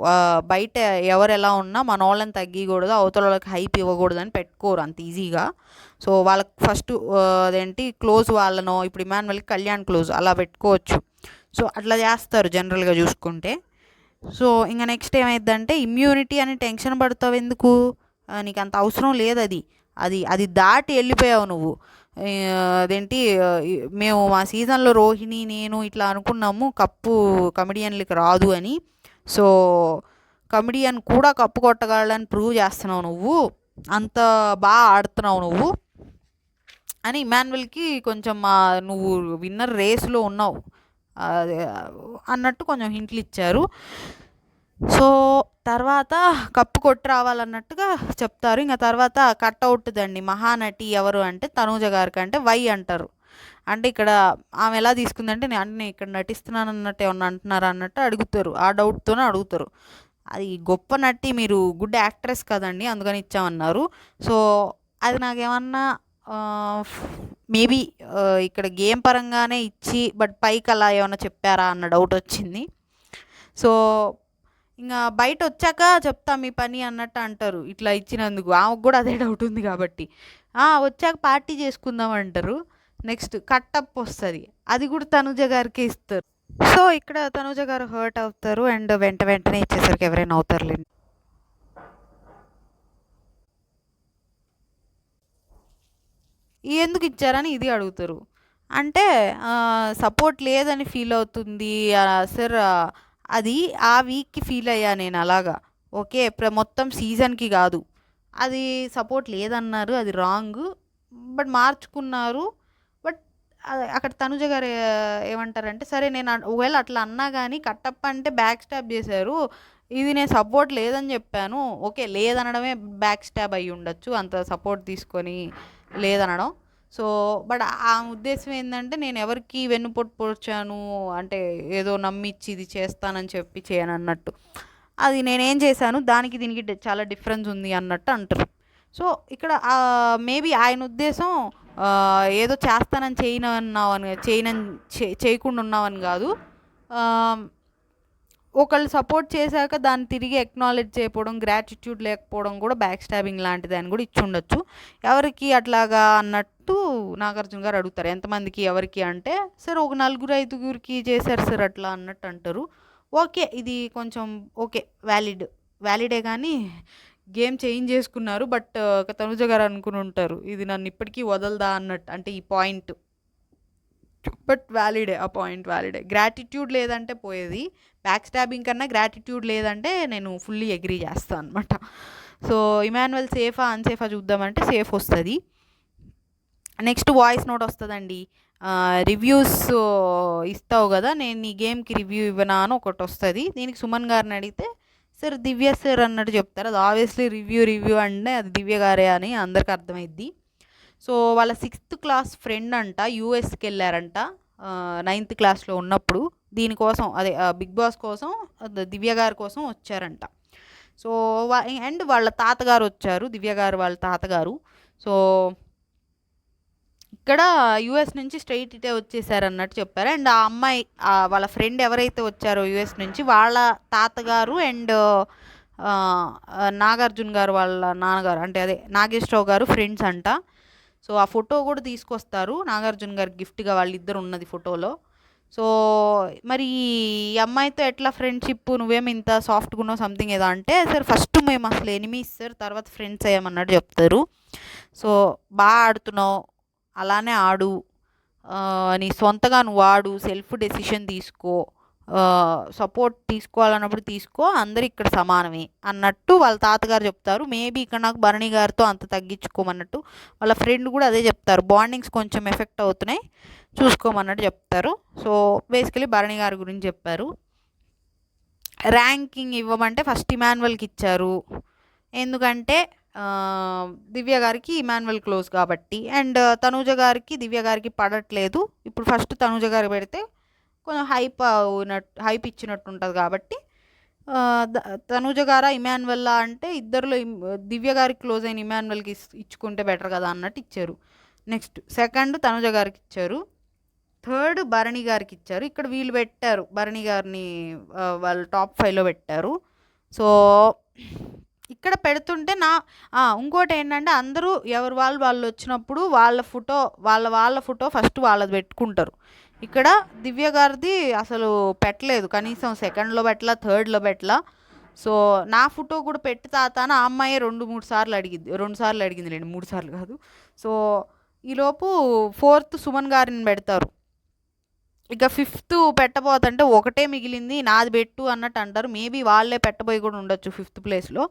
బయట ఎవరు ఎలా ఉన్నా మన వాళ్ళని తగ్గకూడదు, అవతల వాళ్ళకి హైప్ ఇవ్వకూడదు అని పెట్టుకోరు అంత ఈజీగా. సో వాళ్ళకి ఫస్ట్ అదేంటి క్లోజ్ వాళ్ళనో, ఇప్పుడు ఇమాన్యువల్కి కళ్యాణ్ క్లోజ్ అలా పెట్టుకోవచ్చు. సో అట్లా చేస్తారు జనరల్గా చూసుకుంటే. సో ఇంకా నెక్స్ట్ ఏమైందంటే ఇమ్యూనిటీ అని టెన్షన్ పడతావు ఎందుకు, నీకు అంత అవసరం లేదు. అది దాటి వెళ్ళిపోయావు నువ్వు. అదేంటి మేము మా సీజన్లో రోహిణి నేను ఇట్లా అనుకున్నాము కప్పు కమెడియన్లకి రాదు అని. సో కమెడియన్ కూడా కప్పు కొట్టగలని ప్రూవ్ చేస్తున్నావు నువ్వు, అంత బాగా ఆడుతున్నావు నువ్వు అని ఇమాన్యువల్కి కొంచెం నువ్వు విన్నర్ రేస్లో ఉన్నావు అన్నట్టు కొంచెం హింట్లు ఇచ్చారు. సో తర్వాత కప్పు కొట్టి రావాలన్నట్టుగా చెప్తారు. ఇంకా తర్వాత కట్అవుట్దండి మహానటి ఎవరు అంటే తనూజ గారికి అంటే వై అంటారు. అంటే ఇక్కడ ఆమె ఎలా తీసుకుందంటే నేను ఇక్కడ నటిస్తున్నాను అన్నట్టు ఏమన్నా అంటున్నారా అన్నట్టు అడుగుతారు, ఆ డౌట్తోనే అడుగుతారు. అది గొప్ప నటి, మీరు గుడ్ యాక్ట్రెస్ కదండి అందుకని ఇచ్చామన్నారు. సో అది నాకేమన్నా మేబీ ఇక్కడ గేమ్ పరంగానే ఇచ్చి బట్ పైకి అలా ఏమన్నా చెప్పారా అన్న డౌట్ వచ్చింది. సో ఇంకా బయట వచ్చాక చెప్తా మీ పని అన్నట్టు అంటారు ఇట్లా ఇచ్చినందుకు. ఆమెకు కూడా అదే డౌట్ ఉంది కాబట్టి వచ్చాక పార్టీ చేసుకుందాం అంటారు. నెక్స్ట్ కట్టప్ వస్తుంది, అది కూడా తనుజ గారికి ఇస్తారు. సో ఇక్కడ తనుజ గారు హర్ట్ అవుతారు అండ్ వెంటనే ఇచ్చేసరికి ఎవరైనా అవుతారులేండి. ఎందుకు ఇచ్చారని ఇది అడుగుతారు. అంటే సపోర్ట్ లేదని ఫీల్ అవుతుంది సార్, అది ఆ వీక్కి ఫీల్ అయ్యా నేను అలాగా. ఓకే మొత్తం సీజన్కి కాదు, అది సపోర్ట్ లేదన్నారు, అది రాంగ్, బట్ మార్చుకున్నారు. బట్ అక్కడ తనుజ గారు ఏమంటారంటే సరే నేను ఒకవేళ అట్లా అన్నా కానీ కట్టప్ప అంటే బ్యాక్ స్టాబ్ చేశారు, ఇది నేను సపోర్ట్ లేదని చెప్పాను. ఓకే లేదనడమే బ్యాక్ స్టాబ్ అయ్యి ఉండొచ్చు, అంత సపోర్ట్ తీసుకొని లేదనడం. సో బట్ ఆ ఉద్దేశం ఏంటంటే నేను ఎవరికి వెన్నుపోటు పొడిచాను అంటే ఏదో నమ్మిచ్చి ఇది చేస్తానని చెప్పి చేయను అన్నట్టు. అది నేనేం చేశాను దానికి దీనికి చాలా డిఫరెన్స్ ఉంది అన్నట్టు అంటారు. సో ఇక్కడ మేబీ ఆయన ఉద్దేశం ఏదో చేస్తానని చేయకుండా ఉన్నావని కాదు, ఒకళ్ళు సపోర్ట్ చేశాక దాన్ని తిరిగి ఎక్నాలెడ్జ్ చేయకపోవడం, గ్రాటిట్యూడ్ లేకపోవడం కూడా బ్యాక్ స్టాబింగ్ లాంటిది అని కూడా ఇచ్చి ఉండొచ్చు. ఎవరికి అట్లాగా అన్నట్టు నాగార్జున గారు అడుగుతారు, ఎంతమందికి ఎవరికి అంటే సార్ ఒక 4-5 చేశారు సార్ అట్లా అన్నట్టు అంటారు. ఓకే ఇది కొంచెం ఓకే వ్యాలిడే కానీ గేమ్ చేంజ్ చేసుకున్నారు. బట్ తనుజ గారు అనుకుని ఉంటారు ఇది నన్ను ఇప్పటికీ వదలదా అన్నట్టు, అంటే ఈ పాయింట్. బట్ వ్యాలిడే, ఆ పాయింట్ వ్యాలిడే. గ్రాటిట్యూడ్ లేదంటే పోయేది, బ్యాక్ స్టాబింగ్ కన్నా గ్రాటిట్యూడ్ లేదంటే నేను ఫుల్లీ అగ్రీ చేస్తాను అనమాట. సో ఇమాన్యువల్ సేఫా అన్సేఫా చూద్దామంటే సేఫ్ వస్తుంది. నెక్స్ట్ వాయిస్ నోట్ వస్తుందండి. రివ్యూస్ ఇస్తావు కదా, నేను నీ గేమ్కి రివ్యూ ఇవ్వనా అని ఒకటి వస్తుంది. దీనికి సుమన్ గారిని అడిగితే సార్ దివ్య సార్ అన్నట్టు చెప్తారు. అది ఆబ్వియస్లీ రివ్యూ అంటే అది దివ్య గారే అని అందరికి అర్థమైద్ది. సో వాళ్ళ 6th క్లాస్ ఫ్రెండ్ అంట యూఎస్కి వెళ్ళారంట 9th క్లాస్లో ఉన్నప్పుడు, దీనికోసం అదే బిగ్ బాస్ కోసం దివ్య గారి కోసం వచ్చారంట. సో అండ్ వాళ్ళ తాతగారు వచ్చారు, దివ్య గారు వాళ్ళ తాతగారు. సో ఇక్కడ యూఎస్ నుంచి స్ట్రైట్ ఇటే వచ్చేసారన్నట్టు చెప్పారు. అండ్ ఆ అమ్మాయి వాళ్ళ ఫ్రెండ్ ఎవరైతే వచ్చారో యూఎస్ నుంచి వాళ్ళ తాతగారు అండ్ నాగార్జున గారు వాళ్ళ నాన్నగారు అంటే అదే నాగేశ్వరరావు గారు ఫ్రెండ్స్ అంట. సో ఆ ఫోటో కూడా తీసుకొస్తారు నాగార్జున గారికి గిఫ్ట్గా, వాళ్ళిద్దరు ఉన్నది ఫోటోలో. సో మరి ఈ అమ్మాయితో ఎట్లా ఫ్రెండ్షిప్, నువ్వేమి ఇంత సాఫ్ట్గా ఉన్నావు సంథింగ్ ఏదో అంటే, సార్ ఫస్ట్ మేము అసలు ఎనిమీస్ సార్, తర్వాత ఫ్రెండ్స్ అయ్యామన్నట్టు చెప్తారు. సో బాగా ఆడుతున్నావు, అలానే ఆడు, నీ సొంతగా నువ్వు ఆడు, సెల్ఫ్ డెసిషన్ తీసుకో, సపోర్ట్ తీసుకోవాలన్నప్పుడు తీసుకో, అందరు ఇక్కడ సమానమే అన్నట్టు వాళ్ళ తాతగారు చెప్తారు. మేబీ ఇక్కడ నాకు భరణి గారితో అంత తగ్గించుకోమన్నట్టు వాళ్ళ ఫ్రెండ్ కూడా అదే చెప్తారు, బాండింగ్స్ కొంచెం ఎఫెక్ట్ అవుతున్నాయి, చూసుకోమన్నట్టు చెప్తారు. సో బేసికలీ భరణి గారి గురించి చెప్పారు. ర్యాంకింగ్ ఇవ్వమంటే ఫస్ట్ ఇమాన్యువల్కి ఇచ్చారు, ఎందుకంటే దివ్య గారికి ఇమాన్యువల్ క్లోజ్ కాబట్టి, అండ్ తనూజ గారికి దివ్య గారికి పడట్లేదు. ఇప్పుడు ఫస్ట్ తనూజ గారికి పెడితే కొంచెం హైప్ ఇచ్చినట్టు ఉంటుంది కాబట్టి తనూజ గారా ఇమాన్యువల్లా అంటే ఇద్దరిలో దివ్య గారికి క్లోజ్ అయిన ఇమాన్యువల్కి ఇచ్చుకుంటే బెటర్ కదా అన్నట్టు ఇచ్చారు. నెక్స్ట్ సెకండ్ తనూజ గారికి ఇచ్చారు, థర్డ్ భరణి గారికి ఇచ్చారు. ఇక్కడ వీళ్ళు పెట్టారు భరణి గారిని, వాళ్ళు టాప్ 5లో పెట్టారు. సో ఇక్కడ పెడుతుంటే ఇంకోటి ఏంటంటే, అందరూ ఎవరు వాళ్ళు వచ్చినప్పుడు వాళ్ళ ఫోటో ఫస్ట్ వాళ్ళది పెట్టుకుంటారు. ఇక్కడ దివ్య గారిది అసలు పెట్టలేదు, కనీసం సెకండ్లో పెట్టలా, థర్డ్లో పెట్టలా. సో నా ఫోటో కూడా పెట్టి తాతాను ఆ అమ్మాయి 2-3 సార్లు అడిగింది, 2 సార్లు అడిగింది లేండి, 3 సార్లు కాదు. సో ఈలోపు ఫోర్త్ సుమన్ గారిని పెడతారు. ఇక ఫిఫ్త్ పెట్టబోతుంటే ఒకటే మిగిలింది, నాది పెట్టు అన్నట్టు అంటారు. మేబీ వాళ్ళే పెట్టబోయి కూడా ఉండొచ్చు 5th ప్లేస్లో.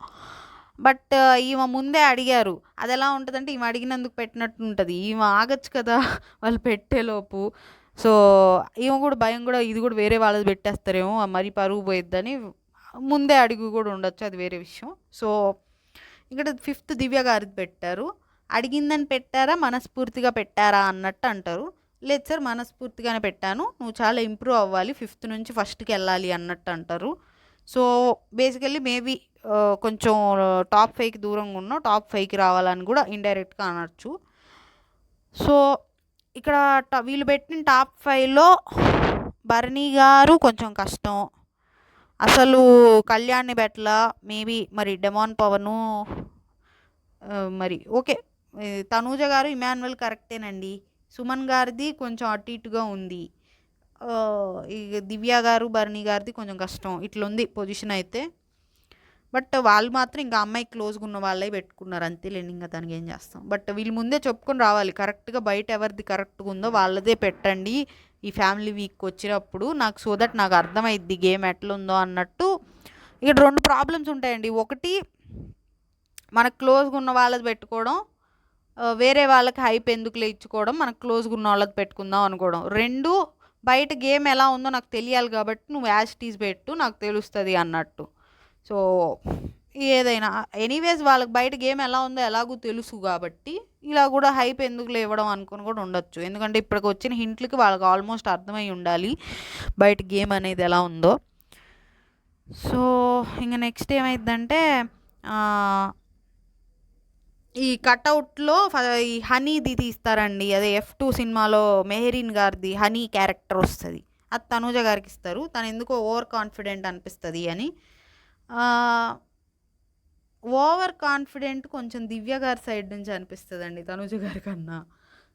బట్ ఈమె ముందే అడిగారు, అది ఎలా ఉంటుందంటే ఈమె అడిగినందుకు పెట్టినట్టు ఉంటుంది, ఈమె ఆగచ్చు కదా వాళ్ళు పెట్టేలోపు. సో ఈమె కూడా భయం కూడా, ఇది కూడా వేరే వాళ్ళది పెట్టేస్తారేమో మరి పరుగు పోయిద్దని ముందే అడిగి కూడా ఉండొచ్చు, అది వేరే విషయం. సో ఇక్కడ 5th దివ్య గారిది పెట్టారు. అడిగిందని పెట్టారా, మనస్ఫూర్తిగా పెట్టారా అన్నట్టు అంటారు. లేదు సార్ మనస్ఫూర్తిగానే పెట్టాను, నువ్వు చాలా ఇంప్రూవ్ అవ్వాలి, 5th నుంచి ఫస్ట్కి వెళ్ళాలి అన్నట్టు అంటారు. సో బేసికల్లీ మేబీ కొంచెం టాప్ 5కి దూరంగా ఉన్నావు, టాప్ 5కి రావాలని కూడా ఇండైరెక్ట్గా అనొచ్చు. సో ఇక్కడ వీళ్ళు పెట్టిన టాప్ 5లో భరణి గారు కొంచెం కష్టం, అసలు కళ్యాణ్ని పెట్టలా. మేబీ మరి డెమాన్ పవను, మరి ఓకే తనూజ గారు ఇమాన్యువల్ కరెక్టేనండి, సుమన్ గారిది కొంచెం అటు ఇటుగా ఉంది, ఇక దివ్య గారు భరణి గారిది కొంచెం కష్టం, ఇట్లా ఉంది పొజిషన్ అయితే. బట్ వాళ్ళు మాత్రం ఇంకా అమ్మాయి క్లోజ్గా ఉన్న వాళ్ళే పెట్టుకున్నారు, అంతేలేండి, ఇంకా దానికి ఏం చేస్తాం. బట్ వీళ్ళు ముందే చెప్పుకొని రావాలి, కరెక్ట్గా బయట ఎవరిది కరెక్ట్గా ఉందో వాళ్ళదే పెట్టండి ఈ ఫ్యామిలీ వీక్ వచ్చినప్పుడు, నాకు సో దట్ నాకు అర్థమైద్ది గేమ్ ఎట్లా ఉందో అన్నట్టు. ఇక్కడ 2 ప్రాబ్లమ్స్ ఉంటాయండి. ఒకటి, మనకు క్లోజ్గా ఉన్న వాళ్ళది పెట్టుకోవడం, వేరే వాళ్ళకి హైప్ ఎందుకులే ఇచ్చుకోవడం, మనకు క్లోజ్గా ఉన్న వాళ్ళది పెట్టుకుందాం అనుకోవడం. 2, బయట గేమ్ ఎలా ఉందో నాకు తెలియాలి కాబట్టి నువ్వు యాజ్ టీజ్ పెట్టు, నాకు తెలుస్తుంది అన్నట్టు. సో ఏదైనా ఎనీవేస్ వాళ్ళకి బయట గేమ్ ఎలా ఉందో ఎలాగూ తెలుసు కాబట్టి ఇలా కూడా హైప్ ఎందుకు ఇవ్వడం అనుకుని కూడా ఉండొచ్చు, ఎందుకంటే ఇప్పటికి వచ్చిన హింట్లకి వాళ్ళకి ఆల్మోస్ట్ అర్థమై ఉండాలి బయట గేమ్ అనేది ఎలా ఉందో. సో ఇంకా నెక్స్ట్ ఏమైందంటే, ఈ కట్అవుట్లో ఈ హనీది తీస్తారండి, అదే F2 సినిమాలో మెహరీన్ గారిది హనీ క్యారెక్టర్ వస్తుంది, అది తనూజ గారికి ఇస్తారు. తను ఎందుకో ఓవర్ కాన్ఫిడెంట్ అనిపిస్తుంది అని. ఓవర్ కాన్ఫిడెంట్ కొంచెం దివ్య గారి సైడ్ నుంచి అనిపిస్తుంది అండి తనూజ గారి కన్నా.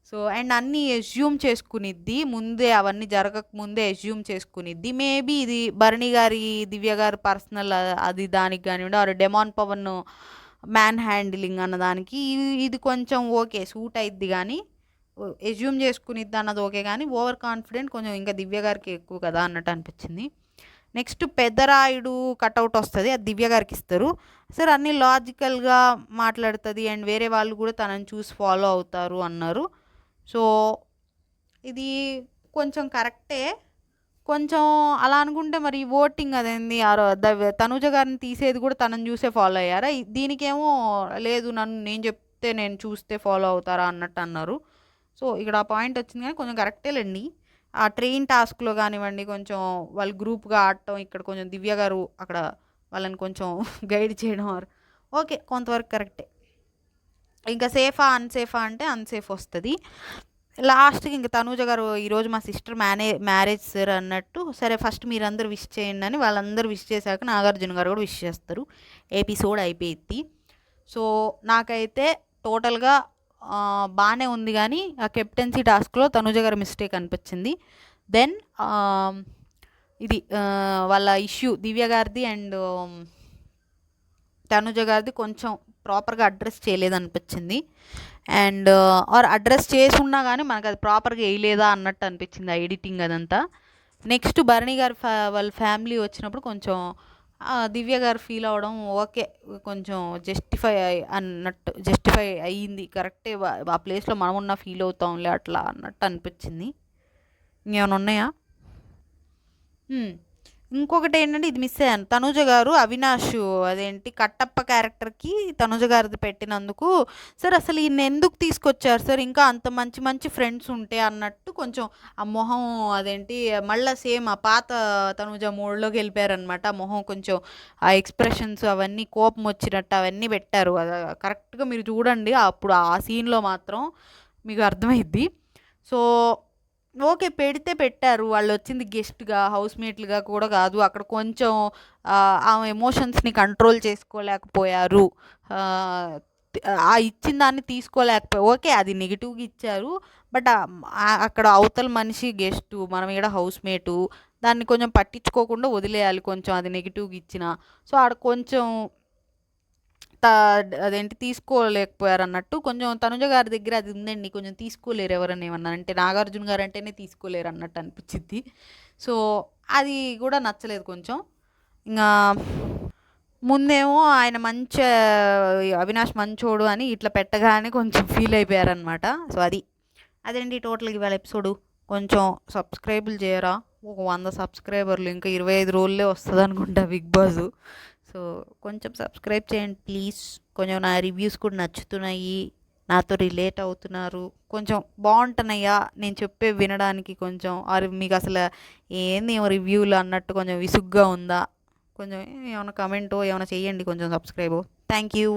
సో అండ్ అన్నీ ఎస్యూమ్ చేసుకునిద్ది, ముందే అవన్నీ జరగక ముందే ఎస్యూమ్ చేసుకునిద్ది. మేబీ ఇది భరణి గారి దివ్య గారి పర్సనల్ అది దానికి కానివ్వండి, or demon Pavan man handling అన్నదానికి ఇది కొంచెం ఓకే సూట్ అయిద్ది, కానీ ఎస్యూమ్ చేసుకునిద్ది అన్నది ఓకే, కానీ ఓవర్ కాన్ఫిడెంట్ కొంచెం ఇంకా దివ్య గారికి ఎక్కువ కదా అన్నట్టు అనిపించింది. నెక్స్ట్ పెద్దరాయుడు కట్అవుట్ వస్తుంది, అది దివ్య గారికి ఇస్తారు. సార్ అన్నీ లాజికల్గా మాట్లాడుతుంది అండ్ వేరే వాళ్ళు కూడా తనని చూసి ఫాలో అవుతారు అన్నారు. సో ఇది కొంచెం కరెక్టే, కొంచెం అలా అనుకుంటే మరి ఓటింగ్ అదేంది తనూజ గారిని తీసేది కూడా తనని చూసే ఫాలో అయ్యారా, దీనికేమో లేదు నేను చెప్తే నేను చూస్తే ఫాలో అవుతారా అన్నట్టు అన్నారు. సో ఇక్కడ ఆ పాయింట్ వచ్చింది, కానీ కొంచెం కరెక్టేలేండి. ఆ ట్రైన్ టాస్క్లో కానివ్వండి, కొంచెం వాళ్ళు గ్రూప్గా ఆడటం, ఇక్కడ కొంచెం దివ్య గారు అక్కడ వాళ్ళని కొంచెం గైడ్ చేయడం, ఓకే కొంతవరకు కరెక్టే. ఇంకా సేఫా అన్సేఫా అంటే అన్సేఫ్ వస్తుంది లాస్ట్కి. ఇంకా తనూజ గారు ఈరోజు మా సిస్టర్ మ్యారేజ్ సార్ అన్నట్టు, సరే ఫస్ట్ మీరందరూ విష్ చేయండి అని వాళ్ళందరూ విష్ చేశాక నాగార్జున గారు కూడా విష్ చేస్తారు, ఎపిసోడ్ అయిపోయింది. సో నాకైతే టోటల్గా బాగానే ఉంది, కానీ ఆ కెప్టెన్సీ టాస్క్లో తనూజ గారి మిస్టేక్ అనిపించింది. దెన్ ఇది వాళ్ళ ఇష్యూ దివ్య గారిది అండ్ తనుజ గారిది కొంచెం ప్రాపర్గా అడ్రస్ చేయలేదనిపించింది. అండ్ ఆర్ అడ్రస్ చేసి ఉన్నా కానీ మనకు అది ప్రాపర్గా వేయలేదా అన్నట్టు అనిపించింది ఆ ఎడిటింగ్ అదంతా. నెక్స్ట్ భరణి గారి వాళ్ళ ఫ్యామిలీ వచ్చినప్పుడు కొంచెం దివ్య గారు ఫీల్ అవ్వడం ఓకే, కొంచెం జస్టిఫై అయ్యింది, కరెక్టే, ఆ ప్లేస్లో మనం ఉన్న ఫీల్ అవుతాంలే అట్లా అన్నట్టు అనిపించింది. ఇంకేమైనా ఉన్నాయా? ఇంకొకటి ఏంటంటే ఇది మిస్ అయ్యాను, తనుజ గారు అవినాష్ అదేంటి కట్టప్ప క్యారెక్టర్కి తనుజ గారిది పెట్టినందుకు సార్ అసలు ఈయన ఎందుకు తీసుకొచ్చారు సార్, ఇంకా అంత మంచి మంచి ఫ్రెండ్స్ ఉంటే అన్నట్టు కొంచెం ఆ మొహం అదేంటి మళ్ళీ సేమ్ ఆ పాత తనుజ మోడ్లోకి వెళ్ళిపోయారనమాట. ఆ మొహం కొంచెం ఆ ఎక్స్ప్రెషన్స్ అవన్నీ కోపం వచ్చినట్టు అవన్నీ పెట్టారు. అది కరెక్ట్గా మీరు చూడండి అప్పుడు ఆ సీన్లో మాత్రం మీకు అర్థమైద్ది. సో ఓకే, పెడితే పెట్టారు, వాళ్ళు వచ్చింది గెస్ట్గా హౌస్మేట్లుగా కూడా కాదు. అక్కడ కొంచెం ఆమె ఎమోషన్స్ని కంట్రోల్ చేసుకోలేకపోయారు, ఆ ఇచ్చిన దాన్ని ఓకే అది నెగిటివ్గా ఇచ్చారు. బట్ అక్కడ అవతల మనిషి గెస్టు, మనం ఇక్కడ హౌస్మేటు, దాన్ని కొంచెం పట్టించుకోకుండా వదిలేయాలి కొంచెం అది నెగిటివ్గా ఇచ్చిన. సో ఆడ కొంచెం అదేంటి తీసుకోలేకపోయారు అన్నట్టు. కొంచెం తనుజ గారి దగ్గర అది ఉందండి, కొంచెం తీసుకోలేరు ఎవరన్నా ఏమన్నా అంటే, నాగార్జున గారు అంటేనే తీసుకోలేరు అన్నట్టు అనిపించింది. సో అది కూడా నచ్చలేదు కొంచెం. ఇంకా ముందేమో ఆయన మంచి అవినాష్ మంచోడు అని ఇట్లా పెట్టగానే కొంచెం ఫీల్ అయిపోయారనమాట. సో అదేంటి టోటల్గా ఇవాళ ఎపిసోడు. కొంచెం సబ్స్క్రైబులు చేయరా, ఒక 100 సబ్స్క్రైబర్లు ఇంకా 25 రోజులే వస్తుంది అనుకుంటా బిగ్ బాస్. సో కొంచెం సబ్స్క్రైబ్ చేయండి ప్లీజ్. కొంచెం నా రివ్యూస్ కూడా నచ్చుతున్నాయి, నాతో రిలేట్ అవుతున్నారు, కొంచెం బాగుంటున్నాయా నేను చెప్పే వినడానికి, కొంచెం మీకు అసలు ఏంది ఏమో రివ్యూలు అన్నట్టు కొంచెం విసుగ్గా ఉందా, కొంచెం ఏమైనా కమెంటో ఏమైనా చేయండి, కొంచెం సబ్స్క్రైబ్. Thank you.